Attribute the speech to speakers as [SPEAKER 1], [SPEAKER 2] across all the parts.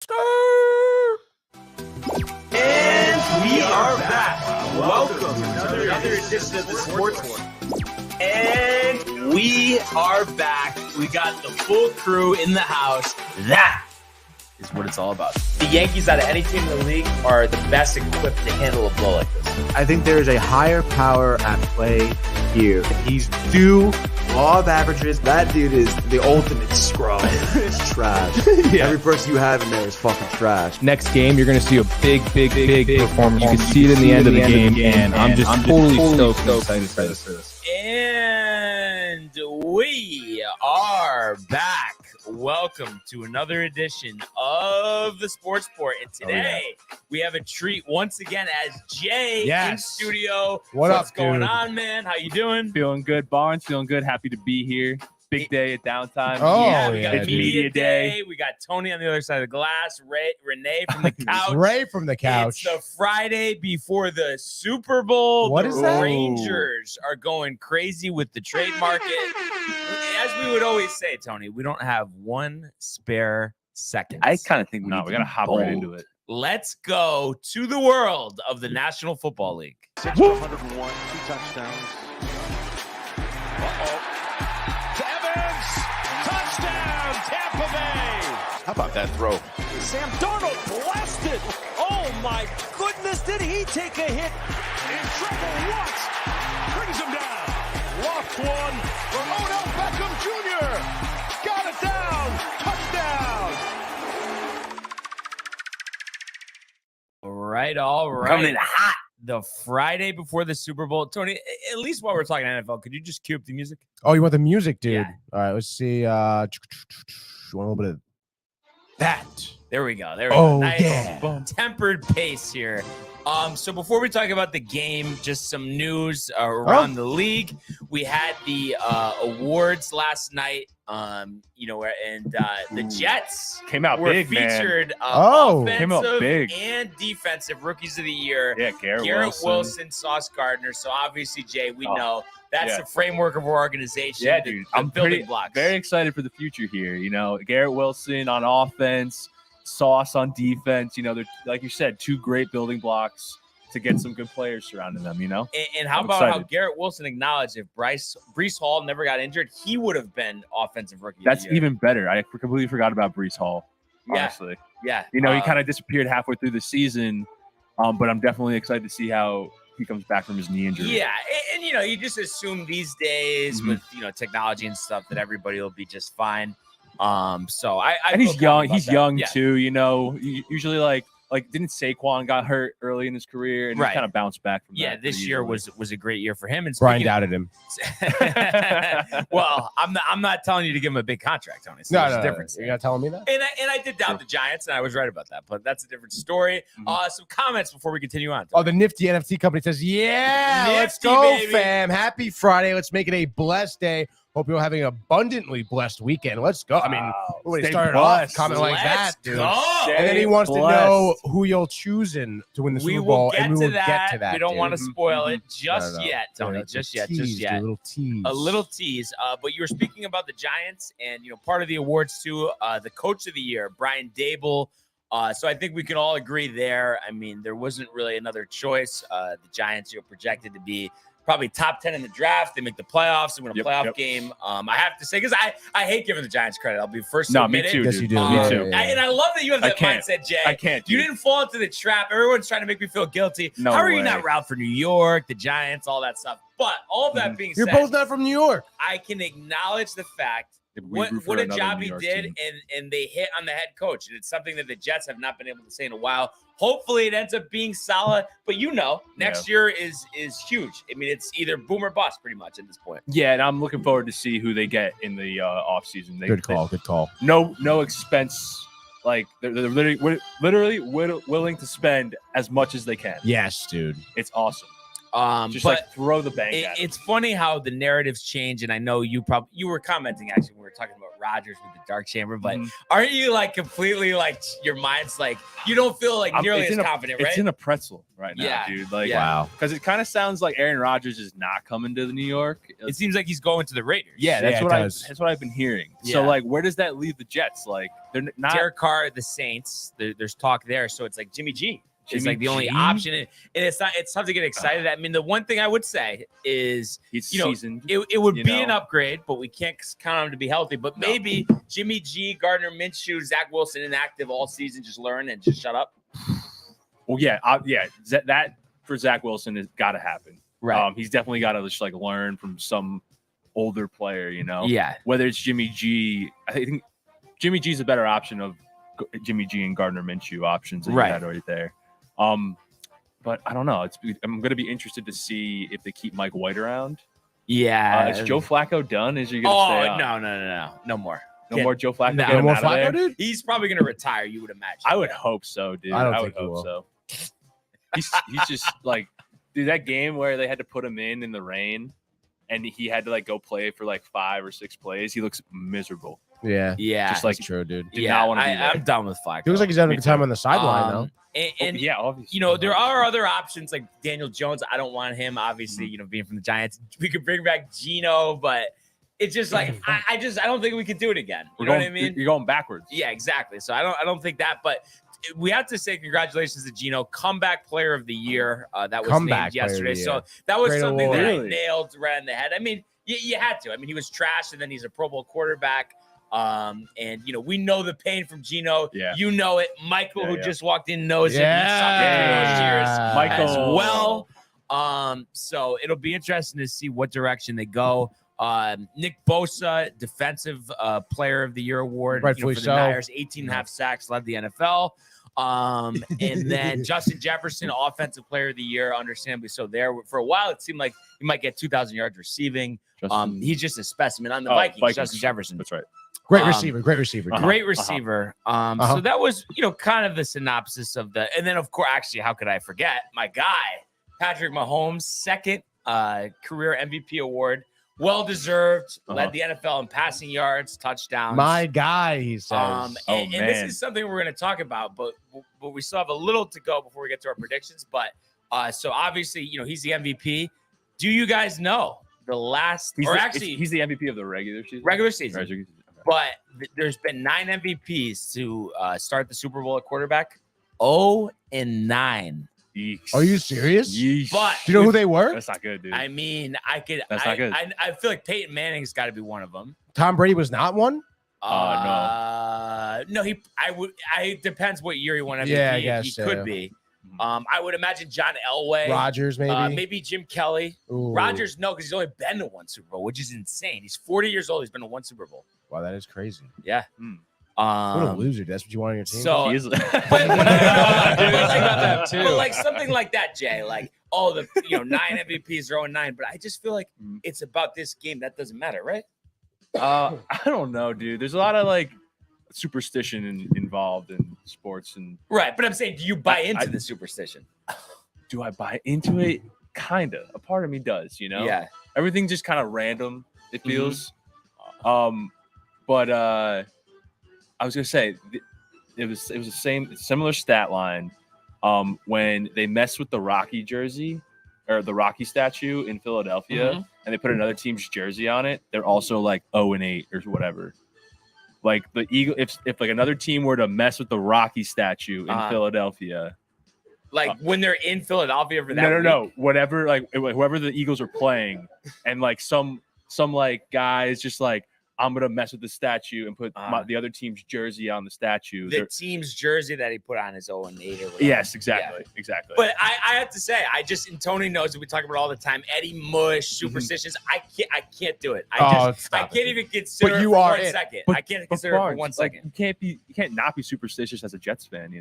[SPEAKER 1] And we are back. Welcome to another edition of the Sports War. And we are back. We got the full crew in the house. That is what it's all about. The Yankees, out of any team in the league, are the best equipped to handle a blow like this.
[SPEAKER 2] I think there is a higher power at play here. He's due law of averages. That dude is the ultimate scrub. It's trash. Yeah. Every person you have in there is fucking trash.
[SPEAKER 3] Next game, you're going to see a big performance. You can see it in the end of the game, and I'm just totally stoked and excited for this.
[SPEAKER 1] And we are back. Welcome to another edition of the Sports Port. And today we have a treat once again as Jay in studio. What's going on, man? How you doing?
[SPEAKER 3] Feeling good, Barnes. Feeling good. Happy to be here. Big day at downtime.
[SPEAKER 1] We got media day. We got Tony on the other side of the glass. Renee from the couch.
[SPEAKER 4] Ray from the couch.
[SPEAKER 1] It's the Friday before the Super Bowl.
[SPEAKER 4] What is that?
[SPEAKER 1] Rangers are going crazy with the trade market. As we would always say, Tony, we don't have one spare second.
[SPEAKER 3] I kind of think we got to hop right into it.
[SPEAKER 1] Let's go to the world of the National Football League.
[SPEAKER 5] 6 for 101, 2 touchdowns. Touchdown, Tampa Bay! How about that throw? Sam Darnold blasted! Oh my goodness, did he take a hit? In trouble once, brings him down. Lost one for Odell Beckham Jr. Got it down, touchdown!
[SPEAKER 1] All right.
[SPEAKER 3] Coming in hot.
[SPEAKER 1] The Friday before the Super Bowl. Tony, at least while we're talking NFL, could you just cue up the music?
[SPEAKER 4] Oh, you want the music, dude?
[SPEAKER 1] Yeah.
[SPEAKER 4] All right, let's see. You want a little bit of that?
[SPEAKER 1] There we go. There we go. Nice
[SPEAKER 4] yeah.
[SPEAKER 1] Tempered pace here. So before we talk about the game, just some news around the league. We had the awards last night. The Jets
[SPEAKER 3] Came out
[SPEAKER 1] were
[SPEAKER 3] big,
[SPEAKER 1] featured
[SPEAKER 3] Came out
[SPEAKER 1] offensive
[SPEAKER 3] big.
[SPEAKER 1] and defensive rookies of the year.
[SPEAKER 3] Yeah, Garrett
[SPEAKER 1] Wilson, Sauce Gardner. So obviously, Jay, we know that's the
[SPEAKER 3] yeah.
[SPEAKER 1] framework of our organization.
[SPEAKER 3] Yeah, dude.
[SPEAKER 1] The
[SPEAKER 3] I'm
[SPEAKER 1] building blocks.
[SPEAKER 3] very excited for the future here. You know, Garrett Wilson on offense, Sauce on defense. You know, they're, like you said, two great building blocks to get some good players surrounding them, you know?
[SPEAKER 1] And how about how Garrett Wilson acknowledged if Breece Hall never got injured, he would have been offensive rookie.
[SPEAKER 3] That's even better. I completely forgot about Breece Hall, honestly.
[SPEAKER 1] Yeah.
[SPEAKER 3] You know, he kind of disappeared halfway through the season, but I'm definitely excited to see how he comes back from his knee injury.
[SPEAKER 1] Yeah, and you know, you just assume these days with, you know, technology and stuff that everybody will be just fine. So
[SPEAKER 3] and he's young. He's
[SPEAKER 1] that.
[SPEAKER 3] young too, you know. Usually like didn't Saquon got hurt early in his career and he kind of bounced back from that.
[SPEAKER 1] This year was a great year for him. And
[SPEAKER 4] Brian doubted him.
[SPEAKER 1] Well, I'm not telling you to give him a big contract, Tony. So there's a difference.
[SPEAKER 4] You're not telling me that?
[SPEAKER 1] And I did doubt the Giants, and I was right about that, but that's a different story. Some comments before we continue on.
[SPEAKER 4] Oh, the nifty NFT company says, let's go, baby. Fam. Happy Friday. Let's make it a blessed day. Hope you're having an abundantly blessed weekend. Let's go. I mean, when he started off commenting like that, dude. And then he wants to know who you're choosing to win the Super Bowl, and we will get to that.
[SPEAKER 1] We don't want to spoil it just yet, Tony.
[SPEAKER 4] No,
[SPEAKER 1] just yet.
[SPEAKER 4] Dude, a little tease.
[SPEAKER 1] A little tease. But you were speaking about the Giants, and you know, part of the awards too, the Coach of the Year, Brian Dable. So I think we can all agree there. I mean, there wasn't really another choice. The Giants, projected to be probably top 10 in the draft. They make the playoffs. They win a playoff game. I have to say, because I hate giving the Giants credit. I'll be first to admit
[SPEAKER 3] me too,
[SPEAKER 1] it.
[SPEAKER 4] Yes, you do.
[SPEAKER 3] Me too.
[SPEAKER 1] And I love that you have that mindset, Jay.
[SPEAKER 3] I can't.
[SPEAKER 1] You didn't fall into the trap. Everyone's trying to make me feel guilty.
[SPEAKER 3] No
[SPEAKER 1] How are
[SPEAKER 3] way.
[SPEAKER 1] you not route for New York, the Giants, all that stuff? But all of that being
[SPEAKER 4] You're
[SPEAKER 1] said,
[SPEAKER 4] both not from New York.
[SPEAKER 1] I can acknowledge the fact
[SPEAKER 3] We root for
[SPEAKER 1] what a
[SPEAKER 3] another
[SPEAKER 1] job
[SPEAKER 3] New
[SPEAKER 1] he
[SPEAKER 3] York
[SPEAKER 1] did,
[SPEAKER 3] team.
[SPEAKER 1] and they hit on the head coach. And it's something that the Jets have not been able to say in a while. Hopefully it ends up being solid, but you know, next year is huge. I mean, it's either boom or bust pretty much at this point.
[SPEAKER 3] Yeah, and I'm looking forward to see who they get in the offseason.
[SPEAKER 4] Good call.
[SPEAKER 3] No expense. Like they're literally willing to spend as much as they can.
[SPEAKER 4] Yes, dude.
[SPEAKER 3] It's awesome. Just
[SPEAKER 1] but
[SPEAKER 3] like throw the bank at him.
[SPEAKER 1] it's funny how the narratives change, and I know you were commenting actually when we were talking about Rodgers with the dark chamber, but aren't you like completely like your mind's like you don't feel like nearly as confident, right?
[SPEAKER 3] It's in a pretzel right now, dude. Like,
[SPEAKER 4] wow,
[SPEAKER 3] because it kind of sounds like Aaron Rodgers is not coming to New York.
[SPEAKER 1] It seems like he's going to the Raiders.
[SPEAKER 3] Yeah, that's what I've been hearing.
[SPEAKER 1] Yeah.
[SPEAKER 3] So like, where does that leave the Jets? Like, they're not
[SPEAKER 1] Derek Carr, the Saints. There's talk there, so it's like Jimmy G. It's like the only
[SPEAKER 3] G?
[SPEAKER 1] option, and it's tough to get excited. I mean, the one thing I would say is,
[SPEAKER 3] he's
[SPEAKER 1] seasoned.
[SPEAKER 3] seasoned.
[SPEAKER 1] It would be an upgrade, but we can't count on him to be healthy. But maybe Jimmy G, Gardner Minshew, Zach Wilson inactive all season, just learn and just shut up.
[SPEAKER 3] Well, that for Zach Wilson has got to happen.
[SPEAKER 1] Right.
[SPEAKER 3] He's definitely got to just like learn from some older player.
[SPEAKER 1] Yeah.
[SPEAKER 3] Whether it's Jimmy G, I think Jimmy G's a better option of Jimmy G and Gardner Minshew options that you had right there. But I don't know. I'm going to be interested to see if they keep Mike White around.
[SPEAKER 1] Yeah.
[SPEAKER 3] Is Joe Flacco done? Is he going to stay on?
[SPEAKER 1] No more.
[SPEAKER 3] No more Joe Flacco.
[SPEAKER 4] No more Flacco, dude.
[SPEAKER 1] He's probably going to retire. You would imagine.
[SPEAKER 3] I would hope so, dude.
[SPEAKER 4] I
[SPEAKER 3] would hope so. He's just like, dude. That game where they had to put him in the rain, and he had to like go play for like 5 or 6 plays. He looks miserable.
[SPEAKER 4] Yeah.
[SPEAKER 3] Just like
[SPEAKER 4] true, dude.
[SPEAKER 3] Not want to be there.
[SPEAKER 1] I'm done with Flacco.
[SPEAKER 4] He looks like he's having a good time on the sideline, though.
[SPEAKER 1] And
[SPEAKER 3] obviously.
[SPEAKER 1] There are other options like Daniel Jones. I don't want him, obviously, being from the Giants. We could bring back Geno, but it's just like I don't think we could do it again. You know what I mean?
[SPEAKER 3] You're going backwards.
[SPEAKER 1] Yeah, exactly. So I don't think that, but we have to say congratulations to Geno, comeback player of the year. That was named yesterday. So that was something that I nailed right in the head. I mean, you had to. I mean, he was trash, and then he's a Pro Bowl quarterback. And we know the pain from Geno.
[SPEAKER 3] Yeah.
[SPEAKER 1] You know it. Michael, who just walked in, knows it.
[SPEAKER 4] Yeah.
[SPEAKER 1] Michael as well. So it'll be interesting to see what direction they go. Nick Bosa, defensive player of the year award,
[SPEAKER 4] rightfully
[SPEAKER 1] for the
[SPEAKER 4] so.
[SPEAKER 1] Niners, 18.5 sacks, led the NFL. And then Justin Jefferson, offensive player of the year, understandably so. There for a while, it seemed like he might get 2,000 yards receiving. He's just a specimen on the Vikings. Justin Jefferson.
[SPEAKER 3] That's right.
[SPEAKER 4] Great receiver. Great receiver.
[SPEAKER 1] So that was, kind of the synopsis of and then of course, actually, how could I forget my guy, Patrick Mahomes, second career MVP award. Well-deserved, led the NFL in passing yards, touchdowns.
[SPEAKER 4] My guy, he says.
[SPEAKER 1] And this is something we're going to talk about, but we still have a little to go before we get to our predictions. But so obviously, he's the MVP. Do you guys know the last,
[SPEAKER 3] he's the MVP of the regular season?
[SPEAKER 1] Regular season. Okay. But there's been 9 MVPs to start the Super Bowl at quarterback. 0-9.
[SPEAKER 3] Yeeks.
[SPEAKER 4] Are you serious?
[SPEAKER 3] Yeesh.
[SPEAKER 1] But
[SPEAKER 4] do you know who they were?
[SPEAKER 3] That's not good, dude.
[SPEAKER 1] I mean,
[SPEAKER 3] That's not good.
[SPEAKER 1] I feel like Peyton Manning's got to be one of them.
[SPEAKER 4] Tom Brady was not one.
[SPEAKER 1] No. It depends what year he won MVP.
[SPEAKER 4] Yeah, I guess
[SPEAKER 1] he could be. I would imagine John Elway,
[SPEAKER 4] Rodgers,
[SPEAKER 1] maybe Jim Kelly.
[SPEAKER 4] Ooh.
[SPEAKER 1] Rodgers, no, because he's only been to 1 Super Bowl, which is insane. He's 40 years old. He's been to 1 Super Bowl.
[SPEAKER 4] Wow, that is crazy.
[SPEAKER 1] Yeah.
[SPEAKER 4] What a loser. That's what you want on your team.
[SPEAKER 1] So, but like something like that, Jay. Like, 9 MVPs are 0-9. But I just feel like it's about this game. That doesn't matter, right?
[SPEAKER 3] I don't know, dude. There's a lot of like superstition involved in sports and
[SPEAKER 1] right. But I'm saying, do you buy into the superstition?
[SPEAKER 3] Do I buy into it? Kinda. A part of me does.
[SPEAKER 1] Yeah.
[SPEAKER 3] Everything just kind of random. It feels. But I was gonna say it was the similar stat line. When they messed with the Rocky jersey or the Rocky statue in Philadelphia, and they put another team's jersey on it, they're also like 0-8 or whatever. Like the Eagle, if like another team were to mess with the Rocky statue in Philadelphia,
[SPEAKER 1] like when they're in Philadelphia for that.
[SPEAKER 3] No, whatever. Like whoever the Eagles are playing, and like some like guys just like, I'm gonna mess with the statue and put the other team's jersey on the statue.
[SPEAKER 1] The team's jersey that he put on is 0-8 or whatever.
[SPEAKER 3] Yes, exactly.
[SPEAKER 1] But I have to say, and Tony knows that we talk about it all the time. Eddie Mush, superstitions. I can't do it. I can't even consider it for 1 second. I can't consider it for 1 second.
[SPEAKER 3] You can't not be superstitious as a Jets fan,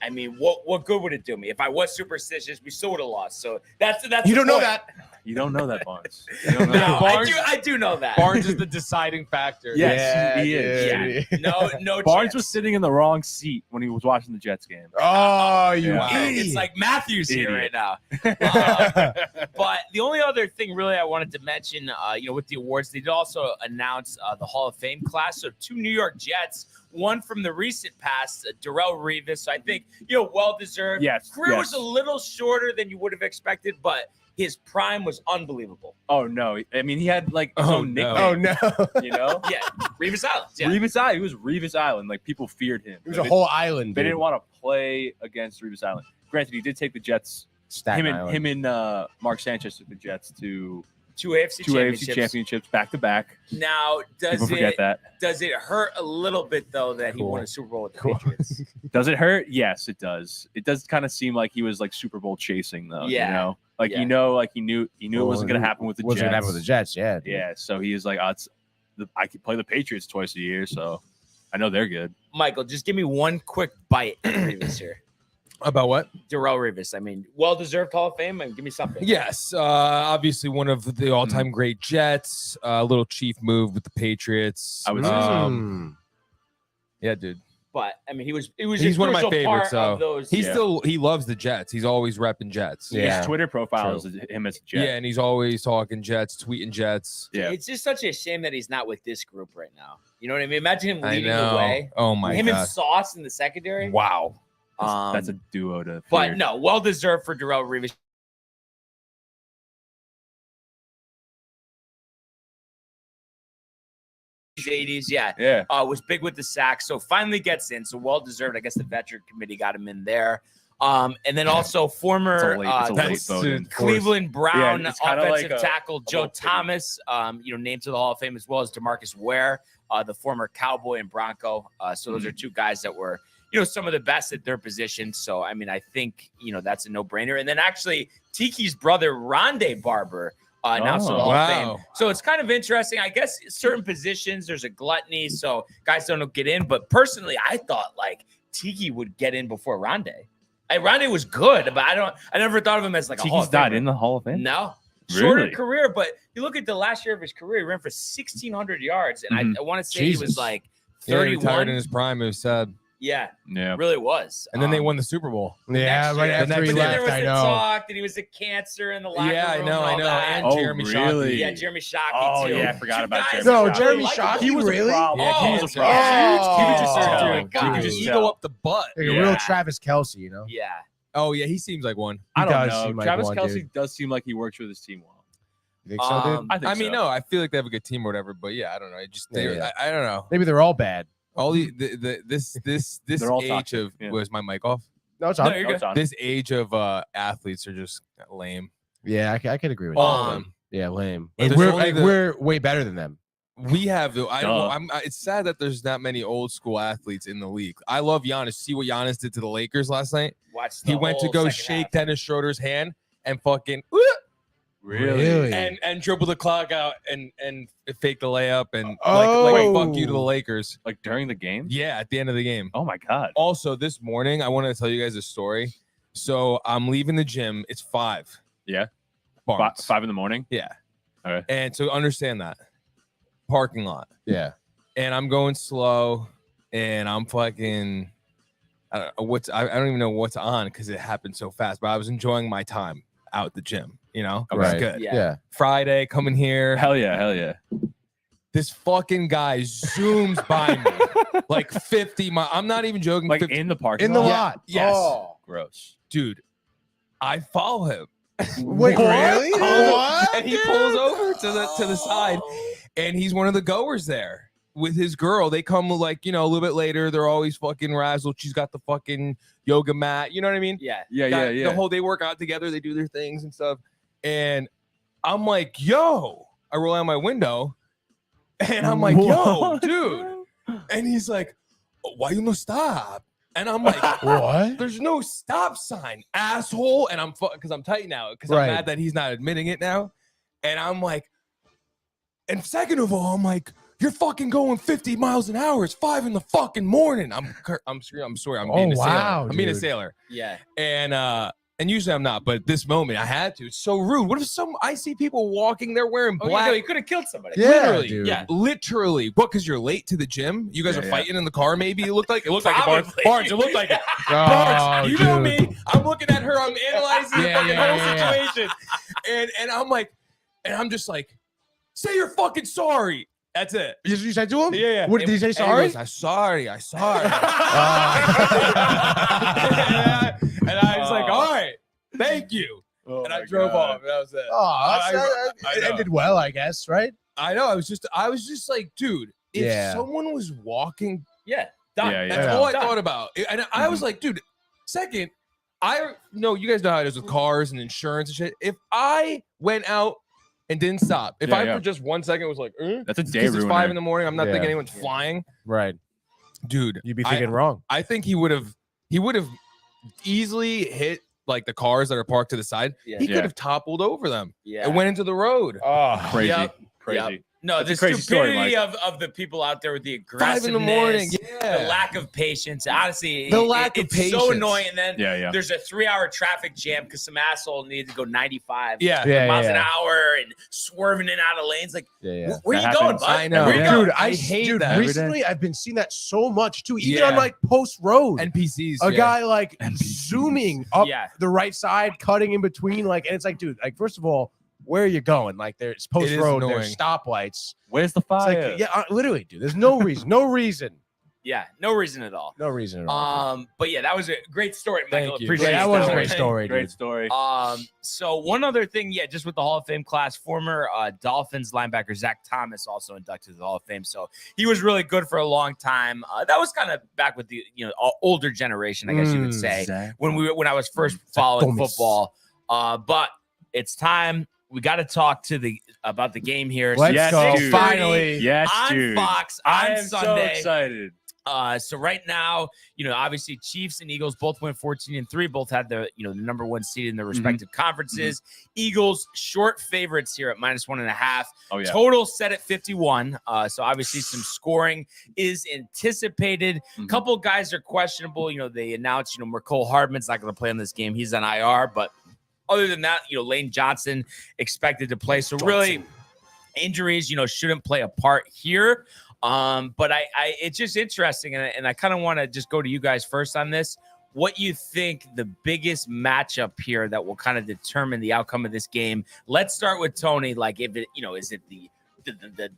[SPEAKER 1] I mean, what good would it do me? If I was superstitious, we still would have lost. So that's
[SPEAKER 4] You
[SPEAKER 1] the
[SPEAKER 4] don't know
[SPEAKER 1] point.
[SPEAKER 4] that.
[SPEAKER 3] You don't know that, Barnes. You don't know
[SPEAKER 1] No,
[SPEAKER 3] that.
[SPEAKER 6] Barnes-
[SPEAKER 1] I do know that.
[SPEAKER 6] Barnes is the deciding factor.
[SPEAKER 3] Yes, he is.
[SPEAKER 1] Yeah. No
[SPEAKER 3] Barnes
[SPEAKER 1] chance.
[SPEAKER 3] was sitting in the wrong seat when he was watching the Jets game.
[SPEAKER 4] Oh, you
[SPEAKER 3] Yeah.
[SPEAKER 4] idiot.
[SPEAKER 1] It's like Matthews here
[SPEAKER 3] Idiot.
[SPEAKER 1] right now. But the only other thing really I wanted to mention, with the awards, they did also announce the Hall of Fame class. So 2 New York Jets, one from the recent past, Darrelle Revis. So I think, well-deserved.
[SPEAKER 3] Yes,
[SPEAKER 1] Career
[SPEAKER 3] yes.
[SPEAKER 1] was a little shorter than you would have expected, but his prime was unbelievable.
[SPEAKER 3] Oh no! I mean, he had like his own nickname.
[SPEAKER 4] Oh, no.
[SPEAKER 3] You know,
[SPEAKER 1] Yeah, Revis Island. Yeah.
[SPEAKER 3] Revis Island. He was Revis Island. Like people feared him.
[SPEAKER 4] It was a whole island.
[SPEAKER 3] They
[SPEAKER 4] dude.
[SPEAKER 3] didn't want to play against Revis Island. Granted, he did take the Jets.
[SPEAKER 4] Staten Island.
[SPEAKER 3] Him and Mark Sanchez took the Jets to
[SPEAKER 1] 2 AFC
[SPEAKER 3] two
[SPEAKER 1] championships.
[SPEAKER 3] AFC championships back to back.
[SPEAKER 1] Now,
[SPEAKER 3] People forget that.
[SPEAKER 1] does it hurt a little bit though that he won a Super Bowl with the Patriots?
[SPEAKER 3] Does it hurt? Yes, it does. It does kind of seem like he was like Super Bowl chasing though.
[SPEAKER 1] Yeah.
[SPEAKER 3] You know, like
[SPEAKER 1] Yeah.
[SPEAKER 3] he knew it wasn't going to happen with the
[SPEAKER 4] Wasn't
[SPEAKER 3] Jets.
[SPEAKER 4] gonna happen with the Jets, yeah. dude.
[SPEAKER 3] Yeah, so he was like, I could play the Patriots twice a year, so I know they're good.
[SPEAKER 1] Michael, just give me one quick bite of Revis here.
[SPEAKER 6] About what?
[SPEAKER 1] Darrelle Revis. I mean, well-deserved Hall of Fame. And give me something.
[SPEAKER 6] Yes, obviously one of the all-time great Jets. A little chief move with the Patriots.
[SPEAKER 3] I would say
[SPEAKER 4] Mm.
[SPEAKER 6] Yeah, dude.
[SPEAKER 1] But I mean, he was.
[SPEAKER 6] He's
[SPEAKER 1] a
[SPEAKER 6] one of my
[SPEAKER 1] crucial
[SPEAKER 6] favorites.
[SPEAKER 1] part of
[SPEAKER 6] So
[SPEAKER 1] those.
[SPEAKER 6] he loves the Jets. He's always repping Jets.
[SPEAKER 4] Yeah.
[SPEAKER 3] His Twitter profile is him as a Jet.
[SPEAKER 6] Yeah, and he's always talking Jets, tweeting Jets.
[SPEAKER 3] Yeah.
[SPEAKER 1] It's just such a shame that he's not with this group right now. You know what I mean? Imagine him
[SPEAKER 6] I
[SPEAKER 1] leading
[SPEAKER 6] know.
[SPEAKER 1] the way.
[SPEAKER 6] Oh my
[SPEAKER 1] Him
[SPEAKER 6] god.
[SPEAKER 1] and Sauce in the secondary.
[SPEAKER 6] Wow.
[SPEAKER 3] That's a duo to.
[SPEAKER 1] But
[SPEAKER 3] fear.
[SPEAKER 1] no, well-deserved for Darrelle Revis. 80s,
[SPEAKER 3] Yeah.
[SPEAKER 1] was big with the sacks, so finally gets in. So well deserved. I guess the veteran committee got him in there. And then also former
[SPEAKER 3] It's a late vote in.
[SPEAKER 1] Cleveland Brown
[SPEAKER 3] Yeah, it's kinda
[SPEAKER 1] offensive
[SPEAKER 3] like a
[SPEAKER 1] tackle Joe
[SPEAKER 3] vote for
[SPEAKER 1] Thomas, named to the Hall of Fame, as well as DeMarcus Ware, the former Cowboy and Bronco. So those are two guys that were, some of the best at their position. So I mean, I think that's a no-brainer. And then actually Tiki's brother Rondé Barber. Announced to the Hall of
[SPEAKER 6] wow.
[SPEAKER 1] Fame. So it's kind of interesting. I guess certain positions there's a gluttony, so guys don't get in. But personally, I thought like Tiki would get in before Rondé. Rondé was good, but I never thought of him as like a Hall
[SPEAKER 3] Tiki's
[SPEAKER 1] of
[SPEAKER 3] not
[SPEAKER 1] Famer.
[SPEAKER 3] in the Hall of Fame.
[SPEAKER 1] No, shorter
[SPEAKER 3] Really?
[SPEAKER 1] career. But you look at the last year of his career, he ran for 1,600 yards, and I want to say he was
[SPEAKER 4] Jesus.
[SPEAKER 1] like
[SPEAKER 6] Yeah, he retired
[SPEAKER 1] 31.
[SPEAKER 6] in his prime. It was sad.
[SPEAKER 1] Yeah,
[SPEAKER 3] Yeah.
[SPEAKER 1] really was.
[SPEAKER 6] And then they won the Super Bowl.
[SPEAKER 4] Yeah,
[SPEAKER 1] next
[SPEAKER 4] right
[SPEAKER 1] year.
[SPEAKER 4] after
[SPEAKER 6] But
[SPEAKER 4] he
[SPEAKER 1] But then there
[SPEAKER 4] left,
[SPEAKER 1] was
[SPEAKER 4] I
[SPEAKER 1] the
[SPEAKER 4] know.
[SPEAKER 1] talk that he was a cancer in the locker
[SPEAKER 6] Yeah, I
[SPEAKER 1] room.
[SPEAKER 6] know,
[SPEAKER 1] and
[SPEAKER 6] I
[SPEAKER 1] all
[SPEAKER 6] know.
[SPEAKER 1] that.
[SPEAKER 6] And
[SPEAKER 3] Oh,
[SPEAKER 6] Jeremy
[SPEAKER 3] really?
[SPEAKER 6] Shockey.
[SPEAKER 1] Yeah, Jeremy Shockey
[SPEAKER 3] Oh,
[SPEAKER 1] too.
[SPEAKER 3] yeah, I forgot
[SPEAKER 1] Two
[SPEAKER 3] about
[SPEAKER 1] guys
[SPEAKER 3] Jeremy
[SPEAKER 1] that
[SPEAKER 4] No,
[SPEAKER 1] really
[SPEAKER 3] Shockey.
[SPEAKER 4] Jeremy
[SPEAKER 1] liked
[SPEAKER 4] Shockey,
[SPEAKER 1] him.
[SPEAKER 3] He was
[SPEAKER 4] really?
[SPEAKER 3] a problem.
[SPEAKER 6] Yeah,
[SPEAKER 3] he
[SPEAKER 6] he
[SPEAKER 3] was a
[SPEAKER 6] was
[SPEAKER 3] problem.
[SPEAKER 4] huge.
[SPEAKER 6] He could just
[SPEAKER 1] Oh,
[SPEAKER 6] start
[SPEAKER 1] my
[SPEAKER 6] doing.
[SPEAKER 1] God.
[SPEAKER 6] He could just
[SPEAKER 3] Yeah.
[SPEAKER 6] ego up the butt.
[SPEAKER 4] Like a
[SPEAKER 3] Yeah.
[SPEAKER 4] real Travis Kelsey,
[SPEAKER 1] Yeah.
[SPEAKER 6] Oh yeah, he seems like one.
[SPEAKER 3] I
[SPEAKER 4] He
[SPEAKER 3] don't
[SPEAKER 4] does
[SPEAKER 3] know.
[SPEAKER 4] seem like
[SPEAKER 3] Travis
[SPEAKER 4] one,
[SPEAKER 3] Kelsey
[SPEAKER 4] dude.
[SPEAKER 3] does seem like he works with his team well.
[SPEAKER 4] You think so, dude?
[SPEAKER 3] I think
[SPEAKER 6] I mean,
[SPEAKER 3] so.
[SPEAKER 6] no, I feel like they have a good team or whatever. But yeah, I don't know.
[SPEAKER 4] Yeah.
[SPEAKER 6] I don't know.
[SPEAKER 4] Maybe they're all bad.
[SPEAKER 6] All this
[SPEAKER 3] They're all
[SPEAKER 6] age
[SPEAKER 3] toxic,
[SPEAKER 6] of
[SPEAKER 3] yeah.
[SPEAKER 6] was my mic off?
[SPEAKER 4] No, it's
[SPEAKER 1] No,
[SPEAKER 4] on.
[SPEAKER 1] you're
[SPEAKER 3] No,
[SPEAKER 1] good.
[SPEAKER 3] it's on.
[SPEAKER 6] This age of athletes are just lame.
[SPEAKER 4] Yeah, I could agree with
[SPEAKER 6] All
[SPEAKER 4] that.
[SPEAKER 6] of them.
[SPEAKER 4] Yeah, lame.
[SPEAKER 6] And
[SPEAKER 4] Like,
[SPEAKER 6] there's only the-
[SPEAKER 4] we're way better than them.
[SPEAKER 6] We have the. I don't.
[SPEAKER 3] Duh.
[SPEAKER 6] It's sad that there's not many old school athletes in the league. I love Giannis. See what Giannis did to the Lakers last night.
[SPEAKER 1] Watch
[SPEAKER 6] He
[SPEAKER 1] the
[SPEAKER 6] went to
[SPEAKER 1] whole
[SPEAKER 6] go
[SPEAKER 1] second
[SPEAKER 6] shake
[SPEAKER 1] half.
[SPEAKER 6] Dennis Schroeder's hand and fucking
[SPEAKER 4] Really?
[SPEAKER 6] and dribble the clock out and fake the layup and
[SPEAKER 4] Oh.
[SPEAKER 6] like fuck you to the Lakers.
[SPEAKER 3] Like during the game?
[SPEAKER 6] Yeah, at the end of the game.
[SPEAKER 3] Oh my god.
[SPEAKER 6] Also, this morning I wanted to tell you guys a story. So I'm leaving the gym. It's 5.
[SPEAKER 3] Yeah.
[SPEAKER 6] Barnes.
[SPEAKER 3] 5 in the morning.
[SPEAKER 6] Yeah.
[SPEAKER 3] All right.
[SPEAKER 6] And so understand that parking lot.
[SPEAKER 4] Yeah.
[SPEAKER 6] And I'm going slow, and I'm fucking. I don't even know what's on because it happened so fast. But I was enjoying my time out at the gym. It was
[SPEAKER 4] Right.
[SPEAKER 6] good.
[SPEAKER 1] Yeah.
[SPEAKER 4] Yeah.
[SPEAKER 6] Friday coming here.
[SPEAKER 3] Hell yeah, hell yeah.
[SPEAKER 6] This fucking guy zooms by me like 50 miles. I'm not even joking.
[SPEAKER 3] Like
[SPEAKER 6] 50
[SPEAKER 3] in the parking
[SPEAKER 4] In the
[SPEAKER 3] lot?
[SPEAKER 4] lot.
[SPEAKER 6] Yes.
[SPEAKER 4] Oh.
[SPEAKER 3] Gross.
[SPEAKER 6] dude. I follow him.
[SPEAKER 4] Wait, really? What?
[SPEAKER 6] And he pulls over to the side, and he's one of the goers there with his girl. They come like, a little bit later. They're always fucking razzled. She's got the fucking yoga mat. You know what I mean?
[SPEAKER 1] Yeah.
[SPEAKER 3] Yeah.
[SPEAKER 6] The whole, they work out together. They do their things and stuff. And I'm like, yo, I roll out my window and I'm like, yo, dude. And he's like, why you no stop? And I'm like,
[SPEAKER 4] What?
[SPEAKER 6] there's no stop sign, asshole. And I'm because I'm tight now because
[SPEAKER 4] Right.
[SPEAKER 6] I'm mad that he's not admitting it now. And I'm like, and second of all, I'm like, you're fucking going 50 miles an hour. It's 5 in the fucking morning. I'm sorry. I'm being a sailor.
[SPEAKER 4] Wow,
[SPEAKER 6] I'm being a
[SPEAKER 4] dude.
[SPEAKER 6] sailor.
[SPEAKER 1] Yeah.
[SPEAKER 6] And usually I'm not, but this moment I had to. It's so rude. What if I see people walking, they're wearing black.
[SPEAKER 1] You could have killed somebody.
[SPEAKER 4] Yeah,
[SPEAKER 6] Literally,
[SPEAKER 4] dude.
[SPEAKER 1] Yeah.
[SPEAKER 6] literally. What? Because you're late to the gym? You guys
[SPEAKER 3] Yeah,
[SPEAKER 6] are
[SPEAKER 3] yeah.
[SPEAKER 6] fighting in the car? Maybe it looked like it. Barnes.
[SPEAKER 1] Probably.
[SPEAKER 6] Barnes. It looked like it. Barnes. You know me. I'm looking at her. I'm analyzing the fucking whole situation, and I'm like, and I'm just like, say you're fucking sorry. That's it.
[SPEAKER 4] You said to him?
[SPEAKER 6] Yeah.
[SPEAKER 4] What did he say?
[SPEAKER 6] And
[SPEAKER 4] Sorry?
[SPEAKER 6] goes, I'm sorry. And I was like, all right, thank you.
[SPEAKER 3] Oh
[SPEAKER 6] And I
[SPEAKER 3] my
[SPEAKER 6] drove
[SPEAKER 3] God.
[SPEAKER 6] off. That was it.
[SPEAKER 4] Oh, it ended well, I guess, right?
[SPEAKER 6] I know. I was just like, dude, if
[SPEAKER 4] Yeah.
[SPEAKER 6] someone was walking,
[SPEAKER 1] Yeah. Done.
[SPEAKER 3] Yeah, yeah.
[SPEAKER 6] that's all I
[SPEAKER 1] Done.
[SPEAKER 6] thought about. And I was like, dude, second, I know you guys know how it is with cars and insurance and shit. If I went out and didn't stop, if I for just 1 second was like,
[SPEAKER 3] That's a day
[SPEAKER 6] because it's 5
[SPEAKER 3] ruiner.
[SPEAKER 6] in the morning, I'm not
[SPEAKER 4] Yeah.
[SPEAKER 6] thinking anyone's flying,
[SPEAKER 4] Right.
[SPEAKER 6] dude.
[SPEAKER 4] You'd be thinking wrong.
[SPEAKER 6] I think he would have easily hit like the cars that are parked to the side.
[SPEAKER 1] Yeah.
[SPEAKER 6] He
[SPEAKER 3] Yeah.
[SPEAKER 6] could have toppled over them
[SPEAKER 1] Yeah.
[SPEAKER 6] and went into the road.
[SPEAKER 4] Oh,
[SPEAKER 3] Crazy.
[SPEAKER 1] Yep.
[SPEAKER 3] Crazy.
[SPEAKER 1] No,
[SPEAKER 3] That's
[SPEAKER 1] the
[SPEAKER 3] a crazy story,
[SPEAKER 1] stupidity
[SPEAKER 3] Mike.
[SPEAKER 1] of the people out there with the
[SPEAKER 6] 5
[SPEAKER 1] aggressiveness,
[SPEAKER 6] in the morning.
[SPEAKER 1] the
[SPEAKER 6] Yeah.
[SPEAKER 1] lack of patience. Honestly,
[SPEAKER 6] The lack of
[SPEAKER 1] it's so
[SPEAKER 6] patience.
[SPEAKER 1] annoying. And then
[SPEAKER 3] Yeah, yeah.
[SPEAKER 1] there's a 3-hour traffic jam because some asshole needed to go 95
[SPEAKER 6] Yeah.
[SPEAKER 1] miles an hour and swerving in and out of lanes. Like,
[SPEAKER 4] yeah.
[SPEAKER 1] where
[SPEAKER 3] That
[SPEAKER 1] you going,
[SPEAKER 3] happens.
[SPEAKER 1] bud?
[SPEAKER 6] I know.
[SPEAKER 1] Where you
[SPEAKER 3] Yeah.
[SPEAKER 1] going?
[SPEAKER 4] Dude,
[SPEAKER 6] I hate that.
[SPEAKER 3] Every
[SPEAKER 4] recently I've been seeing that so much too, even
[SPEAKER 6] Yeah.
[SPEAKER 4] on like post road.
[SPEAKER 6] NPCs.
[SPEAKER 4] A
[SPEAKER 6] yeah.
[SPEAKER 4] guy like
[SPEAKER 3] NPCs.
[SPEAKER 4] zooming up
[SPEAKER 1] Yeah.
[SPEAKER 4] the right side, cutting in between, like, and it's like, dude, like, first of all, where are you going? Like, there's post
[SPEAKER 6] is
[SPEAKER 4] road,
[SPEAKER 6] annoying.
[SPEAKER 4] there's stoplights.
[SPEAKER 3] Where's the
[SPEAKER 4] It's
[SPEAKER 3] fire?
[SPEAKER 4] like, yeah, literally, dude. There's no reason, no reason
[SPEAKER 1] No reason at all.
[SPEAKER 4] at all.
[SPEAKER 1] But yeah, that was a great story,
[SPEAKER 6] Thank
[SPEAKER 1] Michael.
[SPEAKER 6] you.
[SPEAKER 1] Appreciate
[SPEAKER 4] Yeah, that
[SPEAKER 1] you
[SPEAKER 4] was a
[SPEAKER 1] telling
[SPEAKER 4] great
[SPEAKER 1] me.
[SPEAKER 4] story,
[SPEAKER 3] Great
[SPEAKER 4] dude.
[SPEAKER 3] story.
[SPEAKER 1] So one other thing, just with the Hall of Fame class, former Dolphins linebacker Zach Thomas also inducted to the Hall of Fame. So he was really good for a long time. That was kind of back with the older generation, I guess you would say, when I was first following
[SPEAKER 4] Thomas.
[SPEAKER 1] football. But it's time. We got to talk about the game here.
[SPEAKER 4] Let's
[SPEAKER 3] Yes,
[SPEAKER 4] go.
[SPEAKER 3] dude.
[SPEAKER 4] Finally.
[SPEAKER 3] Yes,
[SPEAKER 1] on
[SPEAKER 3] dude.
[SPEAKER 1] Fox
[SPEAKER 3] I
[SPEAKER 1] on
[SPEAKER 3] am so
[SPEAKER 1] Sunday.
[SPEAKER 3] excited.
[SPEAKER 1] So right now, obviously Chiefs and Eagles both went 14-3, both had the number one seed in their respective conferences. Eagles short favorites here at -1.5.
[SPEAKER 3] Oh, yeah.
[SPEAKER 1] Total set at 51. So obviously some scoring is anticipated.
[SPEAKER 3] Mhm.
[SPEAKER 1] Couple guys are questionable. They announced, Mecole Hardman's not going to play in this game. He's on IR, but other than that, Lane Johnson expected to play. So really injuries, shouldn't play a part here. But it's just interesting, and I kind of want to just go to you guys first on this. What you think the biggest matchup here that will kind of determine the outcome of this game? Let's start with Tony. Like, if it, is it the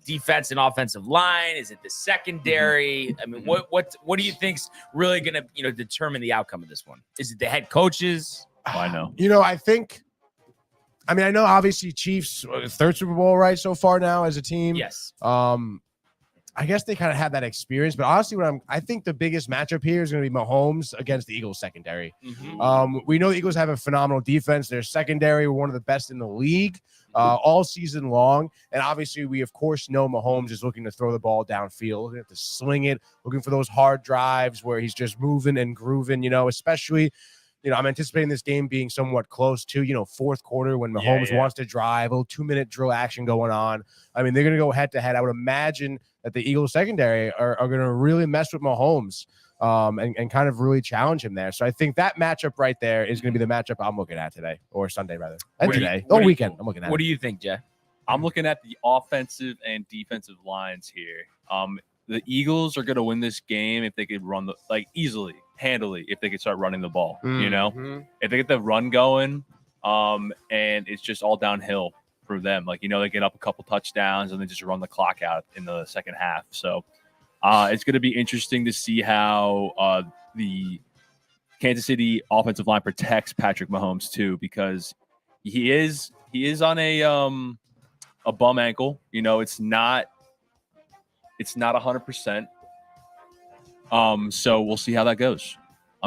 [SPEAKER 1] defense and offensive line? Is it the secondary? I mean, what do you think's really going to determine the outcome of this one? Is it the head coaches?
[SPEAKER 3] Oh, I know.
[SPEAKER 4] I know obviously Chiefs third Super Bowl, right, so far now as a team.
[SPEAKER 1] Yes.
[SPEAKER 4] I guess they kind of have that experience, but honestly, I think the biggest matchup here is going to be Mahomes against the Eagles secondary. We know the Eagles have a phenomenal defense. Their secondary were one of the best in the league all season long. And obviously, we of course know Mahomes is looking to throw the ball downfield, looking to sling it, looking for those hard drives where he's just moving and grooving, especially. I'm anticipating this game being somewhat close to, fourth quarter when Mahomes wants to drive, a little 2-minute drill action going on. I mean, they're going to go head to head. I would imagine that the Eagles secondary are going to really mess with Mahomes and kind of really challenge him there. So I think that matchup right there is going to be the matchup I'm looking at today, or Sunday rather. And today. Weekend. I'm looking at
[SPEAKER 1] What do you think, Jay?
[SPEAKER 3] I'm looking at the offensive and defensive lines here. The Eagles are going to win this game if they could run easily, handily, if they could start running the ball. If they get the run going, and it's just all downhill for them. They get up a couple touchdowns and then just run the clock out in the second half. So it's going to be interesting to see how the Kansas City offensive line protects Patrick Mahomes too, because he is on a bum ankle. It's not 100%. So we'll see how that goes.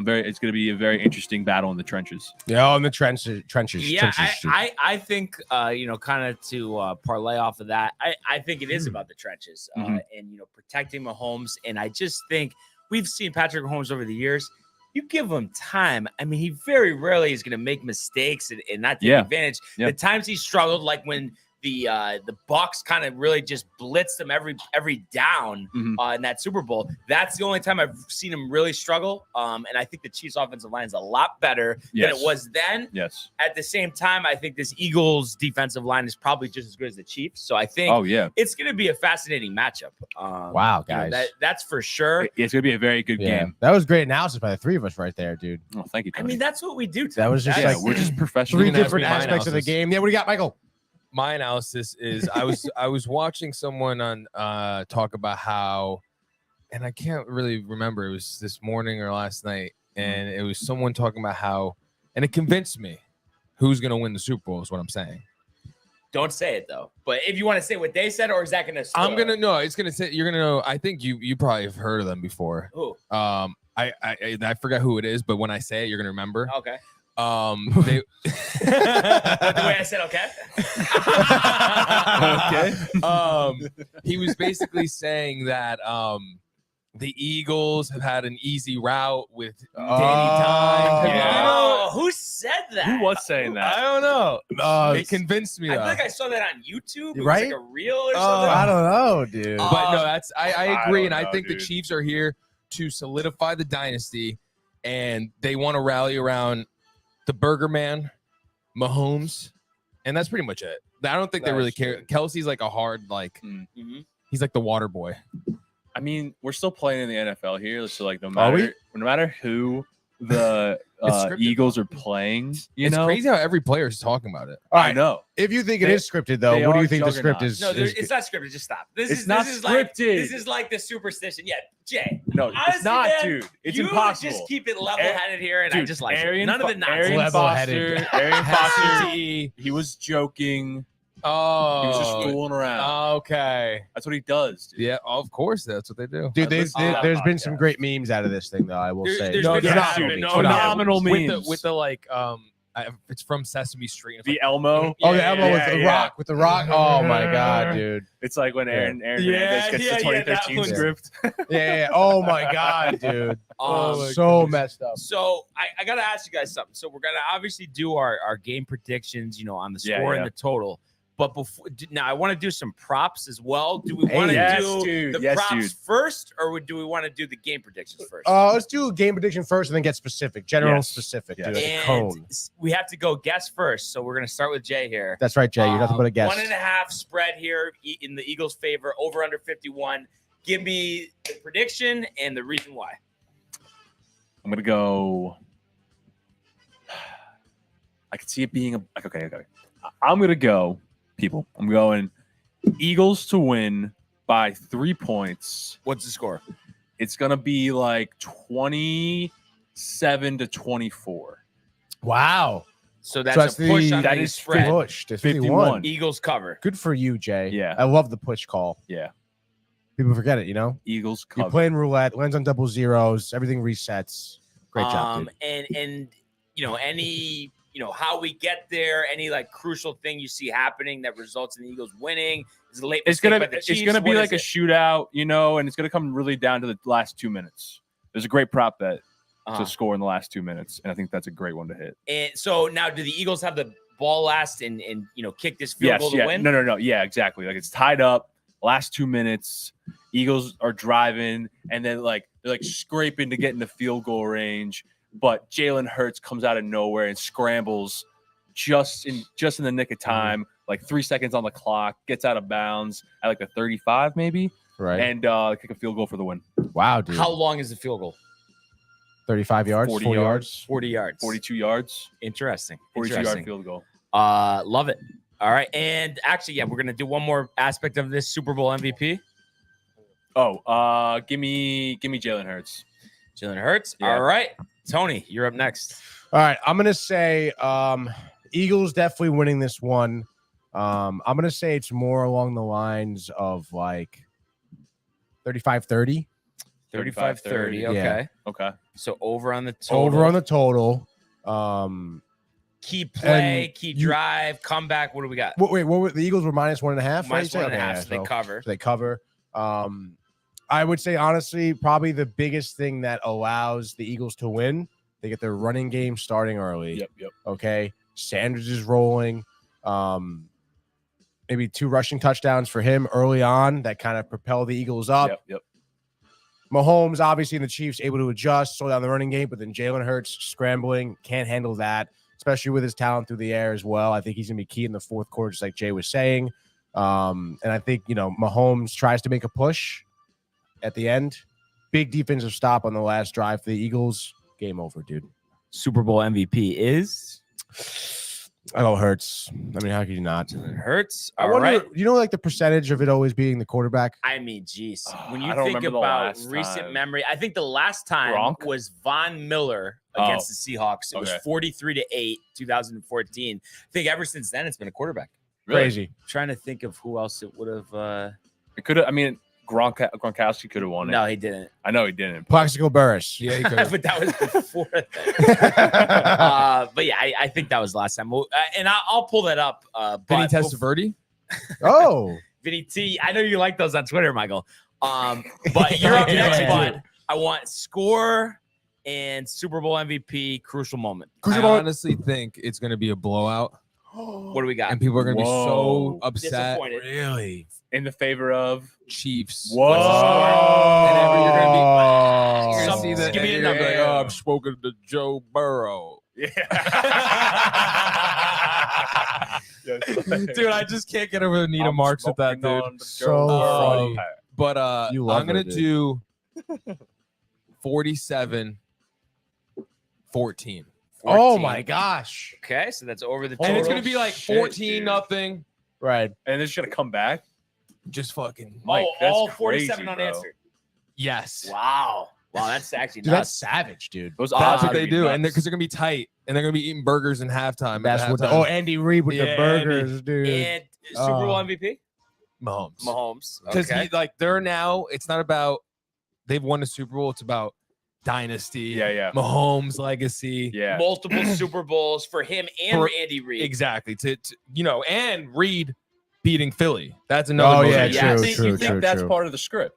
[SPEAKER 3] It's going to be a very interesting battle in the trenches.
[SPEAKER 4] Yeah, in the trenches.
[SPEAKER 1] Yeah,
[SPEAKER 4] trenches.
[SPEAKER 1] I think, kind of to parlay off of that, I think it is about the trenches and, protecting Mahomes. And I just think we've seen Patrick Mahomes over the years. You give him time. I mean, he very rarely is going to make mistakes and not take advantage.
[SPEAKER 3] Yeah.
[SPEAKER 1] The times he struggled, like when the Bucks kind of really just blitzed them every down in that Super Bowl. That's the only time I've seen them really struggle. And I think the Chiefs offensive line is a lot better than it was then.
[SPEAKER 3] Yes.
[SPEAKER 1] At the same time, I think this Eagles defensive line is probably just as good as the Chiefs. So I think it's going to be a fascinating matchup.
[SPEAKER 4] Wow, guys.
[SPEAKER 1] That's for sure.
[SPEAKER 3] It's going to be a very good game.
[SPEAKER 4] That was great analysis by the three of us right there, dude.
[SPEAKER 3] Oh, thank you, Tony.
[SPEAKER 1] I mean, that's what we do.
[SPEAKER 4] That was just
[SPEAKER 3] we're just professional.
[SPEAKER 4] Three different aspects of the game. Yeah, what do you got, Michael?
[SPEAKER 6] My analysis is I was watching someone on talk about how, and I can't really remember, it was this morning or last night, and it was someone talking about how, and it convinced me who's gonna win the Super Bowl is what I'm saying.
[SPEAKER 1] Don't say it though. But if you want to say what they said, or is that gonna
[SPEAKER 6] I'm gonna know. It's gonna say you're gonna know. I think you probably have heard of them before.
[SPEAKER 1] Who?
[SPEAKER 6] I forgot who it is, but when I say it, you're gonna remember.
[SPEAKER 1] Okay.
[SPEAKER 6] The
[SPEAKER 1] way I said okay.
[SPEAKER 6] He was basically saying that the Eagles have had an easy route with Danny Dimes.
[SPEAKER 1] Oh, who said that?
[SPEAKER 3] Who was saying that?
[SPEAKER 6] I don't know. It convinced me.
[SPEAKER 1] I
[SPEAKER 6] Though.
[SPEAKER 1] feel like I saw that on YouTube. It
[SPEAKER 4] Right?
[SPEAKER 1] was like a reel or something.
[SPEAKER 4] I don't know, dude.
[SPEAKER 6] But no, that's I agree, and
[SPEAKER 3] don't
[SPEAKER 6] I
[SPEAKER 3] know,
[SPEAKER 6] think
[SPEAKER 3] dude.
[SPEAKER 6] the Chiefs are here to solidify the dynasty, and they want to rally around the Burger Man, Mahomes, and that's pretty much it. I don't think they really care. Kelsey's like a hard he's like the water boy.
[SPEAKER 3] I mean, we're still playing in the NFL here, so like no matter who the Eagles are playing,
[SPEAKER 6] It's crazy how every player is talking about it.
[SPEAKER 4] All
[SPEAKER 3] I
[SPEAKER 4] right.
[SPEAKER 3] know.
[SPEAKER 4] If you think it is scripted, though,
[SPEAKER 3] they
[SPEAKER 4] what do
[SPEAKER 3] are
[SPEAKER 4] you think the script
[SPEAKER 3] juggernauts.
[SPEAKER 4] is?
[SPEAKER 1] No, it's not scripted. Just stop. This
[SPEAKER 3] not
[SPEAKER 1] is
[SPEAKER 3] scripted.
[SPEAKER 1] This is like the superstition. Yeah, Jay.
[SPEAKER 3] No,
[SPEAKER 1] Honestly,
[SPEAKER 3] it's not,
[SPEAKER 1] man,
[SPEAKER 3] dude. It's
[SPEAKER 1] you
[SPEAKER 3] impossible.
[SPEAKER 1] Just keep it level-headed here, and I just like it. None of the nonsense.
[SPEAKER 3] Arian
[SPEAKER 4] Level-headed.
[SPEAKER 3] Foster, he was joking.
[SPEAKER 6] Oh,
[SPEAKER 3] He was just fooling around.
[SPEAKER 6] Okay.
[SPEAKER 3] That's what he does. Dude.
[SPEAKER 6] Yeah, of course that's what they do.
[SPEAKER 4] Dude, there's
[SPEAKER 3] That
[SPEAKER 4] been some
[SPEAKER 3] podcast.
[SPEAKER 4] great memes out of this thing, though. I will say.
[SPEAKER 1] there's
[SPEAKER 6] No,
[SPEAKER 1] been
[SPEAKER 6] they're not.
[SPEAKER 3] Phenomenal memes.
[SPEAKER 6] With the like it's from Sesame Street. It's
[SPEAKER 3] The Elmo.
[SPEAKER 4] Oh, the Elmo with the
[SPEAKER 3] yeah.
[SPEAKER 4] rock. With the rock. Oh my god, dude.
[SPEAKER 3] It's like when Aaron
[SPEAKER 1] Yeah,
[SPEAKER 3] Hernandez gets
[SPEAKER 1] yeah,
[SPEAKER 3] the
[SPEAKER 1] yeah, that
[SPEAKER 3] 2013
[SPEAKER 1] one's-
[SPEAKER 3] script.
[SPEAKER 4] Yeah. Oh my god, dude. So messed up.
[SPEAKER 1] So I got to ask you guys something. So we're going to obviously do our game predictions, on the
[SPEAKER 3] Yeah,
[SPEAKER 1] score
[SPEAKER 3] yeah.
[SPEAKER 1] and the total. But now I want to do some props as well. Do we want to
[SPEAKER 3] Yes,
[SPEAKER 1] do
[SPEAKER 3] dude.
[SPEAKER 1] the
[SPEAKER 3] Yes,
[SPEAKER 1] props
[SPEAKER 3] dude.
[SPEAKER 1] first, or do we want to do the game predictions first?
[SPEAKER 4] Let's do a game prediction first, and then get specific, general
[SPEAKER 3] Yes.
[SPEAKER 4] specific.
[SPEAKER 3] Yes.
[SPEAKER 4] Dude, like a
[SPEAKER 1] and
[SPEAKER 4] cone.
[SPEAKER 1] we have to go guess first. So we're going to start with Jay here.
[SPEAKER 4] That's right, Jay. You're nothing but a guess.
[SPEAKER 1] 1.5 spread here in the Eagles' favor, over under 51. Give me the prediction and the reason why.
[SPEAKER 3] I'm gonna go. I could see it being okay. I'm gonna go, people. I'm going Eagles to win by 3 points.
[SPEAKER 1] What's the score?
[SPEAKER 3] It's gonna be like 27-24.
[SPEAKER 4] Wow.
[SPEAKER 1] So that's,
[SPEAKER 4] that's
[SPEAKER 1] a push
[SPEAKER 4] the-
[SPEAKER 1] on
[SPEAKER 3] that
[SPEAKER 1] the
[SPEAKER 3] is
[SPEAKER 1] spread.
[SPEAKER 4] Push to
[SPEAKER 3] 51.
[SPEAKER 4] 51.
[SPEAKER 1] Eagles cover.
[SPEAKER 4] Good for you, Jay.
[SPEAKER 3] Yeah.
[SPEAKER 4] I love the push call.
[SPEAKER 3] Yeah,
[SPEAKER 4] People forget it,
[SPEAKER 3] Eagles
[SPEAKER 4] You're
[SPEAKER 3] cover.
[SPEAKER 4] playing roulette, lands on double zeros, everything resets. Great job, dude.
[SPEAKER 1] And any how we get there, any like crucial thing you see happening that results in the Eagles winning is a late.
[SPEAKER 3] It's
[SPEAKER 1] mistake
[SPEAKER 3] gonna
[SPEAKER 1] by the Chiefs.
[SPEAKER 3] it's gonna be
[SPEAKER 1] What
[SPEAKER 3] like a
[SPEAKER 1] is it?
[SPEAKER 3] shootout, and it's gonna come really down to the last 2 minutes. There's a great prop bet
[SPEAKER 1] Uh-huh.
[SPEAKER 3] to score in the last 2 minutes, and I think that's a great one to hit.
[SPEAKER 1] And so now, do the Eagles have the ball last and kick this field goal to win?
[SPEAKER 3] No. Yeah, exactly. Like it's tied up, last 2 minutes. Eagles are driving, and then they're scraping to get in the field goal range. But Jalen Hurts comes out of nowhere and scrambles just in the nick of time, like 3 seconds on the clock, gets out of bounds at like the 35 maybe,
[SPEAKER 4] Right.
[SPEAKER 3] and kick a field goal for the win.
[SPEAKER 4] Wow, dude.
[SPEAKER 1] How long is the field goal?
[SPEAKER 4] 35 yards?
[SPEAKER 3] 40
[SPEAKER 4] 40
[SPEAKER 3] yards.
[SPEAKER 1] 40 yards.
[SPEAKER 3] 42 yards,
[SPEAKER 1] Interesting.
[SPEAKER 3] 42-yard field goal.
[SPEAKER 1] Love it. All right. And actually, yeah, we're going to do one more aspect of this Super Bowl MVP.
[SPEAKER 3] Oh, give me Jalen Hurts.
[SPEAKER 1] Jalen Hurts.
[SPEAKER 3] Yeah.
[SPEAKER 1] All right. Tony, you're up next.
[SPEAKER 4] All right, I'm gonna say Eagles definitely winning this one. I'm gonna say it's more along the lines of like 35-30.
[SPEAKER 1] 35-30. Okay.
[SPEAKER 4] Yeah.
[SPEAKER 3] Okay.
[SPEAKER 1] So over on the total.
[SPEAKER 4] Over on the total.
[SPEAKER 1] Key play,
[SPEAKER 4] And
[SPEAKER 1] key
[SPEAKER 4] you-
[SPEAKER 1] drive, comeback. What do we got?
[SPEAKER 4] Wait, what were the Eagles were -1.5? right?
[SPEAKER 1] Minus
[SPEAKER 4] You said?
[SPEAKER 1] 1.5.
[SPEAKER 4] Okay,
[SPEAKER 1] So they cover.
[SPEAKER 4] So they cover. I would say honestly, probably the biggest thing that allows the Eagles to win, they get their running game starting early.
[SPEAKER 3] Yep.
[SPEAKER 4] Okay. Sanders is rolling. maybe 2 rushing touchdowns for him early on that kind of propel the Eagles up.
[SPEAKER 3] Yep.
[SPEAKER 4] Mahomes, obviously, in the Chiefs, able to adjust, slow down the running game, but then Jalen Hurts scrambling, can't handle that, especially with his talent through the air as well. I think he's going to be key in the fourth quarter, just like Jay was saying. And I think, Mahomes tries to make a push at the end. Big defensive stop on the last drive for the Eagles. Game over, dude.
[SPEAKER 1] Super Bowl MVP is
[SPEAKER 4] I go Hurts. I mean, how could you not?
[SPEAKER 1] Hurts.
[SPEAKER 4] I wonder, like the percentage of it always being the quarterback?
[SPEAKER 1] I mean, geez. When you
[SPEAKER 3] I don't
[SPEAKER 1] think
[SPEAKER 3] remember the
[SPEAKER 1] about
[SPEAKER 3] last
[SPEAKER 1] recent
[SPEAKER 3] time.
[SPEAKER 1] memory, I think the last time
[SPEAKER 3] Gronk?
[SPEAKER 1] was Von Miller against the Seahawks. It was
[SPEAKER 3] Okay.
[SPEAKER 1] 43-8, 2014. I think ever since then, it's been a quarterback.
[SPEAKER 3] Really?
[SPEAKER 4] Crazy.
[SPEAKER 1] I'm trying to think of who else it would have.
[SPEAKER 3] It could have. I mean, Gronkowski could have won it.
[SPEAKER 1] No, he didn't.
[SPEAKER 3] I know he didn't.
[SPEAKER 4] Plaxico Burress.
[SPEAKER 6] Yeah, he could.
[SPEAKER 1] But that was before that. But yeah, I think that was last time. And I'll pull that up.
[SPEAKER 6] Vinny
[SPEAKER 1] But
[SPEAKER 6] Testaverde.
[SPEAKER 4] Oh.
[SPEAKER 1] Vinny T. I know you like those on Twitter, Michael. But you're up next, bud. I want score and Super Bowl MVP crucial moment.
[SPEAKER 6] I honestly think it's going to be a blowout,
[SPEAKER 1] What do we got?
[SPEAKER 6] and people are going to be so
[SPEAKER 3] Whoa.
[SPEAKER 6] upset.
[SPEAKER 1] Disappointed.
[SPEAKER 6] Really,
[SPEAKER 3] In the favor of.
[SPEAKER 6] Chiefs.
[SPEAKER 3] Whoa.
[SPEAKER 6] And you're going to
[SPEAKER 1] Some-
[SPEAKER 6] see the.
[SPEAKER 1] give me a
[SPEAKER 6] and you're gonna be
[SPEAKER 1] number.
[SPEAKER 6] like, oh, I'm spoken to Joe Burrow.
[SPEAKER 3] Yeah.
[SPEAKER 6] Dude, I just can't get over the Nina
[SPEAKER 3] I'm
[SPEAKER 6] Marks with that,
[SPEAKER 3] smoking
[SPEAKER 6] dude.
[SPEAKER 3] on the
[SPEAKER 4] So
[SPEAKER 3] Joe
[SPEAKER 4] funny.
[SPEAKER 3] Burrow.
[SPEAKER 6] But
[SPEAKER 4] You love
[SPEAKER 6] I'm gonna
[SPEAKER 4] her, dude.
[SPEAKER 6] do 47-14.
[SPEAKER 4] Oh, my gosh.
[SPEAKER 1] Okay, so that's over the
[SPEAKER 6] And
[SPEAKER 1] total.
[SPEAKER 6] it's gonna be like
[SPEAKER 3] Shit,
[SPEAKER 6] 14-0.
[SPEAKER 4] Right.
[SPEAKER 3] And it's gonna come back.
[SPEAKER 6] Just fucking
[SPEAKER 3] Mike, that's
[SPEAKER 1] all
[SPEAKER 3] crazy,
[SPEAKER 1] 47
[SPEAKER 3] bro.
[SPEAKER 1] unanswered.
[SPEAKER 6] yes.
[SPEAKER 1] Wow, that's actually
[SPEAKER 4] Dude, that's
[SPEAKER 1] nuts.
[SPEAKER 4] savage, dude.
[SPEAKER 3] Those
[SPEAKER 6] That's
[SPEAKER 3] odds
[SPEAKER 6] what
[SPEAKER 3] are
[SPEAKER 6] they
[SPEAKER 3] gonna be
[SPEAKER 6] do,
[SPEAKER 3] nuts.
[SPEAKER 6] and because they're gonna be tight, and they're gonna be eating burgers in halftime.
[SPEAKER 4] That's
[SPEAKER 6] at
[SPEAKER 4] what.
[SPEAKER 6] halftime.
[SPEAKER 4] Andy Reid with the
[SPEAKER 6] Yeah,
[SPEAKER 4] burgers, dude.
[SPEAKER 1] And Super Bowl MVP,
[SPEAKER 6] Mahomes.
[SPEAKER 1] Mahomes.
[SPEAKER 6] Because
[SPEAKER 1] Okay.
[SPEAKER 6] they're now. It's not about they've won the Super Bowl. It's about dynasty.
[SPEAKER 3] Yeah.
[SPEAKER 6] Mahomes legacy.
[SPEAKER 3] Yeah.
[SPEAKER 1] Multiple Super Bowls for him and
[SPEAKER 6] For-
[SPEAKER 1] Andy Reid.
[SPEAKER 6] Exactly. To and Reed beating Philly. That's another.
[SPEAKER 4] Oh, yeah,
[SPEAKER 6] motivation.
[SPEAKER 1] Yes.
[SPEAKER 4] true,
[SPEAKER 3] You
[SPEAKER 4] true,
[SPEAKER 3] think
[SPEAKER 4] true,
[SPEAKER 3] that's
[SPEAKER 4] true.
[SPEAKER 3] part of the script?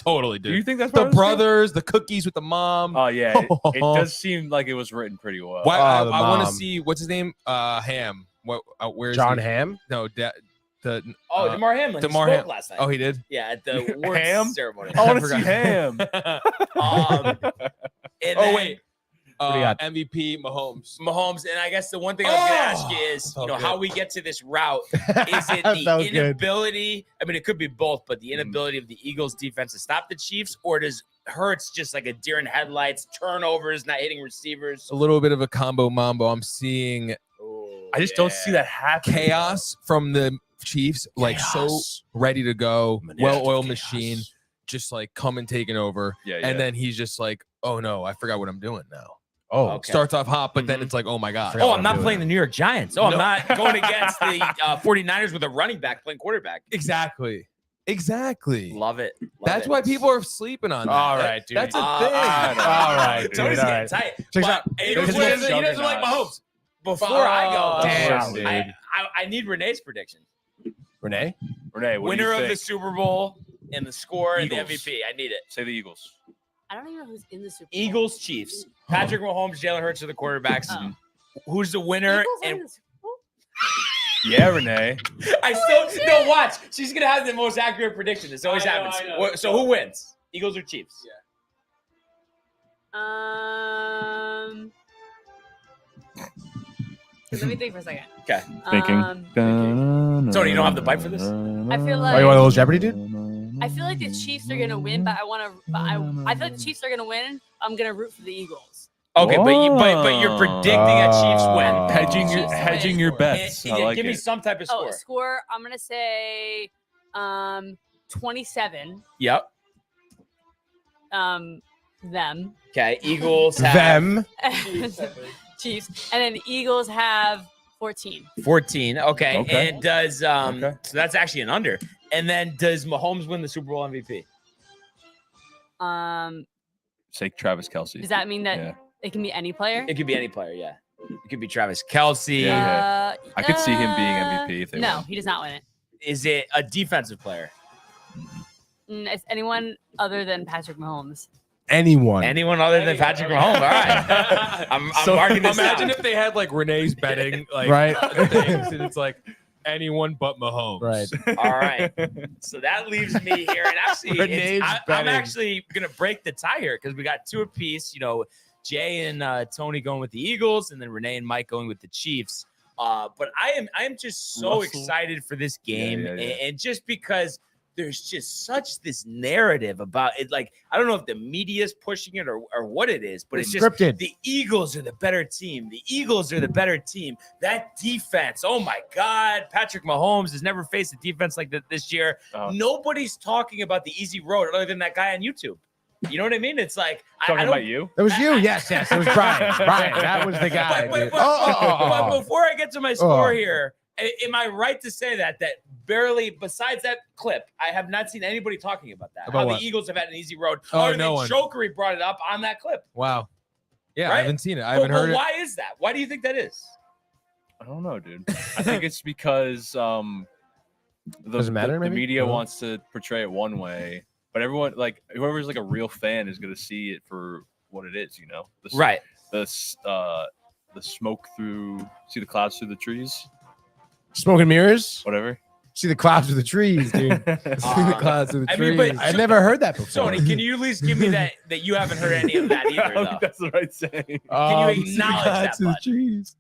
[SPEAKER 6] Totally,
[SPEAKER 3] Do you
[SPEAKER 6] dude.
[SPEAKER 3] think that's
[SPEAKER 6] The
[SPEAKER 3] part of script?
[SPEAKER 6] brothers, the cookies with the mom.
[SPEAKER 3] Oh yeah, it does seem like it was written pretty well.
[SPEAKER 6] Why,
[SPEAKER 4] the
[SPEAKER 6] I want to
[SPEAKER 4] mom.
[SPEAKER 6] see what's his name. Ham. What? Where's
[SPEAKER 4] John
[SPEAKER 6] he?
[SPEAKER 4] Ham?
[SPEAKER 6] No,
[SPEAKER 1] Oh,
[SPEAKER 6] uh,
[SPEAKER 1] DeMar Hamlin. He
[SPEAKER 6] DeMar
[SPEAKER 1] spoke
[SPEAKER 6] Ham-
[SPEAKER 1] last night.
[SPEAKER 6] Oh, he did.
[SPEAKER 1] Yeah, at the awards
[SPEAKER 3] Ham?
[SPEAKER 1] ceremony.
[SPEAKER 3] I want to
[SPEAKER 6] forgot.
[SPEAKER 3] see Ham.
[SPEAKER 1] And
[SPEAKER 6] Oh
[SPEAKER 1] then
[SPEAKER 6] wait.
[SPEAKER 4] do you got?
[SPEAKER 6] MVP Mahomes.
[SPEAKER 1] Mahomes. And I guess the one thing I was going to ask you is,
[SPEAKER 6] felt
[SPEAKER 1] how
[SPEAKER 6] good.
[SPEAKER 1] we get to this route. Is it
[SPEAKER 4] That
[SPEAKER 1] the
[SPEAKER 4] was good.
[SPEAKER 1] inability? I mean, it could be both, but the inability of the Eagles defense to stop the Chiefs, or does Hurts just like a deer in headlights, turnovers, not hitting receivers?
[SPEAKER 6] A little bit of a combo mambo. I'm seeing
[SPEAKER 3] I just don't see that happening.
[SPEAKER 6] chaos from the Chiefs, like so ready to go, well-oiled machine, just like coming taking over.
[SPEAKER 3] Yeah,
[SPEAKER 6] And then he's just like, oh no, I forgot what I'm doing now.
[SPEAKER 4] Oh,
[SPEAKER 1] Okay.
[SPEAKER 6] Starts off hot, but then
[SPEAKER 3] Mhm.
[SPEAKER 6] it's like, oh my god.
[SPEAKER 4] Forgot
[SPEAKER 1] Oh,
[SPEAKER 4] what
[SPEAKER 1] I'm
[SPEAKER 4] I'm
[SPEAKER 1] not
[SPEAKER 4] doing.
[SPEAKER 1] playing the New York Giants. Oh,
[SPEAKER 6] No.
[SPEAKER 1] I'm not going against the 49ers with a running back playing quarterback.
[SPEAKER 6] Exactly.
[SPEAKER 1] Love it. Love
[SPEAKER 6] That's
[SPEAKER 1] it.
[SPEAKER 6] why people are sleeping on that.
[SPEAKER 4] All right, dude.
[SPEAKER 6] That's a
[SPEAKER 1] Uh,
[SPEAKER 6] thing.
[SPEAKER 1] I don't know.
[SPEAKER 4] All right, dude.
[SPEAKER 1] Tony's
[SPEAKER 4] all
[SPEAKER 1] getting
[SPEAKER 4] right.
[SPEAKER 1] tight.
[SPEAKER 4] Check
[SPEAKER 1] But
[SPEAKER 4] out.
[SPEAKER 1] it
[SPEAKER 6] Because
[SPEAKER 1] was-
[SPEAKER 6] he doesn't like
[SPEAKER 3] juggernauts.
[SPEAKER 6] Mahomes.
[SPEAKER 1] Before I go,
[SPEAKER 4] Damn,
[SPEAKER 1] though,
[SPEAKER 4] dude.
[SPEAKER 1] I need Renee's prediction.
[SPEAKER 4] Renee?
[SPEAKER 3] Renee, what
[SPEAKER 1] Winner
[SPEAKER 3] do you
[SPEAKER 1] of the
[SPEAKER 3] think?
[SPEAKER 1] Super Bowl and the score
[SPEAKER 3] Eagles.
[SPEAKER 1] and the MVP. I need it.
[SPEAKER 3] Say the Eagles.
[SPEAKER 7] I don't even know who's in the Super Bowl.
[SPEAKER 1] Eagles, Chiefs. Patrick Mahomes, Jalen Hurts are the quarterbacks.
[SPEAKER 7] Oh.
[SPEAKER 1] Who's the winner?
[SPEAKER 7] Eagles are in
[SPEAKER 1] And
[SPEAKER 7] the Super Bowl?
[SPEAKER 3] Yeah, Renee.
[SPEAKER 1] I still no watch. She's gonna have the most accurate prediction. This always
[SPEAKER 6] I know,
[SPEAKER 1] happens.
[SPEAKER 6] I know.
[SPEAKER 1] So who wins? Eagles or Chiefs?
[SPEAKER 7] Let me think for a second.
[SPEAKER 1] Okay.
[SPEAKER 3] Thinking.
[SPEAKER 1] Tony, you don't have the bite for this?
[SPEAKER 7] I feel
[SPEAKER 4] Oh, you
[SPEAKER 7] like
[SPEAKER 4] want a little Jeopardy, dude?
[SPEAKER 7] I feel like the Chiefs are gonna win, but I want to. I feel like the Chiefs are gonna win. I'm gonna root for the Eagles.
[SPEAKER 1] Okay, but you're predicting a Chiefs win.
[SPEAKER 3] Hedging your
[SPEAKER 7] Chiefs
[SPEAKER 3] bets. I like
[SPEAKER 1] give me
[SPEAKER 3] it.
[SPEAKER 1] some type of
[SPEAKER 7] Oh,
[SPEAKER 1] score.
[SPEAKER 7] a score. I'm gonna say 27.
[SPEAKER 1] Yep.
[SPEAKER 7] Them.
[SPEAKER 1] Okay. Eagles have
[SPEAKER 4] Them.
[SPEAKER 7] Chiefs, and then Eagles have 14.
[SPEAKER 1] 14. Okay.
[SPEAKER 3] Okay.
[SPEAKER 1] And does
[SPEAKER 3] Okay.
[SPEAKER 1] so that's actually an under. And then does Mahomes win the Super Bowl MVP?
[SPEAKER 3] Say Travis Kelsey.
[SPEAKER 7] Does that mean that
[SPEAKER 3] Yeah.
[SPEAKER 7] it can be any player?
[SPEAKER 1] It could be any player, yeah. It could be Travis Kelsey.
[SPEAKER 3] Yeah. I could see him being MVP if they
[SPEAKER 7] No,
[SPEAKER 3] win.
[SPEAKER 7] he does not win it.
[SPEAKER 1] Is it a defensive player?
[SPEAKER 7] It's anyone other than Patrick Mahomes.
[SPEAKER 4] Anyone.
[SPEAKER 1] Anyone other than Patrick Mahomes? All right. I'm marking this
[SPEAKER 6] Imagine
[SPEAKER 1] down.
[SPEAKER 6] if they had like Renee's betting, like
[SPEAKER 4] Right.
[SPEAKER 6] things, and it's like anyone but Mahomes.
[SPEAKER 4] Right.
[SPEAKER 1] All right. So that leaves me here. And actually, I'm actually going to break the tie here because we got two apiece. You know, Jay and Tony going with the Eagles, and then Renee and Mike going with the Chiefs. But I am just so excited for this game. And just because there's just such this narrative about it. Like, I don't know if the media is pushing it or what it is, but it's just
[SPEAKER 4] scripted.
[SPEAKER 1] The Eagles are the better team. The Eagles are the better team. That defense, oh my God. Patrick Mahomes has never faced a defense like that this year. Nobody's talking about the easy road other than that guy on YouTube. You know what I mean? It's like
[SPEAKER 3] talking about you.
[SPEAKER 4] It was you. Yes. It was Brian. Brian, that was the guy.
[SPEAKER 1] But before I get to my score here, am I right to say that barely, besides that clip, I have not seen anybody talking about that?
[SPEAKER 6] About
[SPEAKER 1] how
[SPEAKER 6] what?
[SPEAKER 1] the Eagles have had an easy road.
[SPEAKER 6] No one.
[SPEAKER 1] Jokery brought it up on that clip.
[SPEAKER 6] Wow. Yeah,
[SPEAKER 1] Right?
[SPEAKER 6] I haven't seen it. I haven't heard it.
[SPEAKER 1] Why is that? Why do you think that is?
[SPEAKER 3] I don't know, dude. I think it's because
[SPEAKER 4] Doesn't matter,
[SPEAKER 3] the
[SPEAKER 4] maybe?
[SPEAKER 3] media wants to portray it one way, but everyone, like whoever's like a real fan, is going to see it for what it is. You know,
[SPEAKER 1] Right.
[SPEAKER 3] The smoke through, see the clouds through the trees,
[SPEAKER 4] Smoke and mirrors.
[SPEAKER 3] whatever.
[SPEAKER 4] See the clouds through the trees, dude.
[SPEAKER 6] See the clouds of the
[SPEAKER 1] I
[SPEAKER 6] trees.
[SPEAKER 1] mean, but-
[SPEAKER 4] I've never heard that before.
[SPEAKER 1] Tony, can you at least give me that you haven't heard any of that
[SPEAKER 3] I
[SPEAKER 1] either,
[SPEAKER 3] don't
[SPEAKER 1] though?
[SPEAKER 3] think that's the right saying.
[SPEAKER 1] Can you acknowledge that,
[SPEAKER 6] to the
[SPEAKER 1] bud?
[SPEAKER 6] trees.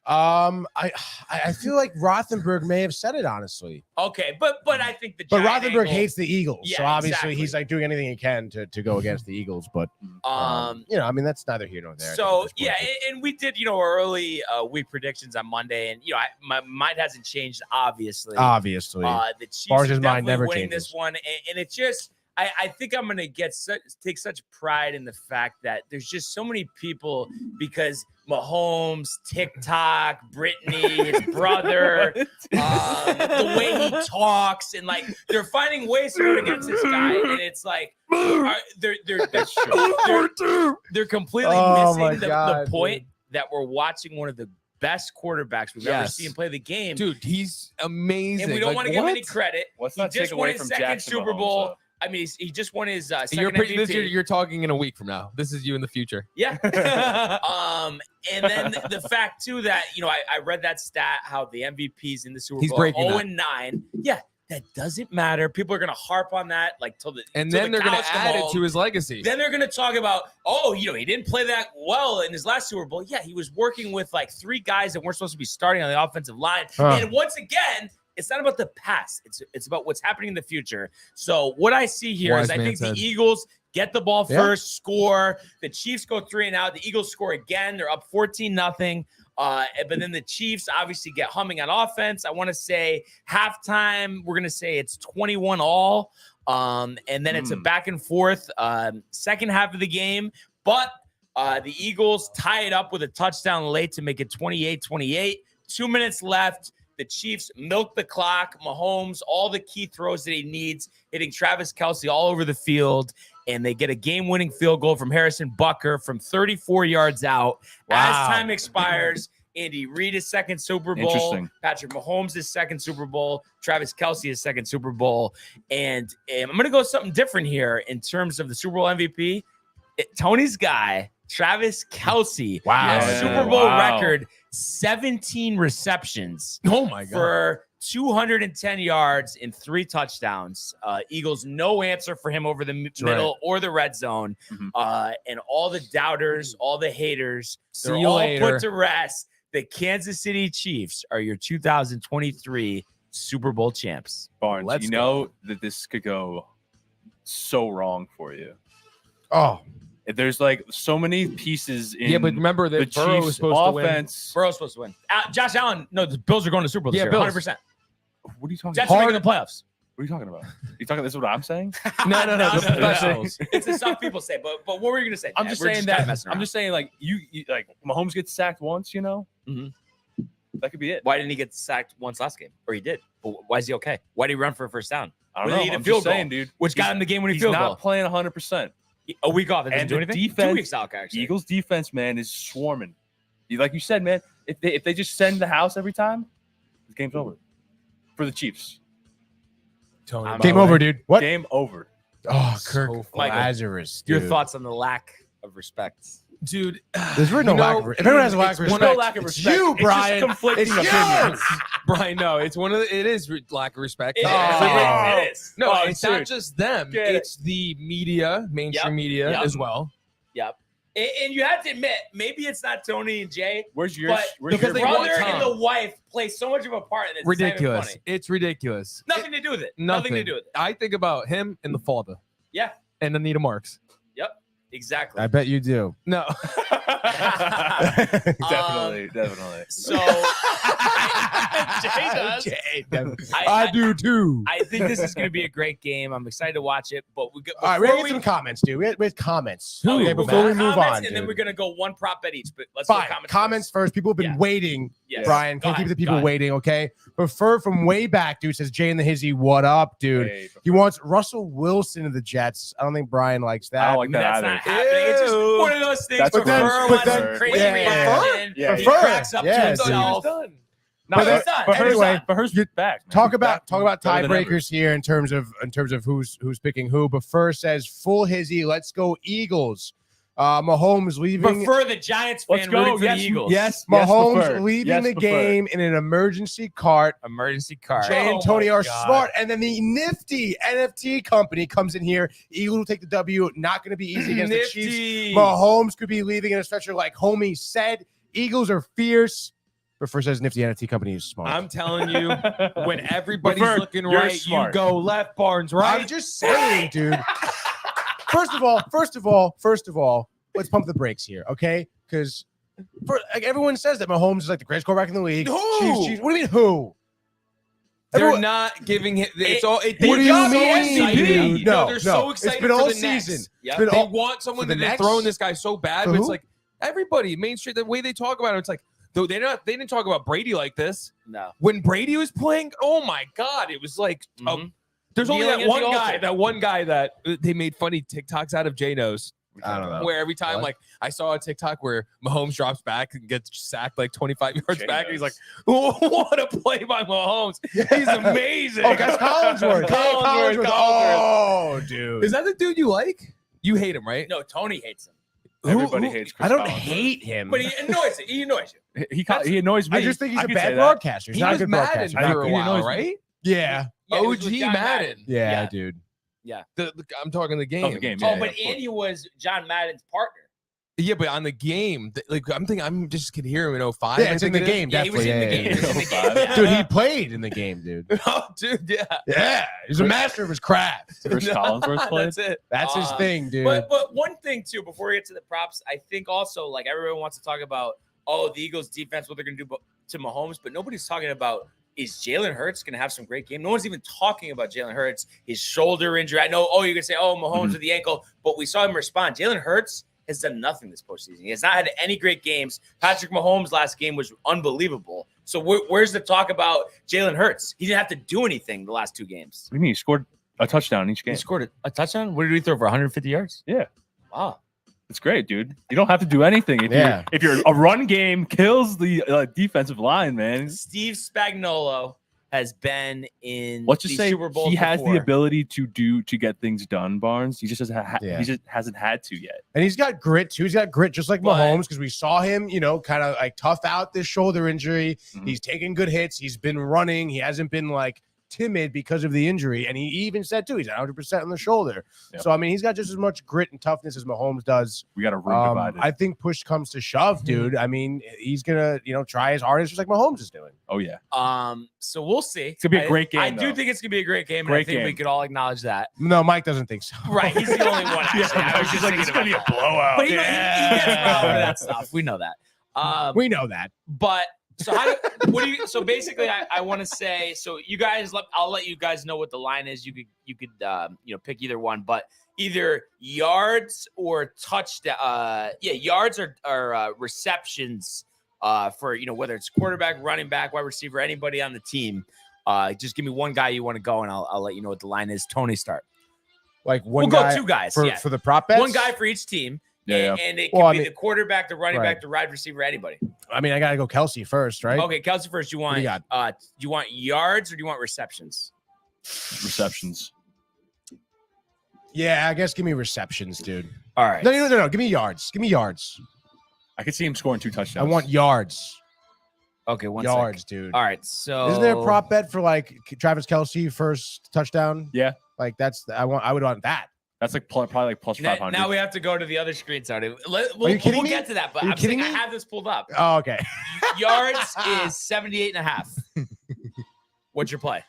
[SPEAKER 4] I feel like Rothenberg may have said it honestly,
[SPEAKER 1] Okay, but I think the
[SPEAKER 4] but
[SPEAKER 1] giant
[SPEAKER 4] Rothenberg
[SPEAKER 1] angle-
[SPEAKER 4] hates the Eagles,
[SPEAKER 1] Yeah,
[SPEAKER 4] so obviously
[SPEAKER 1] exactly.
[SPEAKER 4] he's like doing anything he can to go against the Eagles. But you know, I mean, that's neither here nor there.
[SPEAKER 1] So yeah, and we did, our early week predictions on Monday, and my mind hasn't changed, obviously.
[SPEAKER 4] obviously,
[SPEAKER 1] The Chiefs
[SPEAKER 4] Barnes'
[SPEAKER 1] are
[SPEAKER 4] mind
[SPEAKER 1] definitely
[SPEAKER 4] never
[SPEAKER 1] winning
[SPEAKER 4] changes.
[SPEAKER 1] this one, and it just. I think I'm gonna take such pride in the fact that there's just so many people because Mahomes, TikTok, Brittany, his brother, the way he talks, and like they're finding ways to root against this guy, and it's like they're completely missing the point that we're watching one of the best quarterbacks we've ever seen play the game.
[SPEAKER 6] Dude, he's amazing.
[SPEAKER 1] And we don't want to give him any credit.
[SPEAKER 3] Let's
[SPEAKER 1] He
[SPEAKER 3] not
[SPEAKER 1] just
[SPEAKER 3] take
[SPEAKER 1] won
[SPEAKER 3] away
[SPEAKER 1] his
[SPEAKER 3] from
[SPEAKER 1] second
[SPEAKER 3] Jackson
[SPEAKER 1] Super
[SPEAKER 3] Mahomes,
[SPEAKER 1] Bowl.
[SPEAKER 3] though.
[SPEAKER 1] I mean, he just won his second
[SPEAKER 6] You're
[SPEAKER 1] MVP.
[SPEAKER 6] you're talking in a week from now. This is you in the future.
[SPEAKER 1] Yeah. And then the fact too that I read that stat how the MVPs in the Super
[SPEAKER 6] He's
[SPEAKER 1] Bowl
[SPEAKER 6] breaking
[SPEAKER 1] 0-9. Yeah, that doesn't matter. People are gonna harp on that like till
[SPEAKER 6] And
[SPEAKER 1] till
[SPEAKER 6] then
[SPEAKER 1] the
[SPEAKER 6] they're going
[SPEAKER 1] cows
[SPEAKER 6] to
[SPEAKER 1] come
[SPEAKER 6] add it
[SPEAKER 1] home.
[SPEAKER 6] to his legacy.
[SPEAKER 1] Then they're gonna talk about, he didn't play that well in his last Super Bowl. Yeah, he was working with like three guys that weren't supposed to be starting on the offensive line. And once again, it's not about the past. It's about what's happening in the future. So what I see here is I think the Eagles get the ball first, score. The Chiefs go 3 and out. The Eagles score again. They're up 14-0. But then the Chiefs obviously get humming on offense. I want to say halftime, we're going to say it's 21-all. And then it's a back and forth second half of the game. But the Eagles tie it up with a touchdown late to make it 28-28. 2 minutes left. The Chiefs milk the clock. Mahomes, all the key throws that he needs, hitting Travis Kelce all over the field. And they get a game-winning field goal from Harrison Butker from 34 yards out. As time expires, Andy Reid his second Super Bowl.
[SPEAKER 3] Interesting.
[SPEAKER 1] Patrick Mahomes his second Super Bowl. Travis Kelce his second Super Bowl. And I'm going to go something different here in terms of the Super Bowl MVP. Tony's guy, Travis Kelce.
[SPEAKER 4] Wow.
[SPEAKER 1] Super Bowl record, 17 receptions.
[SPEAKER 4] Oh my God.
[SPEAKER 1] For 210 yards and 3 touchdowns. Eagles, no answer for him over the middle or the red zone. And all the doubters, all the haters, they're all put to rest. The Kansas City Chiefs are your 2023 Super Bowl champs.
[SPEAKER 3] Barnes, that this could go so wrong for you.
[SPEAKER 4] Oh,
[SPEAKER 3] There's like so many pieces in
[SPEAKER 6] but remember that
[SPEAKER 3] the
[SPEAKER 6] Burrow
[SPEAKER 3] Chiefs
[SPEAKER 6] was supposed to win.
[SPEAKER 3] offense.
[SPEAKER 1] Burrow's supposed to win. Josh Allen, no, the Bills are going to Super Bowl this year,
[SPEAKER 6] Bills.
[SPEAKER 1] 100%.
[SPEAKER 3] What are you talking
[SPEAKER 1] Jets
[SPEAKER 3] about?
[SPEAKER 1] are making the playoffs.
[SPEAKER 3] What are you talking about? This is what I'm saying?
[SPEAKER 6] No.
[SPEAKER 1] No.
[SPEAKER 6] The professionals.
[SPEAKER 1] It's the stuff people say, but what were you going to say?
[SPEAKER 3] I'm
[SPEAKER 1] Dad?
[SPEAKER 3] just
[SPEAKER 1] We're
[SPEAKER 3] saying
[SPEAKER 1] kinda
[SPEAKER 3] that.
[SPEAKER 1] messing
[SPEAKER 3] I'm
[SPEAKER 1] around.
[SPEAKER 3] just saying, like you like Mahomes gets sacked once,
[SPEAKER 1] Mhm.
[SPEAKER 3] That could be it.
[SPEAKER 1] Why didn't he get sacked once last game? Or he did. But why is he okay? Why did he run for a first down?
[SPEAKER 3] I don't
[SPEAKER 1] Well,
[SPEAKER 3] know.
[SPEAKER 1] he hit a
[SPEAKER 3] I'm
[SPEAKER 1] field
[SPEAKER 3] just saying,
[SPEAKER 1] goal,
[SPEAKER 3] dude.
[SPEAKER 1] Which got him the game-winning
[SPEAKER 3] He's
[SPEAKER 1] field
[SPEAKER 3] not
[SPEAKER 1] goal.
[SPEAKER 3] playing 100%.
[SPEAKER 1] A week off. That doesn't
[SPEAKER 3] And
[SPEAKER 1] do
[SPEAKER 3] the
[SPEAKER 1] anything.
[SPEAKER 3] defense,
[SPEAKER 1] 2 weeks out, actually.
[SPEAKER 3] Eagles defense, man, is swarming. Like you said, man, if they just send the house every time, the game's over for the Chiefs.
[SPEAKER 6] Tony,
[SPEAKER 4] game over, dude. What?
[SPEAKER 3] Game over.
[SPEAKER 4] Oh,
[SPEAKER 6] So
[SPEAKER 4] Kirk
[SPEAKER 6] funny.
[SPEAKER 1] Michael,
[SPEAKER 4] Lazarus.
[SPEAKER 1] Your
[SPEAKER 4] dude.
[SPEAKER 1] thoughts on the lack of respect?
[SPEAKER 6] dude.
[SPEAKER 4] There's really no lack of. If everyone has a lack of
[SPEAKER 3] There's
[SPEAKER 4] respect,
[SPEAKER 3] no lack of
[SPEAKER 4] it's
[SPEAKER 3] respect.
[SPEAKER 4] you,
[SPEAKER 3] It's
[SPEAKER 4] Brian.
[SPEAKER 3] just conflicting
[SPEAKER 4] It's
[SPEAKER 3] opinions.
[SPEAKER 6] Brian, no, it's one of the, it is lack of respect.
[SPEAKER 1] It is.
[SPEAKER 4] Oh.
[SPEAKER 1] It is.
[SPEAKER 6] No,
[SPEAKER 3] Oh,
[SPEAKER 6] it's not
[SPEAKER 3] dude.
[SPEAKER 6] just them.
[SPEAKER 3] Get it.
[SPEAKER 6] It's the media, mainstream
[SPEAKER 1] Yep.
[SPEAKER 6] media
[SPEAKER 1] Yep.
[SPEAKER 6] as well.
[SPEAKER 1] Yep. And you have to admit, maybe it's not Tony and Jay,
[SPEAKER 3] Where's yours?
[SPEAKER 1] but
[SPEAKER 3] Where's
[SPEAKER 1] the
[SPEAKER 6] because they
[SPEAKER 3] your
[SPEAKER 6] want
[SPEAKER 1] brother
[SPEAKER 6] Tom.
[SPEAKER 1] and the wife play so much of a part in it. It's not even
[SPEAKER 6] Ridiculous.
[SPEAKER 1] funny.
[SPEAKER 6] It's ridiculous.
[SPEAKER 1] Nothing to do with it.
[SPEAKER 6] Nothing
[SPEAKER 1] Nothing to do with it.
[SPEAKER 6] I think about him and the father.
[SPEAKER 1] Yeah.
[SPEAKER 6] And Anita Marks.
[SPEAKER 1] Exactly.
[SPEAKER 4] I bet you do.
[SPEAKER 6] No.
[SPEAKER 3] Definitely.
[SPEAKER 1] So
[SPEAKER 7] Jay does.
[SPEAKER 4] I do too.
[SPEAKER 1] I think this is going to be a great game. I'm excited to watch it. But we
[SPEAKER 4] All right, we're gonna get some comments, dude. We have comments. Okay, before we move on,
[SPEAKER 1] and then
[SPEAKER 4] dude.
[SPEAKER 1] we're going to go one prop bet each. But let's
[SPEAKER 4] Fine.
[SPEAKER 1] go
[SPEAKER 4] Comments first. People have been
[SPEAKER 1] Yeah.
[SPEAKER 4] waiting.
[SPEAKER 1] Yes.
[SPEAKER 4] Brian,
[SPEAKER 1] Go
[SPEAKER 4] can't keep
[SPEAKER 1] ahead.
[SPEAKER 4] the people
[SPEAKER 1] Go ahead.
[SPEAKER 4] waiting. Okay. Prefer from way back, dude. Says Jay and the Hizzy. What up, dude?
[SPEAKER 3] Hey,
[SPEAKER 4] He wants Russell Wilson to the Jets. I don't think Brian likes that.
[SPEAKER 3] I don't like that
[SPEAKER 1] That's
[SPEAKER 3] either.
[SPEAKER 1] not happening. It's just
[SPEAKER 6] Ew.
[SPEAKER 1] one of those things.
[SPEAKER 3] That's
[SPEAKER 1] Where
[SPEAKER 3] but then-
[SPEAKER 1] Burr
[SPEAKER 3] but
[SPEAKER 1] wants
[SPEAKER 3] then-
[SPEAKER 1] some crazy
[SPEAKER 4] yeah.
[SPEAKER 1] reaction.
[SPEAKER 3] Yeah.
[SPEAKER 1] He
[SPEAKER 4] Prefer.
[SPEAKER 1] cracks up
[SPEAKER 4] Yeah,
[SPEAKER 1] to himself.
[SPEAKER 6] done.
[SPEAKER 3] No,
[SPEAKER 1] But
[SPEAKER 3] but,
[SPEAKER 1] he's done.
[SPEAKER 3] but hers,
[SPEAKER 4] Anyway,
[SPEAKER 3] but hers
[SPEAKER 4] you-
[SPEAKER 3] back. Man.
[SPEAKER 4] Talk
[SPEAKER 3] He's
[SPEAKER 4] about
[SPEAKER 3] back better than ever.
[SPEAKER 4] tiebreakers here in terms of who's picking who. But first says full Hizzy. Let's go Eagles. Mahomes leaving.
[SPEAKER 1] Prefer the Giants fan
[SPEAKER 3] Let's go.
[SPEAKER 1] rooting for
[SPEAKER 3] Yes,
[SPEAKER 1] the Eagles.
[SPEAKER 3] yes.
[SPEAKER 4] Mahomes
[SPEAKER 3] prefer.
[SPEAKER 4] leaving
[SPEAKER 3] Yes,
[SPEAKER 4] the
[SPEAKER 3] prefer.
[SPEAKER 4] game in an emergency cart.
[SPEAKER 1] Emergency card.
[SPEAKER 4] Jay and
[SPEAKER 1] Oh
[SPEAKER 4] Tony
[SPEAKER 1] my
[SPEAKER 4] are
[SPEAKER 1] God.
[SPEAKER 4] smart. And then the nifty NFT company comes in here. Eagles will take the W. Not going to be easy against the Chiefs.
[SPEAKER 1] Nifty.
[SPEAKER 4] Mahomes could be leaving in a stretcher like homie said. Eagles are fierce. But first says nifty NFT company is smart.
[SPEAKER 6] I'm telling you, when everybody's
[SPEAKER 3] Prefer-
[SPEAKER 6] looking
[SPEAKER 3] you're
[SPEAKER 6] right,
[SPEAKER 3] smart.
[SPEAKER 6] you go left, Barnes right.
[SPEAKER 4] I'm just saying, dude. First of all, let's pump the brakes here, okay? Because like everyone says that Mahomes is like the greatest quarterback in the league.
[SPEAKER 6] Who?
[SPEAKER 4] Chiefs. What do you mean who?
[SPEAKER 6] They're
[SPEAKER 4] Everyone-
[SPEAKER 6] not giving it. It's all. It,
[SPEAKER 4] What do you
[SPEAKER 6] got so
[SPEAKER 4] mean,
[SPEAKER 6] excited.
[SPEAKER 4] dude?
[SPEAKER 6] No,
[SPEAKER 4] No,
[SPEAKER 6] they're
[SPEAKER 4] no.
[SPEAKER 6] so
[SPEAKER 4] It's
[SPEAKER 6] excited
[SPEAKER 4] been all
[SPEAKER 6] for the next.
[SPEAKER 4] season.
[SPEAKER 1] Yep.
[SPEAKER 4] It's been
[SPEAKER 6] They
[SPEAKER 4] all-
[SPEAKER 6] want someone
[SPEAKER 4] for the
[SPEAKER 6] that they're
[SPEAKER 4] next?
[SPEAKER 6] throwing this guy so bad,
[SPEAKER 4] For
[SPEAKER 6] but it's
[SPEAKER 4] who?
[SPEAKER 6] like everybody mainstream. The way they talk about it, it's like though they didn't talk about Brady like this.
[SPEAKER 1] No.
[SPEAKER 6] When Brady was playing, oh my god, it was like
[SPEAKER 1] Mhm.
[SPEAKER 6] there's only
[SPEAKER 1] Kneeling
[SPEAKER 6] that
[SPEAKER 1] at
[SPEAKER 6] one
[SPEAKER 1] the
[SPEAKER 6] guy,
[SPEAKER 1] altar.
[SPEAKER 6] that one guy that they made funny TikToks out of. J Nose.
[SPEAKER 4] I don't know.
[SPEAKER 6] Where every time,
[SPEAKER 4] What?
[SPEAKER 6] like I saw a TikTok where Mahomes drops back and gets sacked like 25 yards
[SPEAKER 3] Jay
[SPEAKER 6] back, and he's like,
[SPEAKER 3] knows.
[SPEAKER 6] "What a play by Mahomes! He's amazing."
[SPEAKER 4] Oh, that's Collinsworth.
[SPEAKER 6] Collinsworth.
[SPEAKER 4] Oh, dude.
[SPEAKER 6] Is that the dude you like? You hate him, right?
[SPEAKER 1] No, Tony hates him.
[SPEAKER 3] Everybody hates Chris
[SPEAKER 4] I don't
[SPEAKER 3] Collins.
[SPEAKER 4] hate him.
[SPEAKER 1] But he annoys it. He annoys you.
[SPEAKER 3] He annoys me.
[SPEAKER 4] I just think he's
[SPEAKER 3] I
[SPEAKER 4] a
[SPEAKER 3] could
[SPEAKER 4] bad
[SPEAKER 3] say that.
[SPEAKER 4] broadcaster. He's
[SPEAKER 6] He
[SPEAKER 4] not a
[SPEAKER 6] was
[SPEAKER 4] good
[SPEAKER 6] Madden
[SPEAKER 4] broadcaster.
[SPEAKER 3] I
[SPEAKER 4] Not
[SPEAKER 3] think
[SPEAKER 6] for a
[SPEAKER 4] good.
[SPEAKER 3] he
[SPEAKER 6] while,
[SPEAKER 3] annoys me.
[SPEAKER 6] right?
[SPEAKER 4] Yeah.
[SPEAKER 1] Yeah, it was
[SPEAKER 6] OG
[SPEAKER 1] with John
[SPEAKER 6] Madden.
[SPEAKER 4] Yeah,
[SPEAKER 1] Yeah.
[SPEAKER 4] dude.
[SPEAKER 6] I'm talking the game.
[SPEAKER 3] Oh, the game.
[SPEAKER 1] Oh,
[SPEAKER 3] Yeah,
[SPEAKER 1] but
[SPEAKER 3] of course.
[SPEAKER 1] Andy was John Madden's partner.
[SPEAKER 6] Yeah, but on the game, like I'm just could hear him in 05.
[SPEAKER 4] Yeah,
[SPEAKER 6] I
[SPEAKER 4] it's in
[SPEAKER 6] think
[SPEAKER 4] the
[SPEAKER 6] it is.
[SPEAKER 4] game.
[SPEAKER 1] Yeah, he was
[SPEAKER 4] Definitely.
[SPEAKER 1] in the game.
[SPEAKER 4] Yeah,
[SPEAKER 1] He was in the
[SPEAKER 3] yeah.
[SPEAKER 1] game. Yeah.
[SPEAKER 4] Dude, he played in the game, dude.
[SPEAKER 6] Oh, dude, yeah.
[SPEAKER 4] Yeah, he's a master of his craft.
[SPEAKER 3] Chris Collinsworth played.
[SPEAKER 6] That's it.
[SPEAKER 4] That's his thing, dude.
[SPEAKER 1] But one thing too, before we get to the props, I think also like everyone wants to talk about the Eagles defense, what they're gonna do to Mahomes, but nobody's talking about is Jalen Hurts gonna have some great game? No one's even talking about Jalen Hurts, his shoulder injury. I know, you're gonna say, Mahomes with the ankle, but we saw him respond. Jalen Hurts has done nothing this postseason. He has not had any great games. Patrick Mahomes' last game was unbelievable. So where's the talk about Jalen Hurts? He didn't have to do anything the last two games.
[SPEAKER 3] What do you mean? He scored a touchdown in each game.
[SPEAKER 1] He scored a touchdown. What did he throw for 150 yards?
[SPEAKER 3] Yeah.
[SPEAKER 1] Wow.
[SPEAKER 3] It's great, dude. You don't have to do anything. If you're a run game kills the defensive line, man.
[SPEAKER 1] Steve Spagnuolo has been in
[SPEAKER 3] Let's just
[SPEAKER 1] the
[SPEAKER 3] say
[SPEAKER 1] Super Bowl
[SPEAKER 3] he has
[SPEAKER 1] before.
[SPEAKER 3] the ability to get things done, Barnes. He just doesn't
[SPEAKER 4] Yeah.
[SPEAKER 3] he just hasn't had to yet.
[SPEAKER 4] And he's got grit too. He's got grit just like
[SPEAKER 1] But-
[SPEAKER 4] Mahomes because we saw him, kind of like tough out this shoulder injury.
[SPEAKER 3] Mhm.
[SPEAKER 4] He's taking good hits. He's been running. He hasn't been like timid because of the injury. And he even said too, he's 100% on the shoulder.
[SPEAKER 3] Yeah.
[SPEAKER 4] So, I mean, he's got just as much grit and toughness as Mahomes does.
[SPEAKER 3] We got a room divided.
[SPEAKER 4] I think push comes to shove, dude. I mean, he's going to, try his hardest just like Mahomes is doing.
[SPEAKER 3] Oh yeah.
[SPEAKER 1] So we'll see.
[SPEAKER 3] It's gonna be a great game,
[SPEAKER 1] I do
[SPEAKER 3] though.
[SPEAKER 1] think it's gonna be a great game, and I
[SPEAKER 3] Great
[SPEAKER 1] think we
[SPEAKER 3] game.
[SPEAKER 1] could all acknowledge that.
[SPEAKER 4] No, Mike doesn't think so.
[SPEAKER 1] Right, he's the only one. Actually. I was just
[SPEAKER 3] like,
[SPEAKER 1] thinking
[SPEAKER 3] it's gonna be
[SPEAKER 1] about
[SPEAKER 3] a
[SPEAKER 1] that.
[SPEAKER 3] blowout.
[SPEAKER 1] But he gets around with that stuff. We know that.
[SPEAKER 4] We know that.
[SPEAKER 1] But so what do you? So basically, I want to say. So you guys, I'll let you guys know what the line is. You could pick either one, but either yards or touchdown. Yards or receptions. For whether it's quarterback, running back, wide receiver, anybody on the team. Just give me one guy you want to go, and I'll let you know what the line is. Tony, start.
[SPEAKER 4] Like one
[SPEAKER 1] We'll
[SPEAKER 4] guy
[SPEAKER 1] go two guys
[SPEAKER 4] for the prop bets.
[SPEAKER 1] One guy for each team.
[SPEAKER 3] Yeah,
[SPEAKER 1] And it can
[SPEAKER 4] Well, I
[SPEAKER 1] be
[SPEAKER 4] mean-
[SPEAKER 1] the quarterback, the running
[SPEAKER 4] Right.
[SPEAKER 1] back, the wide receiver, anybody.
[SPEAKER 4] I mean, I got to go Kelsey first, right?
[SPEAKER 1] Okay, Kelsey first. You
[SPEAKER 4] do
[SPEAKER 1] want
[SPEAKER 4] you got?
[SPEAKER 1] do you want yards or do you want receptions?
[SPEAKER 3] Receptions.
[SPEAKER 4] Yeah, I guess give me receptions, dude.
[SPEAKER 1] All right.
[SPEAKER 4] No. Give me yards. Give me yards.
[SPEAKER 3] I could see him scoring 2
[SPEAKER 4] I
[SPEAKER 3] touchdowns.
[SPEAKER 4] want yards.
[SPEAKER 1] Okay, one
[SPEAKER 4] Yards,
[SPEAKER 1] sec.
[SPEAKER 4] dude.
[SPEAKER 1] All right, so
[SPEAKER 4] Isn't there a prop bet for like Travis Kelce first touchdown?
[SPEAKER 3] Yeah.
[SPEAKER 4] Like I would want that.
[SPEAKER 3] That's like probably like plus
[SPEAKER 1] Now,
[SPEAKER 3] 500.
[SPEAKER 1] now we have to go to the other screen, Tony.
[SPEAKER 4] Are you kidding
[SPEAKER 1] We'll
[SPEAKER 4] me?
[SPEAKER 1] get to that, but
[SPEAKER 4] Are you
[SPEAKER 1] I'm saying
[SPEAKER 4] kidding
[SPEAKER 1] I
[SPEAKER 4] me?
[SPEAKER 1] have this pulled up.
[SPEAKER 4] Oh, okay.
[SPEAKER 1] Yards is 78.5. What's your play?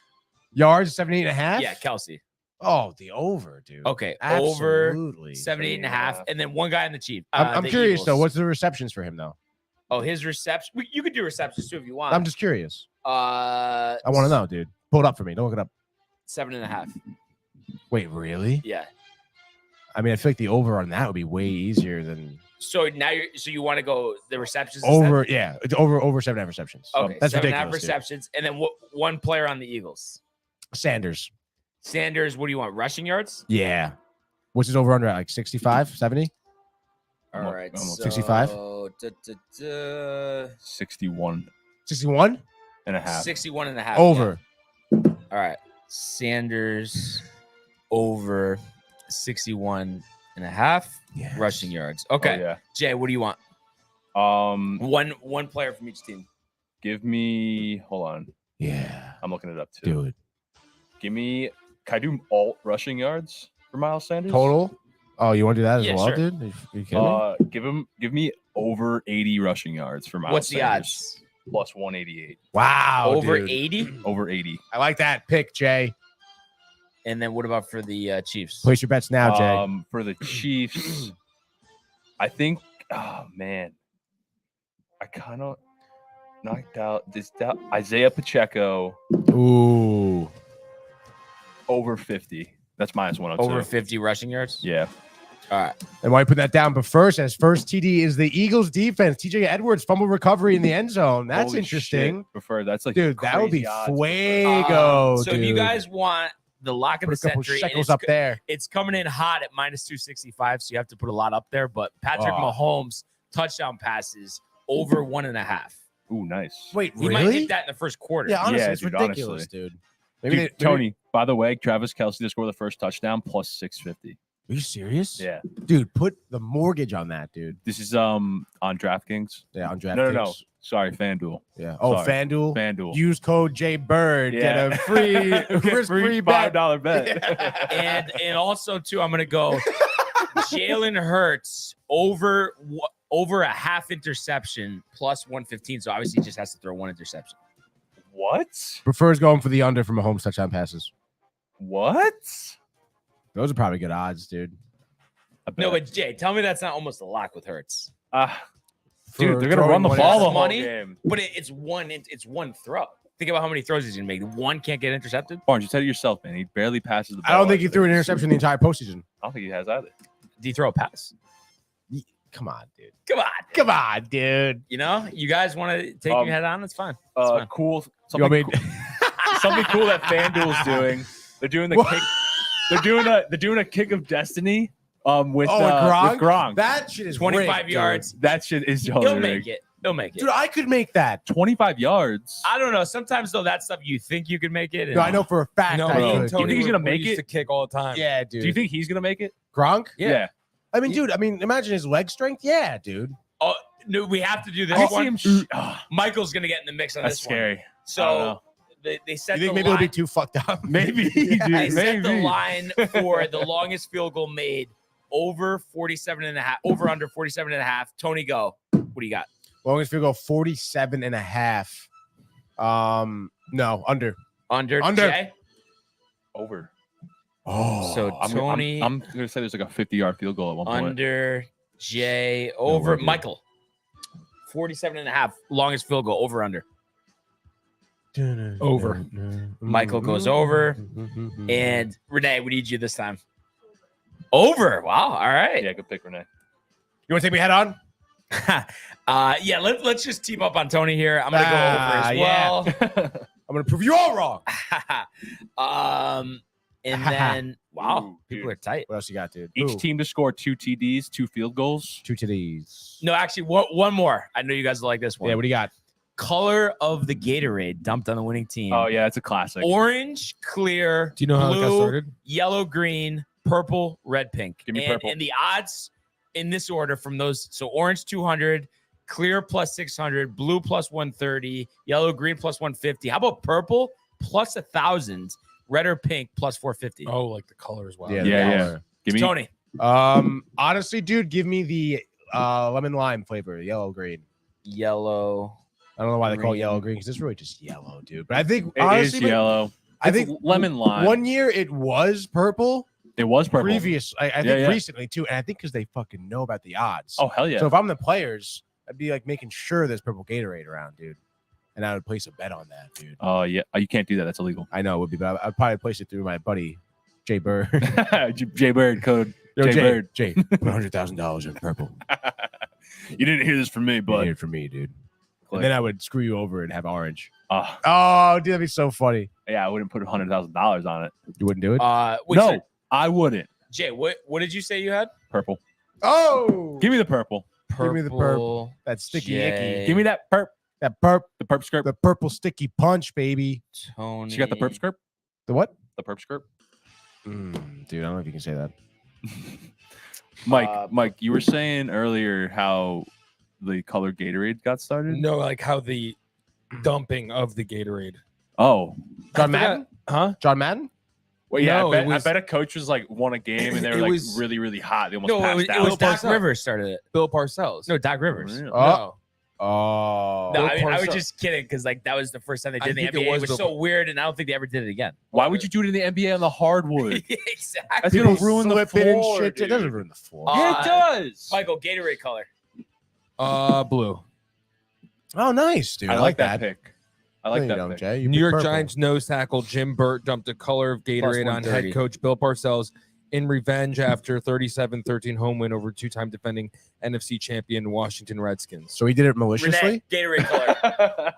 [SPEAKER 4] Yards 78.5.
[SPEAKER 1] Yeah, Kelsey.
[SPEAKER 4] Oh, the over, dude.
[SPEAKER 1] Okay,
[SPEAKER 4] Absolutely.
[SPEAKER 1] over 78.5, and then one guy in the Chief.
[SPEAKER 4] I'm
[SPEAKER 1] the
[SPEAKER 4] curious
[SPEAKER 1] Eagles.
[SPEAKER 4] though. What's the receptions for him though?
[SPEAKER 1] Oh, his reception. You could do receptions too if you want.
[SPEAKER 4] I'm just curious.
[SPEAKER 1] I
[SPEAKER 4] I want to know, dude. Pull it up for me. Don't look it up.
[SPEAKER 1] 7.5.
[SPEAKER 4] Wait, really?
[SPEAKER 1] Yeah.
[SPEAKER 4] I mean, I feel like the over on that would be way easier than
[SPEAKER 1] So now you want to go the receptions
[SPEAKER 4] over. Yeah, it's over 7.5 receptions.
[SPEAKER 1] Okay,
[SPEAKER 4] That's
[SPEAKER 1] 7.5
[SPEAKER 4] ridiculous. Dude.
[SPEAKER 1] receptions, and then one player on the Eagles.
[SPEAKER 4] Sanders.
[SPEAKER 1] Sanders. What do you want? Rushing yards.
[SPEAKER 4] Yeah. What's his over under at like 65, 70?
[SPEAKER 1] All
[SPEAKER 3] Almost-
[SPEAKER 1] right,
[SPEAKER 3] almost.
[SPEAKER 4] 65?
[SPEAKER 3] 61
[SPEAKER 4] 61?
[SPEAKER 3] and a half.
[SPEAKER 1] 61.5.
[SPEAKER 4] Over.
[SPEAKER 1] Yeah. All right, Sanders over 61.5
[SPEAKER 4] Yeah.
[SPEAKER 1] rushing yards.
[SPEAKER 3] Oh,
[SPEAKER 1] Okay,
[SPEAKER 3] yeah.
[SPEAKER 1] Jay, what do you want? One player from each team.
[SPEAKER 3] Give me. Hold on.
[SPEAKER 4] Yeah.
[SPEAKER 3] I'm looking it up too.
[SPEAKER 4] Do it.
[SPEAKER 3] Give me. Can I do alt rushing yards for Miles Sanders?
[SPEAKER 4] Total? Oh, you want to do that as
[SPEAKER 1] Yeah,
[SPEAKER 4] well,
[SPEAKER 1] sure.
[SPEAKER 4] dude? Are you kidding me?
[SPEAKER 3] Give me over 80 rushing yards for Miles
[SPEAKER 1] What's the
[SPEAKER 3] Sanders.
[SPEAKER 1] odds?
[SPEAKER 3] Plus 188.
[SPEAKER 4] Wow.
[SPEAKER 1] Over
[SPEAKER 4] dude.
[SPEAKER 1] 80.
[SPEAKER 3] Over 80.
[SPEAKER 4] I like that pick, Jay.
[SPEAKER 1] And then what about for the Chiefs?
[SPEAKER 4] Place your bets now, Jay.
[SPEAKER 3] For the Chiefs, I think. Oh man, I kind of knocked out this Isaiah Pacheco
[SPEAKER 4] Ooh.
[SPEAKER 3] over 50. That's minus 102.
[SPEAKER 1] Over 50 rushing yards.
[SPEAKER 3] Yeah.
[SPEAKER 1] All right.
[SPEAKER 4] And why you put that down? But first TD is the Eagles defense. TJ Edwards fumble recovery in the end zone. That's
[SPEAKER 3] Holy
[SPEAKER 4] interesting.
[SPEAKER 3] shit. Prefer that's like
[SPEAKER 4] Dude, that would be
[SPEAKER 3] crazy odds.
[SPEAKER 4] fuego.
[SPEAKER 1] So if you
[SPEAKER 4] dude.
[SPEAKER 1] guys want the lock of
[SPEAKER 4] put
[SPEAKER 1] the
[SPEAKER 4] a couple
[SPEAKER 1] century, and
[SPEAKER 4] shekels up there.
[SPEAKER 1] it's coming in hot at minus 265, so you have to put a lot up there. But Patrick Mahomes touchdown passes over 1.5.
[SPEAKER 3] Ooh, nice.
[SPEAKER 4] Wait,
[SPEAKER 1] He might hit that in the first quarter.
[SPEAKER 4] Yeah, honestly,
[SPEAKER 3] Yeah,
[SPEAKER 4] it's
[SPEAKER 3] dude,
[SPEAKER 4] ridiculous,
[SPEAKER 3] honestly.
[SPEAKER 4] dude.
[SPEAKER 3] Dude, Tony, by the way, Travis Kelce to score the first touchdown plus 650.
[SPEAKER 4] Are you serious?
[SPEAKER 3] Yeah.
[SPEAKER 4] Dude, put the mortgage on that, dude.
[SPEAKER 3] This is on DraftKings.
[SPEAKER 4] Yeah, on DraftKings.
[SPEAKER 3] No. Sorry, FanDuel.
[SPEAKER 4] Yeah. Oh,
[SPEAKER 3] Sorry.
[SPEAKER 4] FanDuel.
[SPEAKER 3] FanDuel.
[SPEAKER 4] Use code JBird.
[SPEAKER 3] Yeah.
[SPEAKER 4] Get a free,
[SPEAKER 3] Get
[SPEAKER 4] free bet.
[SPEAKER 3] $5 bet.
[SPEAKER 1] And also too, I'm gonna go Jalen Hurts over a half interception plus 115. So obviously he just has to throw one interception.
[SPEAKER 3] What?
[SPEAKER 4] Prefers going for the under from Mahomes touchdown passes.
[SPEAKER 3] What?
[SPEAKER 4] Those are probably good odds, dude.
[SPEAKER 1] No, but Jay, tell me that's not almost a lock with Hurts.
[SPEAKER 3] Dude,
[SPEAKER 4] For
[SPEAKER 3] they're gonna
[SPEAKER 4] throwing
[SPEAKER 3] run the
[SPEAKER 4] one
[SPEAKER 3] ball the
[SPEAKER 4] in.
[SPEAKER 3] whole
[SPEAKER 1] money.
[SPEAKER 3] game.
[SPEAKER 1] But it's one throw. Think about how many throws he's gonna make. One can't get intercepted.
[SPEAKER 3] Barnes, you said it yourself, man. He barely passes the ball.
[SPEAKER 4] I don't think he threw an interception the entire postseason.
[SPEAKER 3] I don't think he has either.
[SPEAKER 1] Did he throw a pass?
[SPEAKER 4] Come on, dude.
[SPEAKER 1] Come on.
[SPEAKER 4] Come on, dude.
[SPEAKER 1] You know, you guys want to take your head on? It's fine. It's fine.
[SPEAKER 3] Cool.
[SPEAKER 4] You want me
[SPEAKER 3] Something, something cool that FanDuel's doing. They're doing the
[SPEAKER 4] What?
[SPEAKER 3] kick. They're doing a kick of destiny. With
[SPEAKER 4] Gronk?
[SPEAKER 3] with Gronk.
[SPEAKER 4] That shit is
[SPEAKER 1] 25
[SPEAKER 4] rigged,
[SPEAKER 1] yards.
[SPEAKER 3] That shit is
[SPEAKER 1] He'll
[SPEAKER 3] totally
[SPEAKER 1] make
[SPEAKER 3] rigged.
[SPEAKER 1] it. He'll make it.
[SPEAKER 4] Dude, I could make that.
[SPEAKER 3] 25 yards.
[SPEAKER 1] I don't know. Sometimes though, that stuff you think you can make it.
[SPEAKER 4] No, I know for a fact.
[SPEAKER 6] No,
[SPEAKER 4] I
[SPEAKER 6] me and
[SPEAKER 4] could.
[SPEAKER 6] Tony
[SPEAKER 3] You think he's gonna
[SPEAKER 6] we
[SPEAKER 3] make
[SPEAKER 6] used
[SPEAKER 3] it?
[SPEAKER 6] to kick all the time.
[SPEAKER 4] Yeah, dude.
[SPEAKER 3] Do you think he's gonna make it?
[SPEAKER 4] Gronk?
[SPEAKER 3] Yeah.
[SPEAKER 4] I mean, dude. I mean, imagine his leg strength. Yeah, dude.
[SPEAKER 1] Oh no, we have to do this
[SPEAKER 3] I see
[SPEAKER 1] one.
[SPEAKER 3] him.
[SPEAKER 1] Michael's gonna get in the mix on
[SPEAKER 3] That's
[SPEAKER 1] this
[SPEAKER 3] scary.
[SPEAKER 1] one.
[SPEAKER 3] I don't
[SPEAKER 1] So
[SPEAKER 3] know.
[SPEAKER 1] they set
[SPEAKER 4] You think
[SPEAKER 1] the
[SPEAKER 4] maybe
[SPEAKER 1] line.
[SPEAKER 4] it'll be too fucked up?
[SPEAKER 3] Maybe,
[SPEAKER 4] Yeah.
[SPEAKER 3] dude.
[SPEAKER 1] They set the
[SPEAKER 3] Maybe.
[SPEAKER 1] line for the longest field goal made over 47.5, over under 47.5. Tony, go. What do you got?
[SPEAKER 4] Longest field goal 47.5. No, under.
[SPEAKER 1] Under.
[SPEAKER 4] Under.
[SPEAKER 1] Jay?
[SPEAKER 3] Over.
[SPEAKER 4] Oh,
[SPEAKER 1] So
[SPEAKER 3] I'm
[SPEAKER 1] Tony
[SPEAKER 3] gonna say there's like a 50-yard field goal at one point.
[SPEAKER 1] under. Jay over.
[SPEAKER 4] dude.
[SPEAKER 1] Michael. 47.5. Longest field goal over under.
[SPEAKER 6] Over.
[SPEAKER 1] Michael goes over. And Renee, we need you this time. Over. Wow. All right.
[SPEAKER 3] Yeah, good pick, Renee.
[SPEAKER 4] You want to take me head on?
[SPEAKER 1] Yeah, let's just team up on Tony here. I'm gonna go over as well.
[SPEAKER 4] I'm gonna prove you all wrong.
[SPEAKER 1] And then wow,
[SPEAKER 3] Ooh,
[SPEAKER 1] people
[SPEAKER 3] dude.
[SPEAKER 1] are tight.
[SPEAKER 4] What else you got, dude?
[SPEAKER 3] Each
[SPEAKER 4] Ooh,
[SPEAKER 3] team to score 2 TDs, 2 field goals.
[SPEAKER 4] 2 titties.
[SPEAKER 1] No, actually, one more. I know you guys will like this one.
[SPEAKER 4] Yeah, what do you got?
[SPEAKER 1] Color of the Gatorade dumped on the winning team.
[SPEAKER 3] Oh yeah, it's a classic.
[SPEAKER 1] Orange, clear,
[SPEAKER 6] Do you know how it got
[SPEAKER 1] blue,
[SPEAKER 6] started?
[SPEAKER 1] yellow, green, purple, red, pink.
[SPEAKER 3] Give me
[SPEAKER 1] and,
[SPEAKER 3] purple.
[SPEAKER 1] And the odds, in this order from those. So orange 200, clear plus 600, blue plus 130, yellow, green plus 150. How about purple plus 1,000, red or pink plus 450?
[SPEAKER 6] Oh, like the color as well.
[SPEAKER 3] Yeah. Give me
[SPEAKER 1] Tony.
[SPEAKER 4] Honestly, dude, give me the lemon lime flavor, yellow green.
[SPEAKER 1] Yellow.
[SPEAKER 4] I don't know why they call it
[SPEAKER 1] Green.
[SPEAKER 4] yellow green because it's really just yellow, dude. But I think
[SPEAKER 3] It
[SPEAKER 4] honestly,
[SPEAKER 3] is yellow.
[SPEAKER 4] I
[SPEAKER 3] It's
[SPEAKER 4] think
[SPEAKER 3] lemon lime.
[SPEAKER 4] One year it was purple.
[SPEAKER 3] It was purple.
[SPEAKER 4] Previous, I think
[SPEAKER 3] Yeah.
[SPEAKER 4] recently too, and I think because they fucking know about the odds.
[SPEAKER 3] Oh hell yeah!
[SPEAKER 4] So if I'm the players, I'd be like making sure there's purple Gatorade around, dude, and I would place a bet on that, dude.
[SPEAKER 3] Oh yeah, you can't do that. That's illegal.
[SPEAKER 4] I know it would be, but I'd probably place it through my buddy Jay Bird.
[SPEAKER 3] Jay Bird code.
[SPEAKER 4] Yo,
[SPEAKER 3] Jay Bird.
[SPEAKER 4] Jay, put $100,000 in purple.
[SPEAKER 3] You didn't hear this from me,
[SPEAKER 4] You
[SPEAKER 3] but
[SPEAKER 4] heard it from me, dude. And then I would screw you over and have orange.
[SPEAKER 3] oh
[SPEAKER 4] Oh, dude, that'd be so funny.
[SPEAKER 3] yeah, I wouldn't put $100,000 on it.
[SPEAKER 4] You wouldn't do it?
[SPEAKER 1] Wait,
[SPEAKER 3] No,
[SPEAKER 1] so,
[SPEAKER 3] I wouldn't.
[SPEAKER 1] Jay, what did you say you had?
[SPEAKER 3] Purple.
[SPEAKER 4] Oh,
[SPEAKER 3] Give me the purple.
[SPEAKER 4] Give me the purple. That sticky
[SPEAKER 1] Jay.
[SPEAKER 4] icky.
[SPEAKER 3] Give me that perp.
[SPEAKER 4] That perp,
[SPEAKER 3] The perp skirt.
[SPEAKER 4] the purple sticky punch, baby.
[SPEAKER 1] Tony.
[SPEAKER 3] She got the perp skirt.
[SPEAKER 4] The what?
[SPEAKER 3] The perp skirt.
[SPEAKER 4] Dude, I don't know if you can say that.
[SPEAKER 3] Mike, you were saying earlier how the color Gatorade got started.
[SPEAKER 6] No, like how the dumping of the Gatorade.
[SPEAKER 3] Oh,
[SPEAKER 4] John Madden?
[SPEAKER 6] Huh?
[SPEAKER 4] John Madden?
[SPEAKER 3] well, yeah.
[SPEAKER 6] No,
[SPEAKER 3] I bet a coach was like won a game and they were
[SPEAKER 6] It
[SPEAKER 3] like
[SPEAKER 6] was-
[SPEAKER 3] really, really hot. They almost
[SPEAKER 1] No,
[SPEAKER 3] passed
[SPEAKER 1] it
[SPEAKER 3] out.
[SPEAKER 1] was Doc
[SPEAKER 6] Parcells.
[SPEAKER 1] Rivers started it.
[SPEAKER 6] Bill Parcells.
[SPEAKER 1] No, Doc Rivers.
[SPEAKER 3] Really?
[SPEAKER 4] Oh. Oh.
[SPEAKER 1] No,
[SPEAKER 6] Bill
[SPEAKER 1] I was
[SPEAKER 6] Parcells.
[SPEAKER 1] just kidding because like that was the first time they
[SPEAKER 6] I
[SPEAKER 1] did it in the
[SPEAKER 6] think it
[SPEAKER 1] NBA. It
[SPEAKER 6] was
[SPEAKER 1] was
[SPEAKER 6] Bill
[SPEAKER 1] so weird, and I don't think they ever did it again.
[SPEAKER 3] Why would you do it in the NBA on the hardwood?
[SPEAKER 1] Exactly.
[SPEAKER 3] That's
[SPEAKER 4] People
[SPEAKER 3] gonna ruin the
[SPEAKER 4] slipping and
[SPEAKER 3] floor.
[SPEAKER 4] shit. It
[SPEAKER 3] Dude.
[SPEAKER 4] doesn't ruin the floor.
[SPEAKER 3] Yeah, it does.
[SPEAKER 1] Michael, Gatorade color.
[SPEAKER 6] Blue.
[SPEAKER 4] Oh, nice, dude.
[SPEAKER 3] I like that pick. I like
[SPEAKER 4] No, you
[SPEAKER 3] that
[SPEAKER 4] don't,
[SPEAKER 3] pick.
[SPEAKER 4] Jay. You
[SPEAKER 6] New
[SPEAKER 4] pick
[SPEAKER 6] York
[SPEAKER 4] purple.
[SPEAKER 6] Giants nose tackle Jim Burt dumped a color of Gatorade on
[SPEAKER 1] 130.
[SPEAKER 6] head coach Bill Parcells in revenge after 37-13 home win over two-time defending NFC champion Washington Redskins.
[SPEAKER 4] So he did it maliciously?
[SPEAKER 1] Renee, Gatorade color.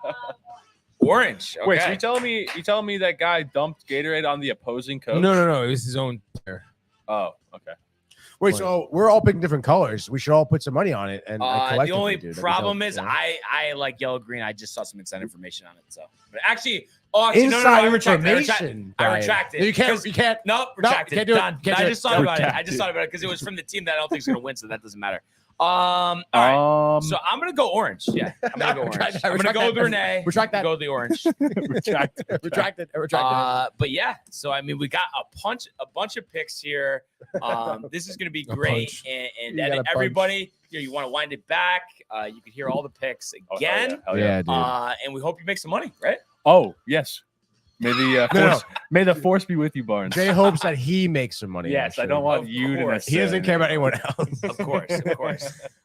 [SPEAKER 1] Orange. Okay.
[SPEAKER 3] Wait, so you telling me that guy dumped Gatorade on the opposing coach?
[SPEAKER 6] No. It was his own player.
[SPEAKER 3] Oh, okay.
[SPEAKER 4] Wait, so we're all picking different colors. We should all put some money on it. And
[SPEAKER 1] The
[SPEAKER 4] collectively
[SPEAKER 1] only
[SPEAKER 4] do. That'd be
[SPEAKER 1] problem
[SPEAKER 4] dope,
[SPEAKER 1] is
[SPEAKER 4] you know?
[SPEAKER 1] I like yellow green. I just saw some inside information on it. So, but actually, no, I
[SPEAKER 4] Inside
[SPEAKER 1] retract it.
[SPEAKER 4] information.
[SPEAKER 1] I
[SPEAKER 4] Brian.
[SPEAKER 1] retract it.
[SPEAKER 4] You can't.
[SPEAKER 1] 'Cause-
[SPEAKER 4] You can't.
[SPEAKER 1] Nope, retract
[SPEAKER 4] you can't
[SPEAKER 1] it.
[SPEAKER 4] do it.
[SPEAKER 1] Done.
[SPEAKER 4] Can't
[SPEAKER 1] I
[SPEAKER 4] do
[SPEAKER 1] just
[SPEAKER 4] it.
[SPEAKER 1] thought about it. I
[SPEAKER 3] Retract
[SPEAKER 1] just
[SPEAKER 3] it.
[SPEAKER 1] thought about it because it was from the team that I don't think is going to win, so that doesn't matter. All right. So I'm gonna go orange. Yeah, I'm gonna go orange. I'm gonna go with Renee.
[SPEAKER 4] Retract that.
[SPEAKER 1] Go with the orange.
[SPEAKER 3] retract.
[SPEAKER 4] Retract it. Retract it.
[SPEAKER 1] But yeah, so I mean, we got a bunch of picks here. This is gonna be
[SPEAKER 6] A
[SPEAKER 1] great,
[SPEAKER 6] punch.
[SPEAKER 1] and
[SPEAKER 4] You got a punch.
[SPEAKER 1] everybody, you want to wind it back. You can hear all the picks again,
[SPEAKER 3] Hell yeah.
[SPEAKER 4] dude.
[SPEAKER 1] and we hope you make some money, right?
[SPEAKER 3] Oh, yes. May the
[SPEAKER 4] No,
[SPEAKER 3] force, may the force be with you, Barnes.
[SPEAKER 4] Jay hopes that he makes some money.
[SPEAKER 3] Yes, I
[SPEAKER 4] actually.
[SPEAKER 3] don't want
[SPEAKER 1] Of
[SPEAKER 3] you to.
[SPEAKER 1] course.
[SPEAKER 4] He doesn't care about anyone else.
[SPEAKER 1] Of course.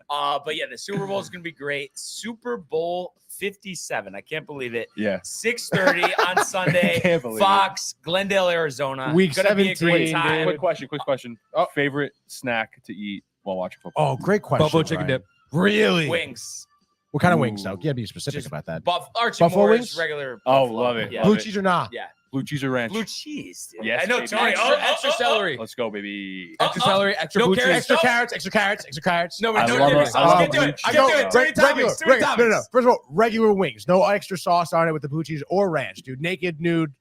[SPEAKER 1] But yeah, the Super Bowl is gonna be great. Super Bowl 57. I can't believe it.
[SPEAKER 3] Yeah.
[SPEAKER 1] 6:30 on Sunday.
[SPEAKER 3] Can't believe
[SPEAKER 1] Fox, Glendale, Arizona.
[SPEAKER 4] Week
[SPEAKER 1] Gonna be a
[SPEAKER 4] 17,
[SPEAKER 1] great time.
[SPEAKER 3] Quick question.
[SPEAKER 4] Oh.
[SPEAKER 3] Favorite snack to eat while watching football?
[SPEAKER 4] Oh, great question.
[SPEAKER 6] Buffalo chicken
[SPEAKER 4] Brian.
[SPEAKER 6] dip.
[SPEAKER 4] Really?
[SPEAKER 1] Wings.
[SPEAKER 4] What kind of wings, though?
[SPEAKER 3] Ooh.
[SPEAKER 4] You gotta be specific
[SPEAKER 1] Just
[SPEAKER 4] about that.
[SPEAKER 1] Archie
[SPEAKER 4] Buffalo
[SPEAKER 1] Moore's
[SPEAKER 4] wings?
[SPEAKER 1] regular.
[SPEAKER 3] Oh,
[SPEAKER 1] buffalo.
[SPEAKER 3] love it.
[SPEAKER 1] Yeah.
[SPEAKER 3] Love
[SPEAKER 4] Blue cheese or not?
[SPEAKER 1] Yeah.
[SPEAKER 3] Blue cheese or ranch?
[SPEAKER 1] Blue cheese. Dude.
[SPEAKER 3] Yes,
[SPEAKER 1] I know,
[SPEAKER 3] baby.
[SPEAKER 1] Tony.
[SPEAKER 6] Extra celery.
[SPEAKER 3] Let's go, baby.
[SPEAKER 6] Extra celery, extra
[SPEAKER 1] no
[SPEAKER 6] blue
[SPEAKER 1] carrots,
[SPEAKER 6] cheese.
[SPEAKER 4] Extra carrots, extra carrots, extra carrots.
[SPEAKER 1] No,
[SPEAKER 3] I
[SPEAKER 1] we're doing
[SPEAKER 3] love
[SPEAKER 1] it.
[SPEAKER 3] it.
[SPEAKER 1] Let's
[SPEAKER 3] I love
[SPEAKER 1] get to
[SPEAKER 3] blue
[SPEAKER 1] it.
[SPEAKER 3] cheese.
[SPEAKER 1] Get to it. Three
[SPEAKER 4] regular.
[SPEAKER 1] toppings. Three
[SPEAKER 4] No.
[SPEAKER 1] toppings.
[SPEAKER 4] First of all, regular wings. No extra sauce on it with the blue cheese or ranch, dude. Naked, nude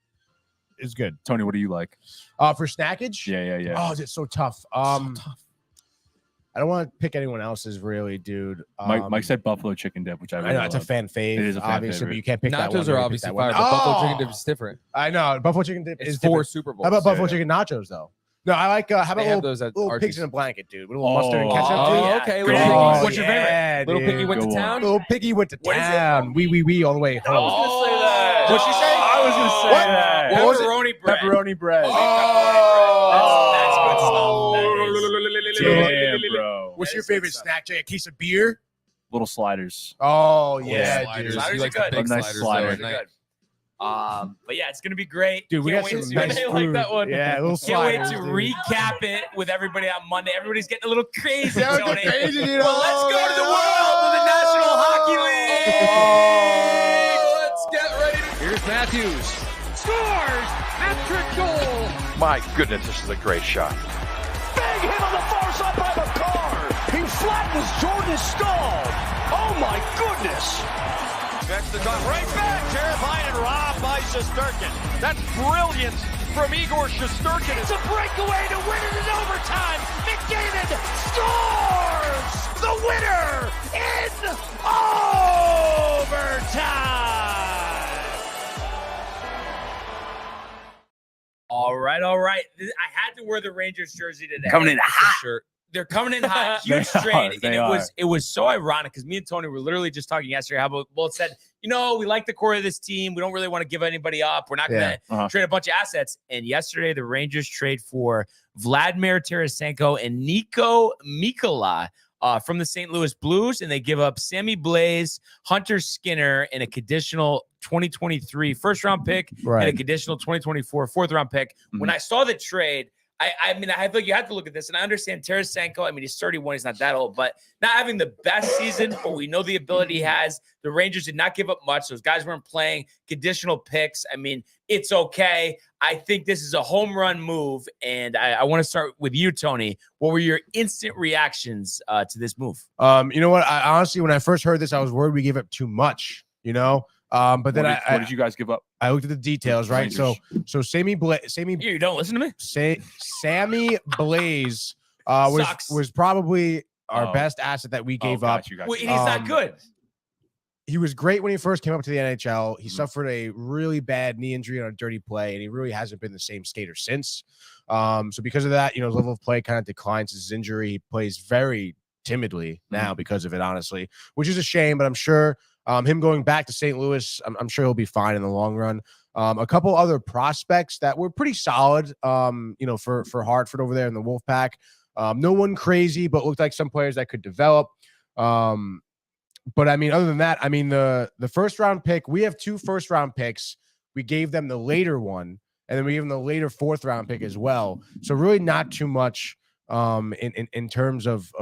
[SPEAKER 4] is good.
[SPEAKER 3] Tony, what do you like?
[SPEAKER 4] For snackage?
[SPEAKER 3] Yeah.
[SPEAKER 4] Oh, it's so tough. I don't want to pick anyone else's, really, dude.
[SPEAKER 3] Mike said buffalo chicken dip, which I
[SPEAKER 4] I
[SPEAKER 3] really
[SPEAKER 4] know it's a
[SPEAKER 3] love.
[SPEAKER 4] fan fave.
[SPEAKER 3] It is a fan
[SPEAKER 4] obviously,
[SPEAKER 3] favorite.
[SPEAKER 4] but you can't pick that one.
[SPEAKER 6] Nachos
[SPEAKER 4] You
[SPEAKER 6] are
[SPEAKER 4] can't
[SPEAKER 6] obviously
[SPEAKER 4] pick that one.
[SPEAKER 6] fire, but buffalo chicken
[SPEAKER 4] Oh!
[SPEAKER 6] dip is different.
[SPEAKER 4] I know buffalo chicken dip
[SPEAKER 6] It's
[SPEAKER 4] is
[SPEAKER 6] for
[SPEAKER 4] different.
[SPEAKER 6] Super Bowl.
[SPEAKER 4] How about buffalo
[SPEAKER 3] Yeah.
[SPEAKER 4] chicken nachos though? No, I like. How about
[SPEAKER 6] They have
[SPEAKER 4] little,
[SPEAKER 6] those at
[SPEAKER 4] little pigs
[SPEAKER 6] Archie's.
[SPEAKER 4] in a blanket, dude? With a little mustard and
[SPEAKER 3] Oh,
[SPEAKER 4] ketchup.
[SPEAKER 1] Oh,
[SPEAKER 4] dude.
[SPEAKER 1] yeah.
[SPEAKER 6] okay.
[SPEAKER 1] Good
[SPEAKER 6] Little
[SPEAKER 1] one.
[SPEAKER 6] piggy.
[SPEAKER 1] What's your favorite?
[SPEAKER 4] Yeah,
[SPEAKER 6] Little piggy
[SPEAKER 4] dude.
[SPEAKER 6] went to
[SPEAKER 3] Good one.
[SPEAKER 6] town.
[SPEAKER 4] Little piggy went to
[SPEAKER 1] What is it?
[SPEAKER 4] town. Wee all the way home.
[SPEAKER 3] I was gonna say that.
[SPEAKER 4] What'd she say?
[SPEAKER 3] I was gonna say
[SPEAKER 4] What?
[SPEAKER 3] that.
[SPEAKER 4] What was it?
[SPEAKER 1] Pepperoni bread.
[SPEAKER 3] Pepperoni bread.
[SPEAKER 1] That's good stuff.
[SPEAKER 3] Damn, bro.
[SPEAKER 4] What's your
[SPEAKER 1] That is good
[SPEAKER 4] favorite
[SPEAKER 1] stuff.
[SPEAKER 4] snack, Jay? A case of beer?
[SPEAKER 3] Little sliders.
[SPEAKER 4] Oh
[SPEAKER 1] Yeah,
[SPEAKER 4] yeah,
[SPEAKER 6] sliders.
[SPEAKER 4] dude.
[SPEAKER 1] Sliders
[SPEAKER 6] He
[SPEAKER 1] are
[SPEAKER 6] likes the
[SPEAKER 1] good.
[SPEAKER 6] big
[SPEAKER 3] A nice
[SPEAKER 6] sliders.
[SPEAKER 3] slider.
[SPEAKER 6] though,
[SPEAKER 1] They're
[SPEAKER 6] at night.
[SPEAKER 1] good. But yeah, it's gonna be great.
[SPEAKER 4] Dude, we
[SPEAKER 1] Can't
[SPEAKER 4] got
[SPEAKER 1] wait
[SPEAKER 4] some
[SPEAKER 1] to-
[SPEAKER 4] nice
[SPEAKER 1] I
[SPEAKER 4] food.
[SPEAKER 1] like that one.
[SPEAKER 4] Yeah, little
[SPEAKER 1] Can't wait
[SPEAKER 4] sliders.
[SPEAKER 1] to
[SPEAKER 4] dude.
[SPEAKER 1] recap it with everybody on Monday. Everybody's getting a little crazy,
[SPEAKER 4] Yeah,
[SPEAKER 1] Tony.
[SPEAKER 4] it's crazy, dude.
[SPEAKER 1] Well, let's go to the world of the National Hockey League.
[SPEAKER 6] Let's get ready. Here's Matthews. Scores! Hat-trick goal!
[SPEAKER 5] My goodness, this is a great shot. Big hit on the far side by McCarr. He flattens Jordan's skull. Oh my goodness. Next to drop right back. Terrified and robbed by Shesterkin. That's brilliant from Igor Shesterkin. It's a breakaway to win it in overtime. skated, scores the winner in overtime.
[SPEAKER 1] All right, all right. I had to wear the Rangers jersey today.
[SPEAKER 3] Coming in hot.
[SPEAKER 1] Sure. They're coming in hot. Huge
[SPEAKER 3] They
[SPEAKER 1] trade.
[SPEAKER 3] are,
[SPEAKER 1] And
[SPEAKER 3] they
[SPEAKER 1] it was so ironic because me and Tony were literally just talking yesterday how we both said, we like the core of this team. We don't really want to give anybody up. We're not going to trade a bunch of assets. And yesterday, the Rangers trade for Vladimir Tarasenko and Nico Mikkola from the St. Louis Blues. And they give up Sammy Blais, Hunter Skinner, and a conditional 2023 first-round pick and a conditional 2024 fourth-round pick. When I saw the trade, I mean, I feel like you have to look at this, and I understand Tarasenko. I mean, he's 31; he's not that old, but not having the best season. But we know the ability he has. The Rangers did not give up much; those guys weren't playing. Conditional picks. I mean, it's okay. I think this is a home run move, and I want to start with you, Tony. What were your instant reactions to this move?
[SPEAKER 4] You know what? I honestly, when I first heard this, I was worried we gave up too much. But then
[SPEAKER 3] what did you guys give up?
[SPEAKER 4] I looked at the details, right? So Sammy
[SPEAKER 1] You don't listen to me.
[SPEAKER 4] Sammy Blais was probably our best asset that we gave up.
[SPEAKER 1] Well, he's not good.
[SPEAKER 4] He was great when he first came up to the NHL. He suffered a really bad knee injury on a dirty play, and he really hasn't been the same skater since. So because of that, his level of play kind of declines his injury. He plays very timidly now because of it, honestly, which is a shame, but I'm sure him going back to St. Louis, I'm sure he'll be fine in the long run. A couple other prospects that were pretty solid, for Hartford over there in the Wolfpack. No one crazy, but looked like some players that could develop. But I mean, other than that, I mean, the first round pick, we have 2 first round picks. We gave them the later one, and then we gave them the later 4th round pick as well. So really not too much in terms of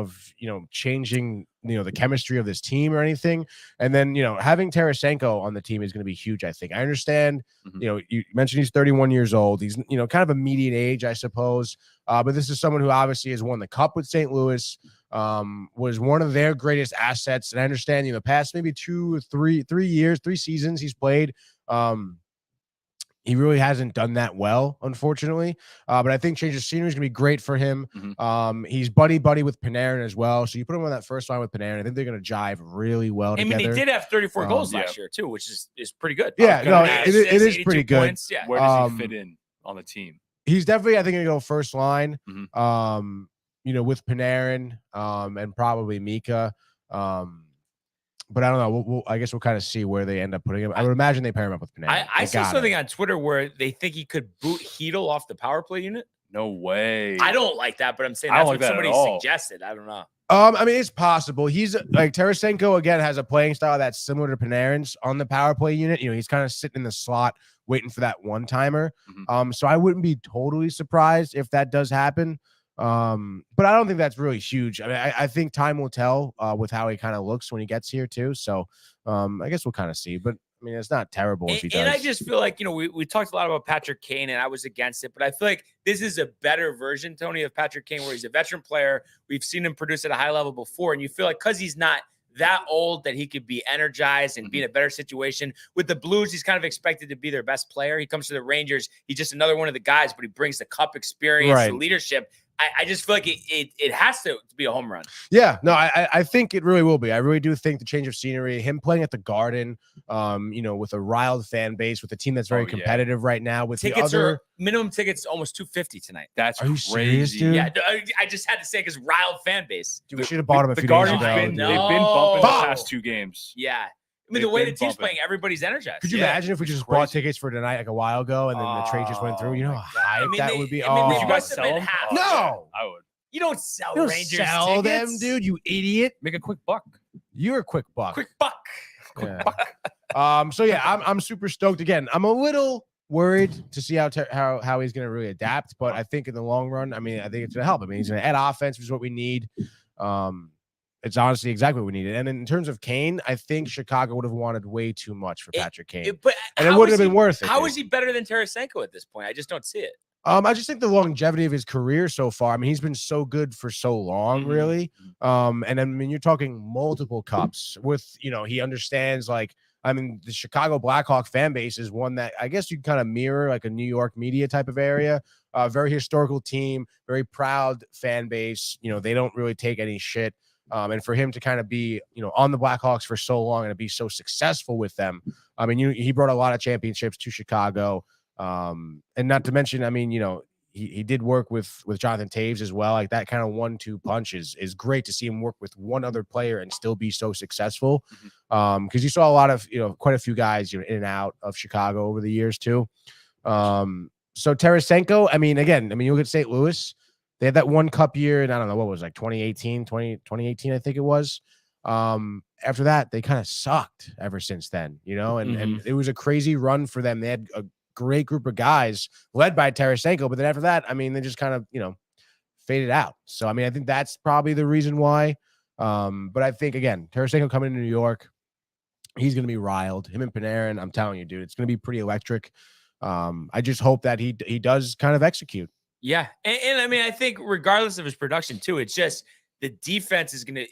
[SPEAKER 4] changing the chemistry of this team or anything. And then having Tarasenko on the team is going to be huge. I think I understand. You mentioned he's 31 years old. He's kind of a median age, I suppose. But this is someone who obviously has won the cup with St. Louis. Was one of their greatest assets. And I understand the past maybe 3 seasons he's played. He really hasn't done that well, unfortunately. But I think change of scenery is going to be great for him. He's buddy with Panarin as well. So you put him on that first line with Panarin. I think they're going to jive really well together.
[SPEAKER 1] I mean, they did have 34 goals last year too, which is pretty good.
[SPEAKER 4] Yeah, no, it is pretty good.
[SPEAKER 1] Points. Yeah.
[SPEAKER 3] Where does he fit in on the team?
[SPEAKER 4] He's definitely, I think, going to go first line. With Panarin and probably Mika. But I don't know. I guess we'll kind of see where they end up putting him. I would imagine they pair him up with Panarin.
[SPEAKER 1] I saw something on Twitter where they think he could boot Hedl off the power play unit.
[SPEAKER 3] No way.
[SPEAKER 1] I don't like that, but I'm saying that's what somebody suggested. I don't know.
[SPEAKER 4] I mean, it's possible. He's like Tarasenko again has a playing style that's similar to Panarin's on the power play unit. He's kind of sitting in the slot waiting for that one timer. So I wouldn't be totally surprised if that does happen. But I don't think that's really huge. I mean, I think time will tell with how he kind of looks when he gets here too. So I guess we'll kind of see. But I mean, it's not terrible if he does.
[SPEAKER 1] And I just feel like, we talked a lot about Patrick Kane, and I was against it, but I feel like this is a better version, Tony, of Patrick Kane, where he's a veteran player. We've seen him produce at a high level before, and you feel like because he's not that old that he could be energized and be in a better situation. With the Blues, he's kind of expected to be their best player. He comes to the Rangers. He's just another one of the guys, but he brings the cup experience, the leadership. I just feel like it has to be a home run.
[SPEAKER 4] Yeah, no, I think it really will be. I really do think the change of scenery, him playing at the Garden, with a riled fan base, with a team that's very competitive right now. With
[SPEAKER 1] tickets are minimum tickets almost $250 tonight.
[SPEAKER 3] That's
[SPEAKER 4] are you serious, dude?
[SPEAKER 1] Yeah, I just had to say because riled fan base.
[SPEAKER 4] Dude, we should have bought him a few days ago.
[SPEAKER 3] They've been bumping the past 2 games.
[SPEAKER 1] Yeah. I mean, the way the team's playing, everybody's energized.
[SPEAKER 4] Could you imagine if we just bought tickets for tonight like a while ago and then the trade just went through? You know how hype that would be?
[SPEAKER 1] I mean,
[SPEAKER 3] Would you guys sell them?
[SPEAKER 4] No.
[SPEAKER 3] I would.
[SPEAKER 1] You don't sell
[SPEAKER 4] you
[SPEAKER 1] Rangers
[SPEAKER 4] sell
[SPEAKER 1] tickets.
[SPEAKER 4] them, dude, you idiot.
[SPEAKER 3] Make a quick buck.
[SPEAKER 4] You're a quick buck.
[SPEAKER 1] Quick buck.
[SPEAKER 4] So yeah, I'm super stoked. Again, I'm a little worried to see how he's going to really adapt, but I think in the long run, I mean, I think it's going to help. I mean, he's going to add offense, which is what we need. It's honestly exactly what we needed. And in terms of Kane, I think Chicago would have wanted way too much for Patrick Kane, and it wouldn't have been worth it.
[SPEAKER 1] How is he better than Tarasenko at this point? I just don't see it.
[SPEAKER 4] I just think the longevity of his career so far. I mean, he's been so good for so long, really. And I mean, you're talking multiple cups with, he understands the Chicago Blackhawk fan base is one that I guess you kind of mirror like a New York media type of area. Very historical team, very proud fan base. They don't really take any shit. And for him to kind of be, on the Blackhawks for so long and to be so successful with them, I mean, he brought a lot of championships to Chicago. And not to mention, I mean, he did work with Jonathan Taves as well. Like that kind of 1-2 punch is great to see him work with one other player and still be so successful. Because you saw a lot of, quite a few guys, in and out of Chicago over the years too. So Tarasenko, I mean, you look at St. Louis, they had that one cup year, and I don't know what was like 2018, I think it was. After that, they kind of sucked ever since then, and it was a crazy run for them. They had a great group of guys led by Tarasenko, but then after that, I mean, they just kind of, faded out. So, I mean, I think that's probably the reason why. But I think, again, Tarasenko coming to New York, he's going to be riled. Him and Panarin, I'm telling you, dude, it's going to be pretty electric. I just hope that he does kind of execute.
[SPEAKER 1] Yeah. And I mean, I think regardless of his production too, it's just the defense he's going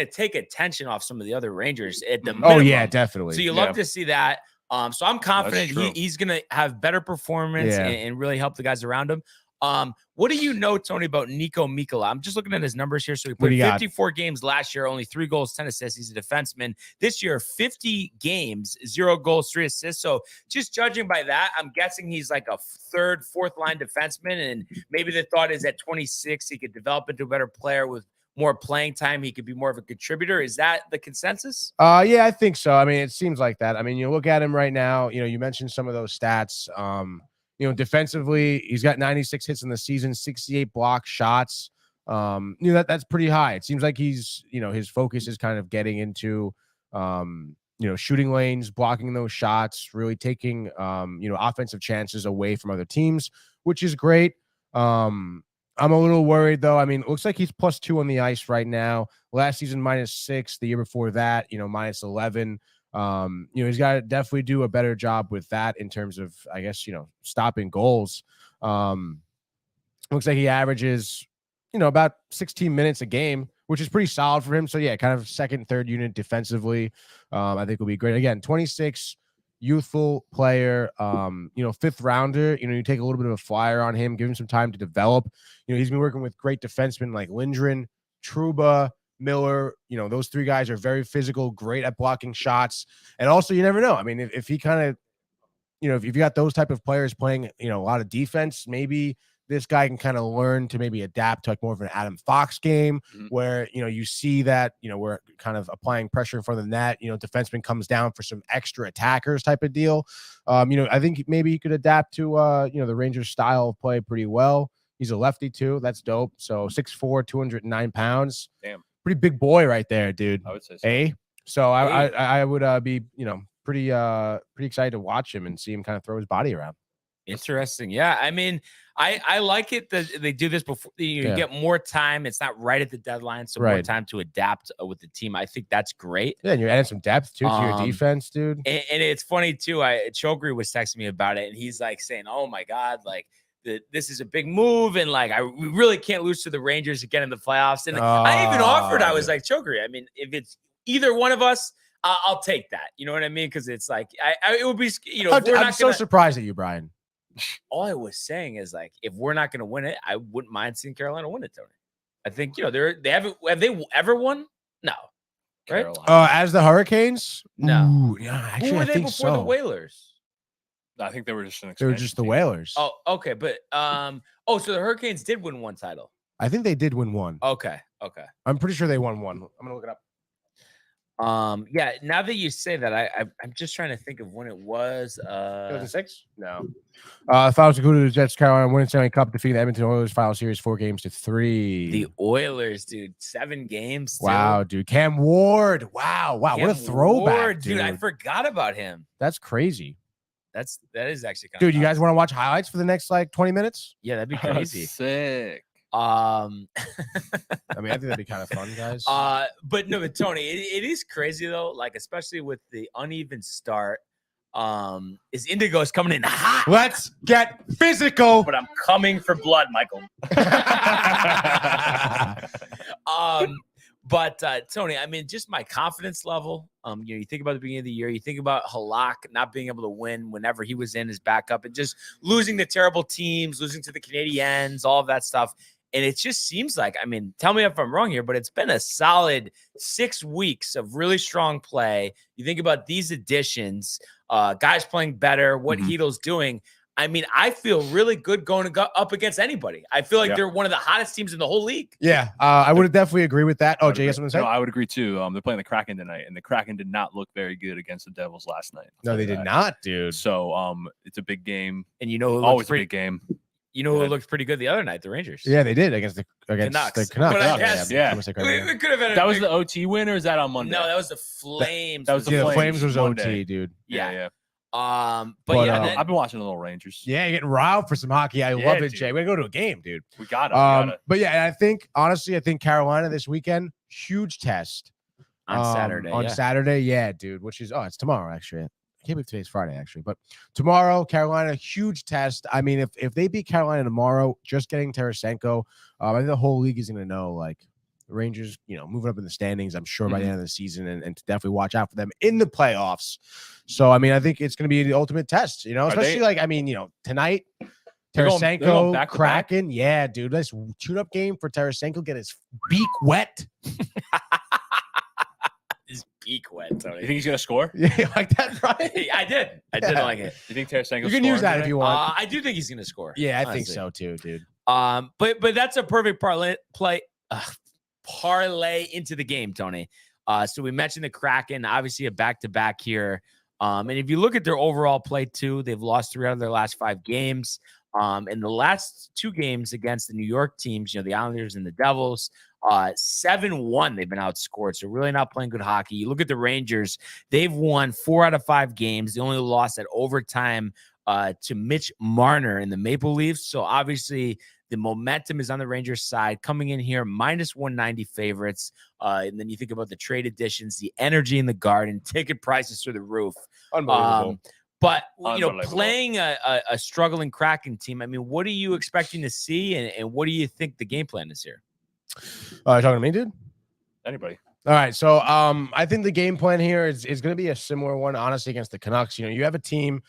[SPEAKER 1] to take attention off some of the other Rangers at the minimum.
[SPEAKER 4] Oh yeah, definitely.
[SPEAKER 1] So you love to see that. So I'm confident he's going to have better performance and really help the guys around him. What do you know, Tony, about Nico Mikkola? I'm just looking at his numbers here. So he played 54 games last year, only 3 goals, 10 assists. He's a defenseman. This year, 50 games, 0 goals, 3 assists. So just judging by that, I'm guessing he's like a third, fourth line defenseman. And maybe the thought is at 26, he could develop into a better player with more playing time. He could be more of a contributor. Is that the consensus?
[SPEAKER 4] Yeah, I think so. I mean, it seems like that. I mean, you look at him right now, you mentioned some of those stats. Defensively, he's got 96 hits in the season, 68 block shots. That's pretty high. It seems like he's, his focus is kind of getting into, shooting lanes, blocking those shots, really taking, offensive chances away from other teams, which is great. I'm a little worried though. I mean, it looks like he's +2 on the ice right now. Last season, -6. The year before that, -11. He's got to definitely do a better job with that in terms of, I guess, stopping goals. Looks like he averages, about 16 minutes a game, which is pretty solid for him. So yeah, kind of second, third unit defensively. I think will be great. Again, 26, youthful player, 5th rounder. You take a little bit of a flyer on him, give him some time to develop. He's been working with great defensemen like Lindgren, Trouba, Miller. Those 3 guys are very physical, great at blocking shots. And also, you never know. I mean, if he kind of, if you got those type of players playing, a lot of defense, maybe this guy can kind of learn to maybe adapt to like more of an Adam Fox game where, you see that, we're kind of applying pressure in front of the net, defenseman comes down for some extra attackers type of deal. I think maybe he could adapt to, the Rangers style of play pretty well. He's a lefty too. That's dope. So 6'4", 209 pounds.
[SPEAKER 3] Damn.
[SPEAKER 4] Pretty big boy right there, dude.
[SPEAKER 3] I would say so.
[SPEAKER 4] So I would be, pretty excited to watch him and see him kind of throw his body around.
[SPEAKER 1] Interesting. Yeah. I mean, I like it that they do this before you get more time. It's not right at the deadline. So more time to adapt with the team. I think that's great.
[SPEAKER 4] Yeah. And you're adding some depth too to your defense, dude.
[SPEAKER 1] And it's funny too. Chogri was texting me about it and he's like saying, oh my God, like this is a big move. And like, we really can't lose to the Rangers again in the playoffs. And I even offered, I was like, Chogri, I mean, if it's either one of us, I'll take that. You know what I mean? Cause it's like, it would be,
[SPEAKER 4] I'm so surprised at you, Brian.
[SPEAKER 1] All I was saying is like, if we're not going to win it, I wouldn't mind seeing Carolina win it, Tony. I think, have they ever won? No. Right?
[SPEAKER 4] As the Hurricanes?
[SPEAKER 1] No.
[SPEAKER 4] Ooh, yeah, actually,
[SPEAKER 1] who were they
[SPEAKER 4] think
[SPEAKER 1] before the Whalers?
[SPEAKER 3] I think they were just
[SPEAKER 4] they were just the Whalers.
[SPEAKER 1] Oh, okay. But, so the Hurricanes did win one title.
[SPEAKER 4] I think they did win one.
[SPEAKER 1] Okay.
[SPEAKER 4] I'm pretty sure they won one. I'm going to look it up.
[SPEAKER 1] Yeah, now that you say that, I'm just trying to think of when it was.
[SPEAKER 4] 2006? No. Fouls go to the Jets, Carolina, winning Stanley Cup, defeating the Edmonton Oilers, final series 4-3.
[SPEAKER 1] The Oilers, dude, 7 games. Too.
[SPEAKER 4] Wow, dude. Cam Ward. Wow. What a throwback,
[SPEAKER 1] Ward, dude. I forgot about him.
[SPEAKER 4] That's crazy.
[SPEAKER 1] That is actually kind of
[SPEAKER 4] dude. You guys want to watch highlights for the next 20 minutes?
[SPEAKER 1] Yeah, that'd be crazy.
[SPEAKER 3] Sick.
[SPEAKER 4] I mean, I think that'd be kind of fun, guys.
[SPEAKER 1] But Tony, it is crazy though. Like, especially with the uneven start. Is Indigo's coming in hot?
[SPEAKER 4] Let's get physical.
[SPEAKER 1] But I'm coming for blood, Michael. But Tony, I mean, just my confidence level. You think about the beginning of the year, you think about Halak not being able to win whenever he was in his backup, and just losing the terrible teams, losing to the Canadiens, all of that stuff. And it just seems like, I mean, tell me if I'm wrong here, but it's been a solid 6 weeks of really strong play. You think about these additions, guys playing better, what Hedo's doing. I mean, I feel really good going up against anybody. I feel like they're one of the hottest teams in the whole league.
[SPEAKER 4] Yeah, I would definitely agree with that. Oh, Jay, you have something to say?
[SPEAKER 3] No, I would agree too. They're playing the Kraken tonight, and the Kraken did not look very good against the Devils last night.
[SPEAKER 4] No, they did not, dude.
[SPEAKER 3] So, it's a big game.
[SPEAKER 1] And you know,
[SPEAKER 3] always a big game.
[SPEAKER 1] You know who looked pretty good the other night? The Rangers.
[SPEAKER 4] Yeah, they did against the
[SPEAKER 1] Canucks.
[SPEAKER 4] The Canucks.
[SPEAKER 1] But I guess,
[SPEAKER 3] we could have had that was the OT win, or is that on Monday?
[SPEAKER 1] No, that was the Flames.
[SPEAKER 3] That was the
[SPEAKER 4] Flames was
[SPEAKER 3] Monday.
[SPEAKER 4] OT, dude.
[SPEAKER 1] Yeah.
[SPEAKER 3] But
[SPEAKER 1] yeah,
[SPEAKER 3] I've been watching the little Rangers.
[SPEAKER 4] Yeah, you're getting riled for some hockey. I love it, dude. Jay. We're gonna go to a game, dude.
[SPEAKER 3] We got it.
[SPEAKER 4] But yeah, and I think honestly, Carolina this weekend, huge test
[SPEAKER 1] on Saturday.
[SPEAKER 4] On Saturday, yeah, dude. Which is it's tomorrow actually. I can't believe today's Friday actually, but tomorrow, Carolina, huge test. I mean, if they beat Carolina tomorrow, just getting Tarasenko, I think the whole league is gonna know like the Rangers, moving up in the standings, I'm sure by the end of the season, and to definitely watch out for them in the playoffs. So, I mean, I think it's going to be the ultimate test, especially tonight, Tarasenko, Kraken. Yeah, dude, let's tune-up game for Tarasenko, get his beak wet.
[SPEAKER 1] His beak wet, Tony.
[SPEAKER 3] You think he's going to score?
[SPEAKER 4] Yeah, you like that, Brian?
[SPEAKER 1] I did. I did like it.
[SPEAKER 3] You think Tarasenko?
[SPEAKER 4] You can use that if you want.
[SPEAKER 1] I do think he's going to score.
[SPEAKER 4] Yeah, I think so too, dude.
[SPEAKER 1] But that's a perfect parlay into the game, Tony. So we mentioned the Kraken, obviously a back-to-back here. And if you look at their overall play too, they've lost 3 out of their last 5 games. In the last 2 games against the New York teams, the Islanders and the Devils, 7-1, they've been outscored. So really not playing good hockey. You look at the Rangers, they've won 4 out of 5 games. They only lost at overtime to Mitch Marner in the Maple Leafs. So obviously the momentum is on the Rangers side, coming in here minus 190 favorites. And then you think about the trade additions, the energy in the Garden, ticket prices through the roof.
[SPEAKER 4] Unbelievable.
[SPEAKER 1] But playing a struggling Kraken team, I mean, what are you expecting to see, and what do you think the game plan is here?
[SPEAKER 4] Talking to me, dude?
[SPEAKER 3] Anybody.
[SPEAKER 4] All right, so I think the game plan here is going to be a similar one, honestly, against the Canucks. You have a team,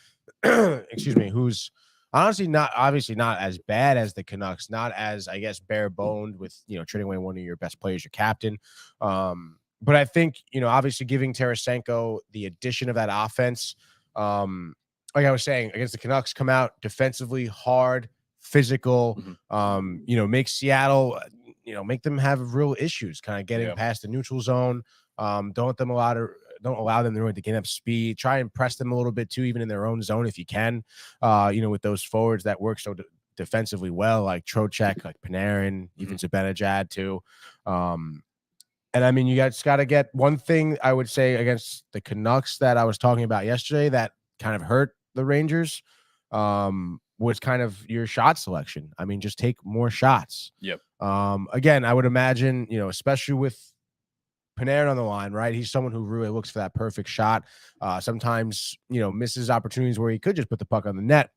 [SPEAKER 4] excuse me, who's honestly not as bad as the Canucks, not as, I guess, bare-boned with, trading away one of your best players, your captain. But I think, obviously giving Tarasenko the addition of that offense, like I was saying, against the Canucks, come out defensively hard, physical, make Seattle, make them have real issues kind of getting past the neutral zone. Don't allow them to really gain up speed. Try and press them a little bit too, even in their own zone if you can. With those forwards that work so defensively well, like Trocheck, like Panarin, even Zibanejad too. And I mean, you guys got to get one thing I would say against the Canucks that I was talking about yesterday that kind of hurt the Rangers was kind of your shot selection. I mean, just take more shots.
[SPEAKER 3] Yep.
[SPEAKER 4] Again, I would imagine, especially with Panarin on the line, right? He's someone who really looks for that perfect shot. Sometimes, misses opportunities where he could just put the puck on the net.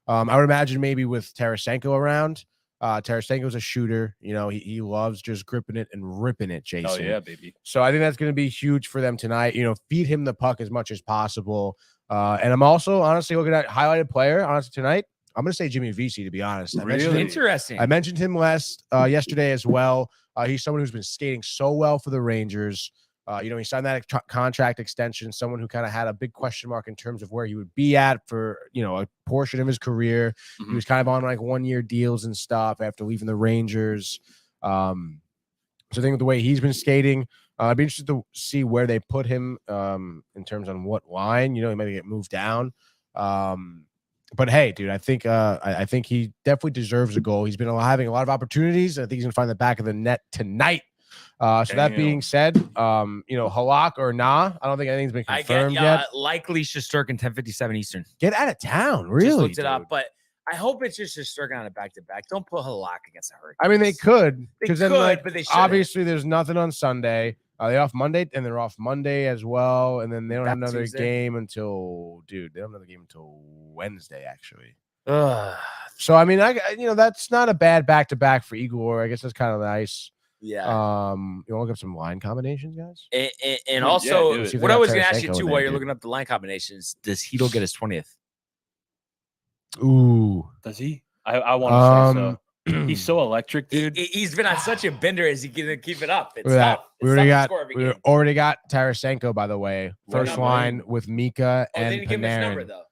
[SPEAKER 4] I would imagine maybe with Tarasenko around. Tarasenko's a shooter. He loves just gripping it and ripping it, Jason.
[SPEAKER 3] Oh, yeah, baby.
[SPEAKER 4] So I think that's going to be huge for them tonight. Feed him the puck as much as possible. And I'm also honestly looking at highlighted player, honestly, tonight. I'm going to say Jimmy Vesey, to be honest.
[SPEAKER 1] Interesting.
[SPEAKER 4] I mentioned him yesterday as well. He's someone who's been skating so well for the Rangers. He signed that contract extension, someone who kind of had a big question mark in terms of where he would be at for, a portion of his career. He was kind of on like 1-year deals and stuff after leaving the Rangers. So I think with the way he's been skating, I'd be interested to see where they put him in terms on what line. He might get moved down. But hey, dude, I think he definitely deserves a goal. He's been having a lot of opportunities. I think he's gonna find the back of the net tonight. So that being said, Halak or nah, I don't think anything's been confirmed yet.
[SPEAKER 1] Likely Shesterkin, 10:57 Eastern.
[SPEAKER 4] Get out of town, really?
[SPEAKER 1] Just looked it up, but I hope it's just Shesterkin on a back-to-back. Don't put Halak against the Hurricanes.
[SPEAKER 4] I mean, they could, because then
[SPEAKER 1] but they
[SPEAKER 4] obviously there's nothing on Sunday. They're off Monday, and they're off Monday as well. And then they don't have another game until, they don't have another game until Wednesday, actually. So, I mean, that's not a bad back-to-back for Igor. I guess that's kind of nice.
[SPEAKER 1] Yeah.
[SPEAKER 4] You want to look up some line combinations, guys?
[SPEAKER 1] And also,
[SPEAKER 3] do it.
[SPEAKER 1] what I was going to
[SPEAKER 4] Tarasenko
[SPEAKER 1] ask you too
[SPEAKER 4] in
[SPEAKER 1] while
[SPEAKER 4] there,
[SPEAKER 1] you're
[SPEAKER 4] dude.
[SPEAKER 1] looking up the line combinations, does Heedle get his 20th?
[SPEAKER 4] Ooh.
[SPEAKER 3] Does he? I want to say so. He's
[SPEAKER 4] so.
[SPEAKER 3] so electric, dude.
[SPEAKER 1] He's been on such a bender. Is he going to keep it up? It's
[SPEAKER 4] Look at that.
[SPEAKER 1] tough.
[SPEAKER 4] We
[SPEAKER 1] It's
[SPEAKER 4] already
[SPEAKER 1] tough to
[SPEAKER 4] got.
[SPEAKER 1] score every
[SPEAKER 4] We
[SPEAKER 1] game.
[SPEAKER 4] already got Tarasenko, by the way.
[SPEAKER 1] What
[SPEAKER 4] First
[SPEAKER 1] number?
[SPEAKER 4] line with Mika
[SPEAKER 1] Oh, they
[SPEAKER 4] and
[SPEAKER 1] didn't give him his number
[SPEAKER 4] Panarin.
[SPEAKER 1] though.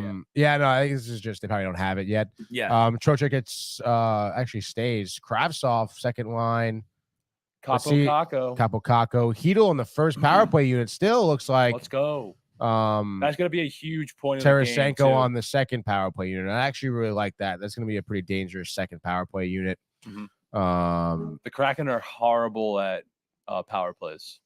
[SPEAKER 1] Number
[SPEAKER 4] Yeah, no, I think this is just they probably don't have it yet.
[SPEAKER 1] Yeah.
[SPEAKER 4] Trocheck gets actually stays. Kravtsov second line. Let's
[SPEAKER 3] Capo
[SPEAKER 4] see.
[SPEAKER 3] Caco.
[SPEAKER 4] Capo Caco. Hedel in the first power play unit still looks like
[SPEAKER 3] Let's go.
[SPEAKER 4] That's
[SPEAKER 3] That's gonna be a huge point. Of the game,
[SPEAKER 4] Tarasenko
[SPEAKER 3] too.
[SPEAKER 4] on the second power play unit. I actually really like that. That's going to be a pretty dangerous second power play unit.
[SPEAKER 3] The Kraken are horrible at power plays.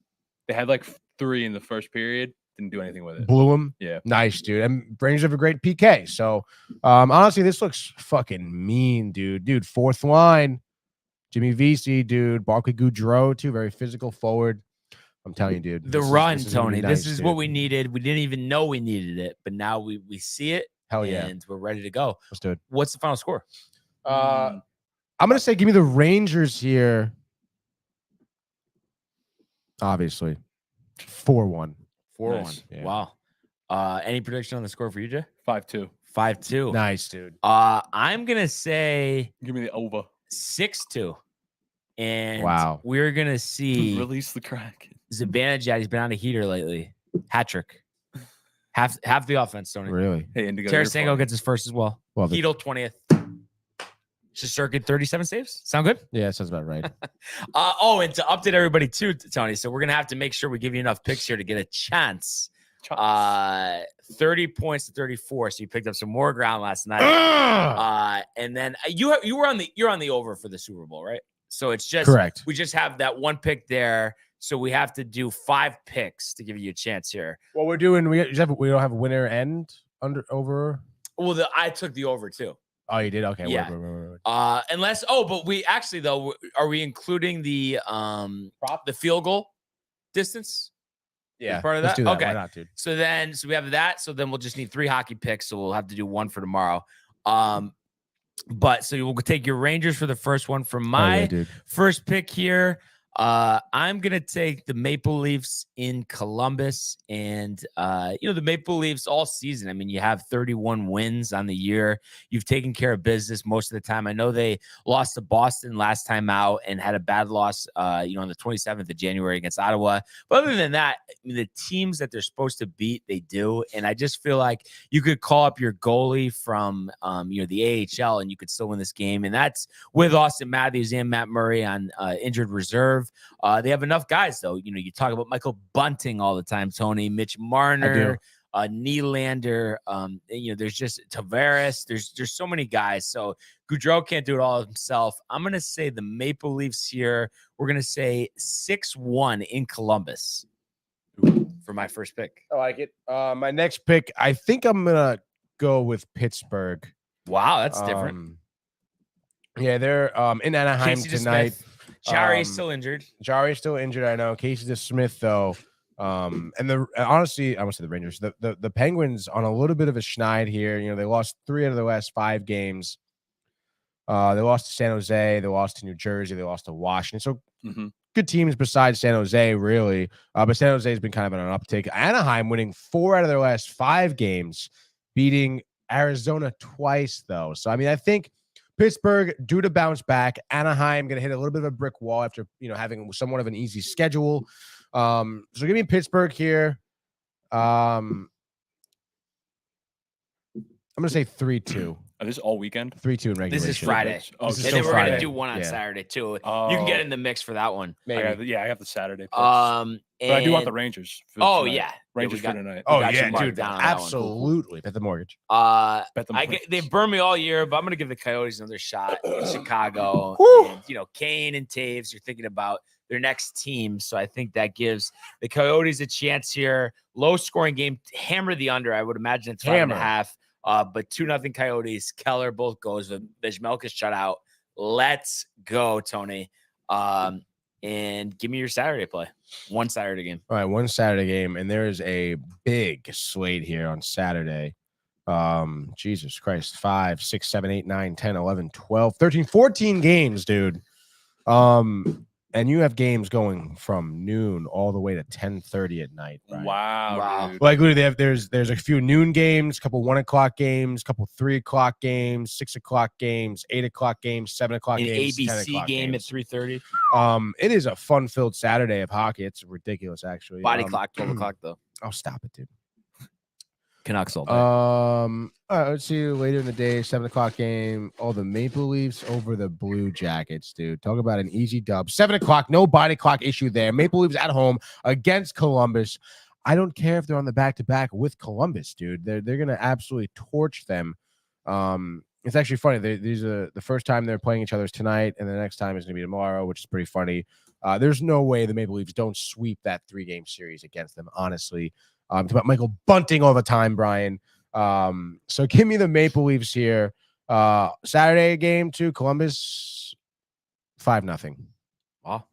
[SPEAKER 3] They had like 3 in the first period. Didn't do anything with it.
[SPEAKER 4] Blew him.
[SPEAKER 3] Yeah.
[SPEAKER 4] Nice, dude. And Rangers have a great PK. So, honestly, this looks fucking mean, dude. Dude, fourth line. Jimmy VC, dude. Barclay Goudreau, too. Very physical forward. I'm telling you, dude.
[SPEAKER 1] The run,
[SPEAKER 4] gonna be
[SPEAKER 1] Tony.
[SPEAKER 4] nice,
[SPEAKER 1] This is
[SPEAKER 4] dude.
[SPEAKER 1] what we needed. We didn't even know we needed it, but now we see it.
[SPEAKER 4] Hell yeah.
[SPEAKER 1] And we're ready to go.
[SPEAKER 4] Let's do it.
[SPEAKER 1] What's the final score?
[SPEAKER 4] I'm going to say give me the Rangers here. Obviously. 4-1.
[SPEAKER 1] 4-1.
[SPEAKER 3] Nice.
[SPEAKER 4] Yeah.
[SPEAKER 1] Wow. Any prediction on the score for you, Jay?
[SPEAKER 3] 5-2.
[SPEAKER 1] 5-2.
[SPEAKER 4] Nice, dude.
[SPEAKER 1] I'm gonna say
[SPEAKER 3] Give me the over.
[SPEAKER 1] 6-2. And
[SPEAKER 4] Wow.
[SPEAKER 1] we're gonna see
[SPEAKER 3] Release the Kraken.
[SPEAKER 1] Zibanejad. He's been on a heater lately. Hat trick. Half the offense, Tony.
[SPEAKER 4] Really?
[SPEAKER 3] Hey, Indigo. you're
[SPEAKER 1] Tarasenko
[SPEAKER 3] fun.
[SPEAKER 1] gets his first as well.
[SPEAKER 4] Well,
[SPEAKER 1] Heedle 20th. Shesterkin 37 saves. Sound good?
[SPEAKER 4] yeah, that sounds about right.
[SPEAKER 1] And to update everybody too, Tony. So we're gonna have to make sure we give you enough picks here to get a chance. 30 points to 34. So you picked up some more ground last night. And then you're on the over for the Super Bowl, right? So it's just
[SPEAKER 4] Correct.
[SPEAKER 1] We just have that one pick there. So we have to do 5 picks to give you a chance here.
[SPEAKER 4] Well, we're doing. We don't have winner and over.
[SPEAKER 1] Well, I took the over too.
[SPEAKER 4] Oh, you did? Okay.
[SPEAKER 1] Yeah.
[SPEAKER 4] Wait.
[SPEAKER 1] But we actually though, are we including the field goal distance?
[SPEAKER 4] Yeah.
[SPEAKER 1] Part of
[SPEAKER 4] let's
[SPEAKER 1] that?
[SPEAKER 4] do that.
[SPEAKER 1] Okay.
[SPEAKER 4] Why not, dude?
[SPEAKER 1] So we have that. So then we'll just need 3 hockey picks. So we'll have to do 1 for tomorrow. But so we'll take your Rangers for the first one from my
[SPEAKER 4] dude.
[SPEAKER 1] first pick here. I'm gonna take the Maple Leafs in Columbus, and the Maple Leafs all season. I mean, you have 31 wins on the year. You've taken care of business most of the time. I know they lost to Boston last time out and had a bad loss, on the 27th of January against Ottawa. But other than that, I mean, the teams that they're supposed to beat, they do. And I just feel like you could call up your goalie from, the AHL, and you could still win this game. And that's with Austin Matthews and Matt Murray on injured reserve. They have enough guys, though. You talk about Michael Bunting all the time, Tony, Mitch Marner, Nylander. There's just Tavares. There's so many guys. So Goudreau can't do it all himself. I'm going to say the Maple Leafs here. We're going to say 6-1 in Columbus for my first pick.
[SPEAKER 4] I like it. My next pick, I think I'm going to go with Pittsburgh.
[SPEAKER 1] Wow, that's different.
[SPEAKER 4] Yeah, they're in Anaheim
[SPEAKER 1] Casey
[SPEAKER 4] tonight.
[SPEAKER 1] Jari's still injured.
[SPEAKER 4] Jari's still injured, I know. Casey DeSmith, though. And honestly, I want to say the Rangers. The Penguins on a little bit of a schneid here. They lost 3 out of the last 5 games. They lost to San Jose. They lost to New Jersey. They lost to Washington. So good teams besides San Jose, really. But San Jose has been kind of on an uptick. Anaheim winning 4 out of their last 5 games, beating Arizona twice, though. So, I mean, I think Pittsburgh due to bounce back. Anaheim going to hit a little bit of a brick wall after, having somewhat of an easy schedule. So give me Pittsburgh here. I'm going to say 3-2.
[SPEAKER 3] Are this all weekend?
[SPEAKER 4] 3-2 in regulation.
[SPEAKER 1] This is Friday.
[SPEAKER 3] Oh,
[SPEAKER 1] And
[SPEAKER 3] this
[SPEAKER 1] then
[SPEAKER 3] is
[SPEAKER 1] we're going to
[SPEAKER 4] Friday.
[SPEAKER 1] do one on
[SPEAKER 4] Yeah.
[SPEAKER 1] Saturday, too.
[SPEAKER 3] Oh.
[SPEAKER 1] You can get in the mix for that one.
[SPEAKER 4] Maybe.
[SPEAKER 3] I have the Saturday picks.
[SPEAKER 1] But
[SPEAKER 3] I do want the Rangers. For tonight.
[SPEAKER 1] yeah.
[SPEAKER 3] Rangers
[SPEAKER 1] we got-
[SPEAKER 3] for tonight.
[SPEAKER 4] Oh,
[SPEAKER 1] got you
[SPEAKER 4] yeah,
[SPEAKER 1] marked
[SPEAKER 4] dude.
[SPEAKER 1] down on that one.
[SPEAKER 4] Absolutely. Bet the mortgage.
[SPEAKER 3] Bet them
[SPEAKER 1] They burned me all year, but I'm going to give the Coyotes another shot in Chicago.
[SPEAKER 4] Whew.
[SPEAKER 1] And, Kane and Taves, you're thinking about their next team. So I think that gives the Coyotes a chance here. Low scoring game. Hammer the under. I would imagine it's 5.5. But 2-0 Coyotes. Keller both goes with Vejmelka's shutout. Let's go, Tony. And give me your Saturday play. One Saturday game.
[SPEAKER 4] All right, one Saturday game, and there is a big slate here on Saturday. Jesus Christ, 5, 6, 7, 8, 9, 10, 11, 12, 13, 14 games, dude. And you have games going from noon all the way to 10:30 at night. Right?
[SPEAKER 3] Wow. Dude.
[SPEAKER 4] Like literally, there's a few noon games, a couple 1 o'clock games, a couple 3 o'clock games, 6 o'clock games, 8 o'clock games, 7 o'clock
[SPEAKER 1] An
[SPEAKER 4] games, 10
[SPEAKER 1] ABC
[SPEAKER 4] o'clock
[SPEAKER 1] game
[SPEAKER 4] games.
[SPEAKER 1] at 3:30.
[SPEAKER 4] It is a fun-filled Saturday of hockey. It's ridiculous, actually.
[SPEAKER 1] Body clock, 12 o'clock though.
[SPEAKER 4] Oh, stop it, dude.
[SPEAKER 1] Canucks all day.
[SPEAKER 4] All right, let's see you later in the day, 7 o'clock game. Oh, the Maple Leafs over the Blue Jackets, dude. Talk about an easy dub. 7 o'clock, no body clock issue there. Maple Leafs at home against Columbus. I don't care if they're on the back-to-back with Columbus, dude. They're gonna absolutely torch them. It's actually funny. These are the first time they're playing each other's tonight, and the next time is gonna be tomorrow, which is pretty funny. There's no way the Maple Leafs don't sweep that 3-game series against them, honestly. It's about Michael Bunting all the time, Brian. So give me the Maple Leafs here. Saturday game to Columbus, 5-0.
[SPEAKER 1] Wow.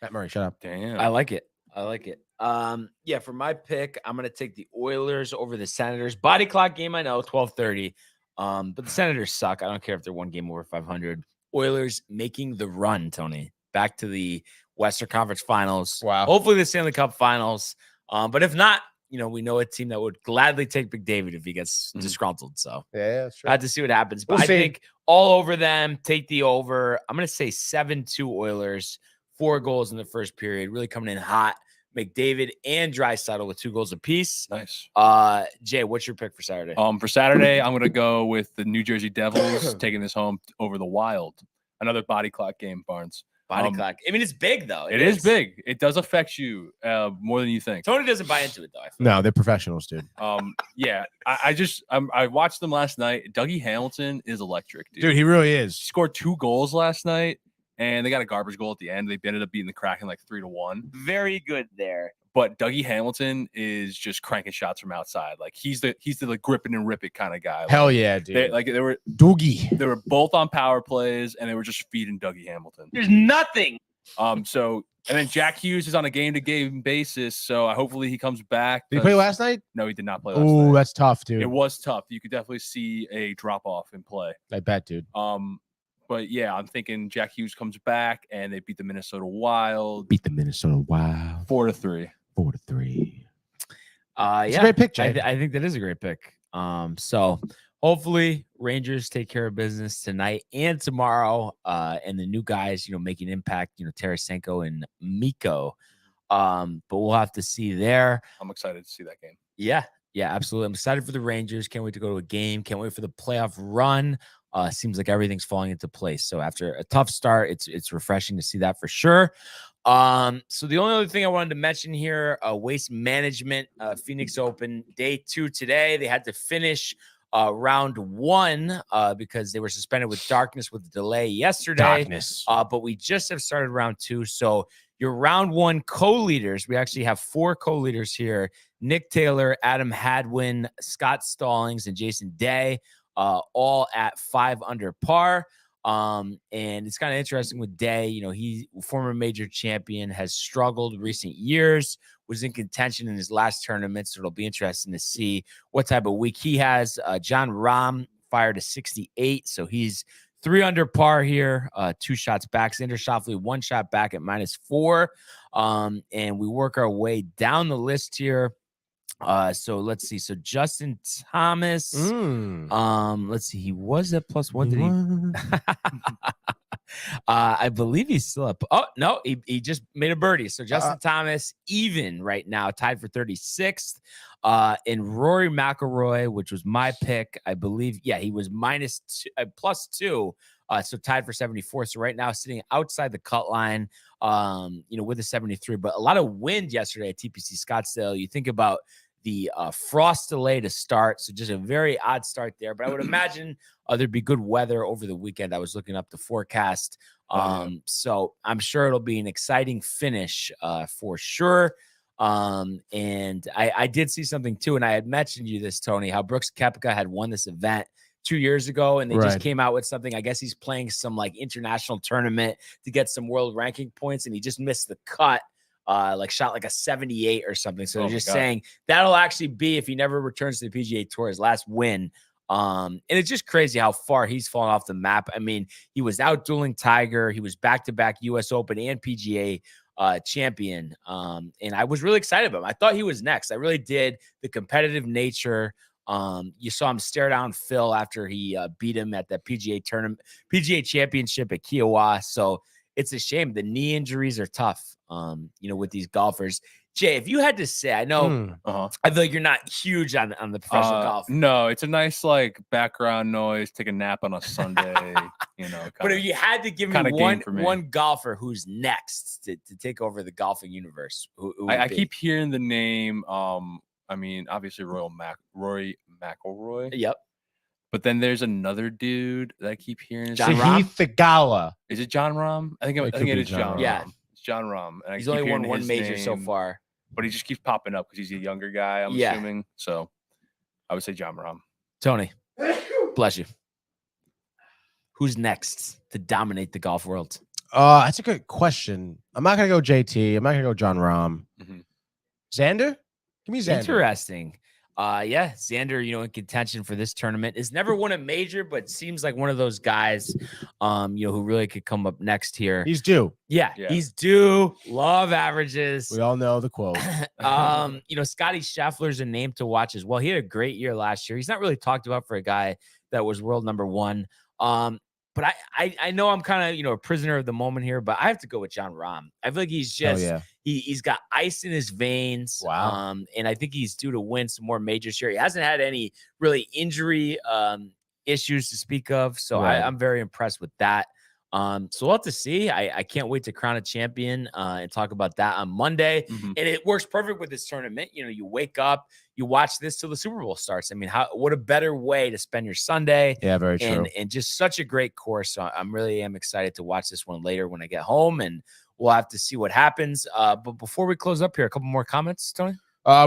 [SPEAKER 4] Matt Murray, shut up.
[SPEAKER 3] Damn.
[SPEAKER 1] I like it. Yeah, for my pick, I'm gonna take the Oilers over the Senators. Body clock game, I know, 12:30. But the Senators suck. I don't care if they're one game over 500. Oilers making the run, Tony, back to the Western Conference Finals.
[SPEAKER 4] Wow.
[SPEAKER 1] Hopefully the Stanley Cup Finals. But if not, we know a team that would gladly take McDavid if he gets disgruntled. So
[SPEAKER 4] Yeah, that's true.
[SPEAKER 1] I have to see what happens. But
[SPEAKER 4] We'll
[SPEAKER 1] I
[SPEAKER 4] see.
[SPEAKER 1] think all over them, take the over. I'm going to say 7-2 Oilers, 4 goals in the first period, really coming in hot. McDavid and Draisaitl with 2 goals apiece.
[SPEAKER 3] Nice.
[SPEAKER 1] Jay, what's your pick for Saturday?
[SPEAKER 3] For Saturday, I'm gonna go with the New Jersey Devils taking this home over the Wild. Another body clock game, Barnes.
[SPEAKER 1] Body clock. I mean, it's big though.
[SPEAKER 3] It is big. It does affect you more than you think.
[SPEAKER 1] Tony doesn't buy into it though. I feel.
[SPEAKER 4] No, they're professionals, dude.
[SPEAKER 3] Yeah. I watched them last night. Dougie Hamilton is electric, dude.
[SPEAKER 4] Dude, he really is.
[SPEAKER 3] He scored 2 goals last night, and they got a garbage goal at the end. They ended up beating the Kraken like 3-1.
[SPEAKER 1] Very good there.
[SPEAKER 3] But Dougie Hamilton is just cranking shots from outside. Like he's the like grip it and rip it kind of guy.
[SPEAKER 4] Hell yeah, dude.
[SPEAKER 3] They were
[SPEAKER 4] Doogie.
[SPEAKER 3] They were both on power plays, and they were just feeding Dougie Hamilton.
[SPEAKER 1] There's nothing.
[SPEAKER 3] And then Jack Hughes is on a game-to-game basis, so hopefully he comes back.
[SPEAKER 4] Did he play last night?
[SPEAKER 3] No, he did not play last
[SPEAKER 4] Oh,
[SPEAKER 3] night.
[SPEAKER 4] that's tough, dude.
[SPEAKER 3] It was tough. You could definitely see a drop-off in play.
[SPEAKER 4] I bet, dude.
[SPEAKER 3] But yeah, I'm thinking Jack Hughes comes back, and they beat the Minnesota Wild.
[SPEAKER 4] Beat the Minnesota Wild
[SPEAKER 3] 4-3.
[SPEAKER 4] 4-3.
[SPEAKER 1] Yeah,
[SPEAKER 4] it's a great pick, Jay.
[SPEAKER 1] I think that is a great pick. So hopefully Rangers take care of business tonight and tomorrow. And the new guys, making impact, Tarasenko and Mikko. But we'll have to see there.
[SPEAKER 3] I'm excited to see that game.
[SPEAKER 1] Yeah, absolutely. I'm excited for the Rangers. Can't wait to go to a game. Can't wait for the playoff run. Seems like everything's falling into place. So after a tough start, it's refreshing to see that for sure. So the only other thing I wanted to mention here, Waste Management, Phoenix Open day 2 today. They had to finish round 1 because they were suspended with darkness with the delay yesterday. But we just have started round 2. So your round 1 co-leaders, we actually have 4 co-leaders here: Nick Taylor, Adam Hadwin, Scott Stallings, and Jason Day, all at 5 under par. And it's kind of interesting with Day. He, former major champion, has struggled recent years, was in contention in his last tournament. So it'll be interesting to see what type of week he has. John Rahm fired a 68. So he's 3 under par here, 2 shots back. Xander Schauffele 1 shot back at -4. And we work our way down the list here. So let's see. So Justin Thomas, let's see. He was at +1. Did he? I believe he's still up. Oh no, he just made a birdie. So Justin Thomas even right now, tied for 36th. And Rory McIlroy, which was my pick, I believe. Yeah, he was +2, so tied for 74. So right now sitting outside the cut line, with a 73. But a lot of wind yesterday at TPC Scottsdale. You think about the frost delay to start, so just a very odd start there. But I would imagine there'd be good weather over the weekend. I was looking up the forecast, so I'm sure it'll be an exciting finish for sure. And I did see something too, and I had mentioned you this, Tony, how Brooks Koepka had won this event 2 years ago, and they just came out with something. I guess he's playing some like international tournament to get some world ranking points, and he just missed the cut. Shot like a 78 or something. So they're just saying that'll actually be, if he never returns to the PGA Tour, his last win And it's just crazy how far he's fallen off the map. I mean, he was out dueling Tiger. He was back-to-back US Open and PGA champion. And I was really excited about him. I thought he was next. I really did. The competitive nature. You saw him stare down Phil after he beat him at the PGA tournament, PGA championship at Kiowa. So it's a shame. The knee injuries are tough, with these golfers. Jay, if you had to say, I know I feel like you're not huge on the professional golf.
[SPEAKER 3] No, it's a nice like background noise. Take a nap on a Sunday,
[SPEAKER 1] But if you had to give me one golfer who's next to take over the golfing universe,
[SPEAKER 3] I keep hearing the name. Obviously Rory McIlroy.
[SPEAKER 1] Yep.
[SPEAKER 3] But then there's another dude that I keep hearing.
[SPEAKER 1] John Rahm?
[SPEAKER 4] Thigala.
[SPEAKER 3] Is it John Rahm? I think it is John Rahm.
[SPEAKER 1] Yeah.
[SPEAKER 3] It's John Rahm. And
[SPEAKER 1] he's only won one major so far.
[SPEAKER 3] But he just keeps popping up because he's a younger guy, I'm assuming. So I would say John Rahm.
[SPEAKER 1] Tony, bless you. Who's next to dominate the golf world?
[SPEAKER 4] That's a good question. I'm not going to go JT. I'm not going to go John Rahm. Xander? Give me Xander.
[SPEAKER 1] Interesting. Xander, in contention for this tournament. Has never won a major, but seems like one of those guys, who really could come up next here.
[SPEAKER 4] He's due.
[SPEAKER 1] Yeah, he's due. Love averages.
[SPEAKER 4] We all know the quote.
[SPEAKER 1] Scotty Scheffler's a name to watch as well. He had a great year last year. He's not really talked about for a guy that was world number one. But I know I'm kind of, a prisoner of the moment here, but I have to go with John Rahm. I feel like he's just, he's got ice in his veins.
[SPEAKER 4] Wow.
[SPEAKER 1] And I think he's due to win some more majors here. He hasn't had any really injury issues to speak of. So I'm very impressed with that. So we'll have to see. I can't wait to crown a champion and talk about that on Monday. And it works perfect with this tournament. You wake up, you watch this till the Super Bowl starts. I mean, what a better way to spend your Sunday.
[SPEAKER 4] Yeah, very true.
[SPEAKER 1] And just such a great course. So I'm really excited to watch this one later when I get home, and we'll have to see what happens. But before we close up here, a couple more comments, Tony.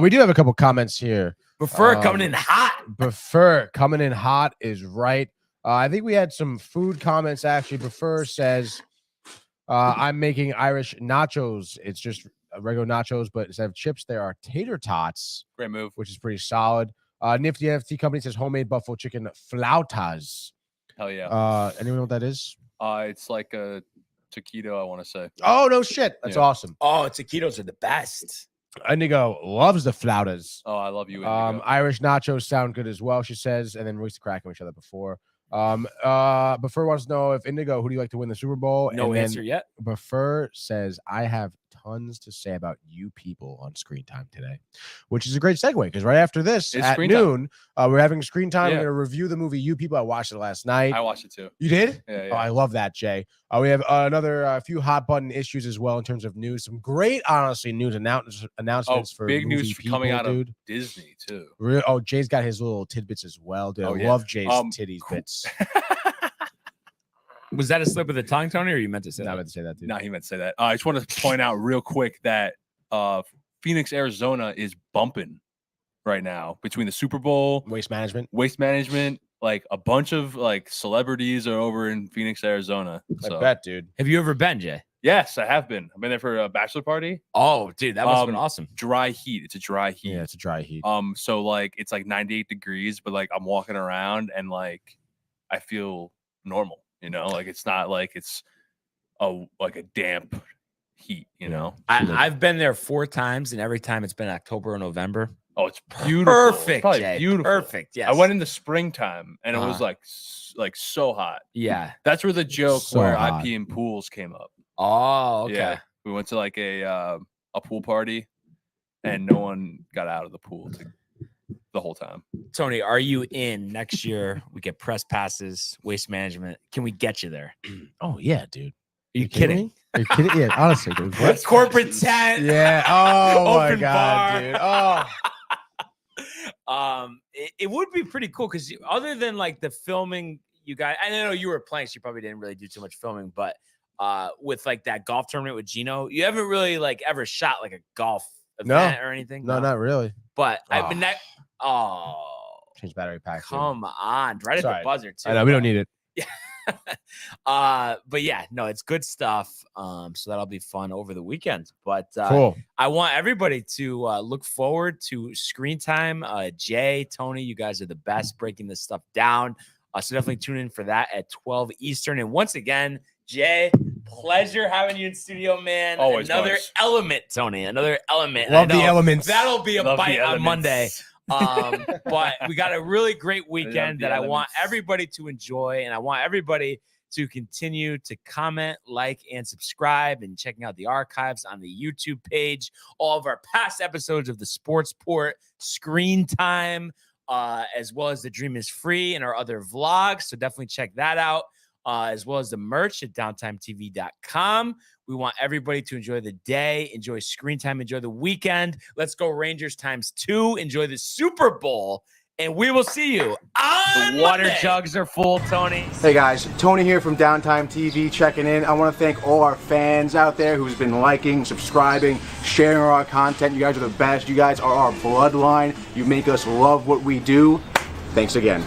[SPEAKER 4] We do have a couple comments here.
[SPEAKER 1] Prefer coming in hot.
[SPEAKER 4] Prefer coming in hot is right. I think we had some food comments actually. Prefer says, I'm making Irish nachos. It's just regular nachos, but instead of chips, there are tater tots.
[SPEAKER 3] Great move.
[SPEAKER 4] Which is pretty solid. Nifty NFT Company says homemade buffalo chicken flautas.
[SPEAKER 3] Hell yeah.
[SPEAKER 4] Anyone know what that is?
[SPEAKER 3] It's like a taquito, I want to say.
[SPEAKER 4] Oh, no shit. That's awesome.
[SPEAKER 1] Oh, taquitos are the best.
[SPEAKER 4] Indigo loves the flautas.
[SPEAKER 3] Oh, I love you, Indigo.
[SPEAKER 4] Irish nachos sound good as well, she says. And then we used to crack each other before. Buffer wants to know if Indigo, who do you like to win the Super Bowl?
[SPEAKER 1] No answer yet.
[SPEAKER 4] Buffer says, I have tons to say about you people on Screen Time today, which is a great segue because right after this at noon, we're having Screen Time. We're going to review the movie You People. I watched it last night.
[SPEAKER 3] I watched it too.
[SPEAKER 4] You did?
[SPEAKER 3] Yeah.
[SPEAKER 4] Oh, I love that, Jay. We have another few hot button issues as well in terms of news. Some great, honestly, news announcements for
[SPEAKER 3] big news
[SPEAKER 4] people,
[SPEAKER 3] coming out
[SPEAKER 4] dude.
[SPEAKER 3] of Disney too.
[SPEAKER 4] Jay's got his little tidbits as well, dude. I love Jay's titties bits.
[SPEAKER 1] Was that a slip of the tongue, Tony, or you meant to say that?
[SPEAKER 4] I meant to say that, dude.
[SPEAKER 3] No, he meant to say that. I just want to point out real quick that Phoenix, Arizona is bumping right now between the Super Bowl,
[SPEAKER 4] Waste management.
[SPEAKER 3] Like a bunch of like celebrities are over in Phoenix, Arizona.
[SPEAKER 4] I bet, dude.
[SPEAKER 1] Have you ever been, Jay?
[SPEAKER 3] Yes, I have been. I've been there for a bachelor party.
[SPEAKER 1] Oh, dude, that must have been awesome.
[SPEAKER 3] Dry heat. It's a dry heat.
[SPEAKER 4] Yeah, it's a dry heat.
[SPEAKER 3] So like it's like 98 degrees, but like I'm walking around and like I feel normal. Like it's not like it's a damp heat.
[SPEAKER 1] I've been there 4 times, and every time it's been October or November.
[SPEAKER 3] Oh, it's beautiful.
[SPEAKER 1] Perfect,
[SPEAKER 3] it's
[SPEAKER 1] Jay.
[SPEAKER 3] Beautiful.
[SPEAKER 1] Perfect. Yes.
[SPEAKER 3] I went in the springtime, and it was like so hot.
[SPEAKER 1] Yeah.
[SPEAKER 3] That's where the joke
[SPEAKER 4] So
[SPEAKER 3] where
[SPEAKER 4] hot.
[SPEAKER 3] I pee in pools came up.
[SPEAKER 1] Oh, okay.
[SPEAKER 3] Yeah. We went to like a pool party, and no one got out of the pool the whole time.
[SPEAKER 1] Tony, are you in next year? We get press passes, waste management. Can we get you there?
[SPEAKER 4] Oh yeah, dude.
[SPEAKER 1] Are you kidding?
[SPEAKER 4] Me? Are you kidding? Yeah, honestly, dude. What?
[SPEAKER 1] Corporate tent.
[SPEAKER 4] Yeah. Oh my
[SPEAKER 1] Open
[SPEAKER 4] god,
[SPEAKER 1] bar.
[SPEAKER 4] dude. Oh.
[SPEAKER 1] It would be pretty cool because other than like the filming, you guys, I know you were playing, so you probably didn't really do too much filming, but with like that golf tournament with Gino, you haven't really like ever shot like a golf event or anything.
[SPEAKER 4] No, not really.
[SPEAKER 1] But I mean that.
[SPEAKER 4] Change battery pack.
[SPEAKER 1] Come on, right at the buzzer too.
[SPEAKER 4] I know we don't need it.
[SPEAKER 1] Yeah. But yeah, no, it's good stuff. So that'll be fun over the weekend. But
[SPEAKER 4] Cool.
[SPEAKER 1] I want everybody to look forward to Screen Time. Jay, Tony, you guys are the best breaking this stuff down. So definitely tune in for that at 12 Eastern. And once again, Jay, pleasure having you in studio, man.
[SPEAKER 3] Always
[SPEAKER 1] another
[SPEAKER 3] nice.
[SPEAKER 1] element, Tony. Another element.
[SPEAKER 4] Love the elements.
[SPEAKER 1] That'll be a
[SPEAKER 3] Love
[SPEAKER 1] bite
[SPEAKER 3] the
[SPEAKER 1] on Monday.
[SPEAKER 3] elements.
[SPEAKER 1] But we got a really great weekend
[SPEAKER 3] the
[SPEAKER 1] that I want
[SPEAKER 3] elements.
[SPEAKER 1] everybody to enjoy, and I want everybody to continue to comment, like, and subscribe, and checking out the archives on the YouTube page. All of our past episodes of the Sports Port Screen Time, as well as The Dream is Free and our other vlogs. So definitely check that out, as well as the merch at downtimetv.com. We want everybody to enjoy the day, enjoy Screen Time, enjoy the weekend. Let's go Rangers ×2. Enjoy the Super Bowl, and we will see you on
[SPEAKER 3] The water
[SPEAKER 1] Monday.
[SPEAKER 3] jugs are full, Tony.
[SPEAKER 2] Hey guys, Tony here from Downtime TV checking in. I want to thank all our fans out there who's been liking, subscribing, sharing our content. You guys are the best. You guys are our bloodline. You make us love what we do. Thanks again.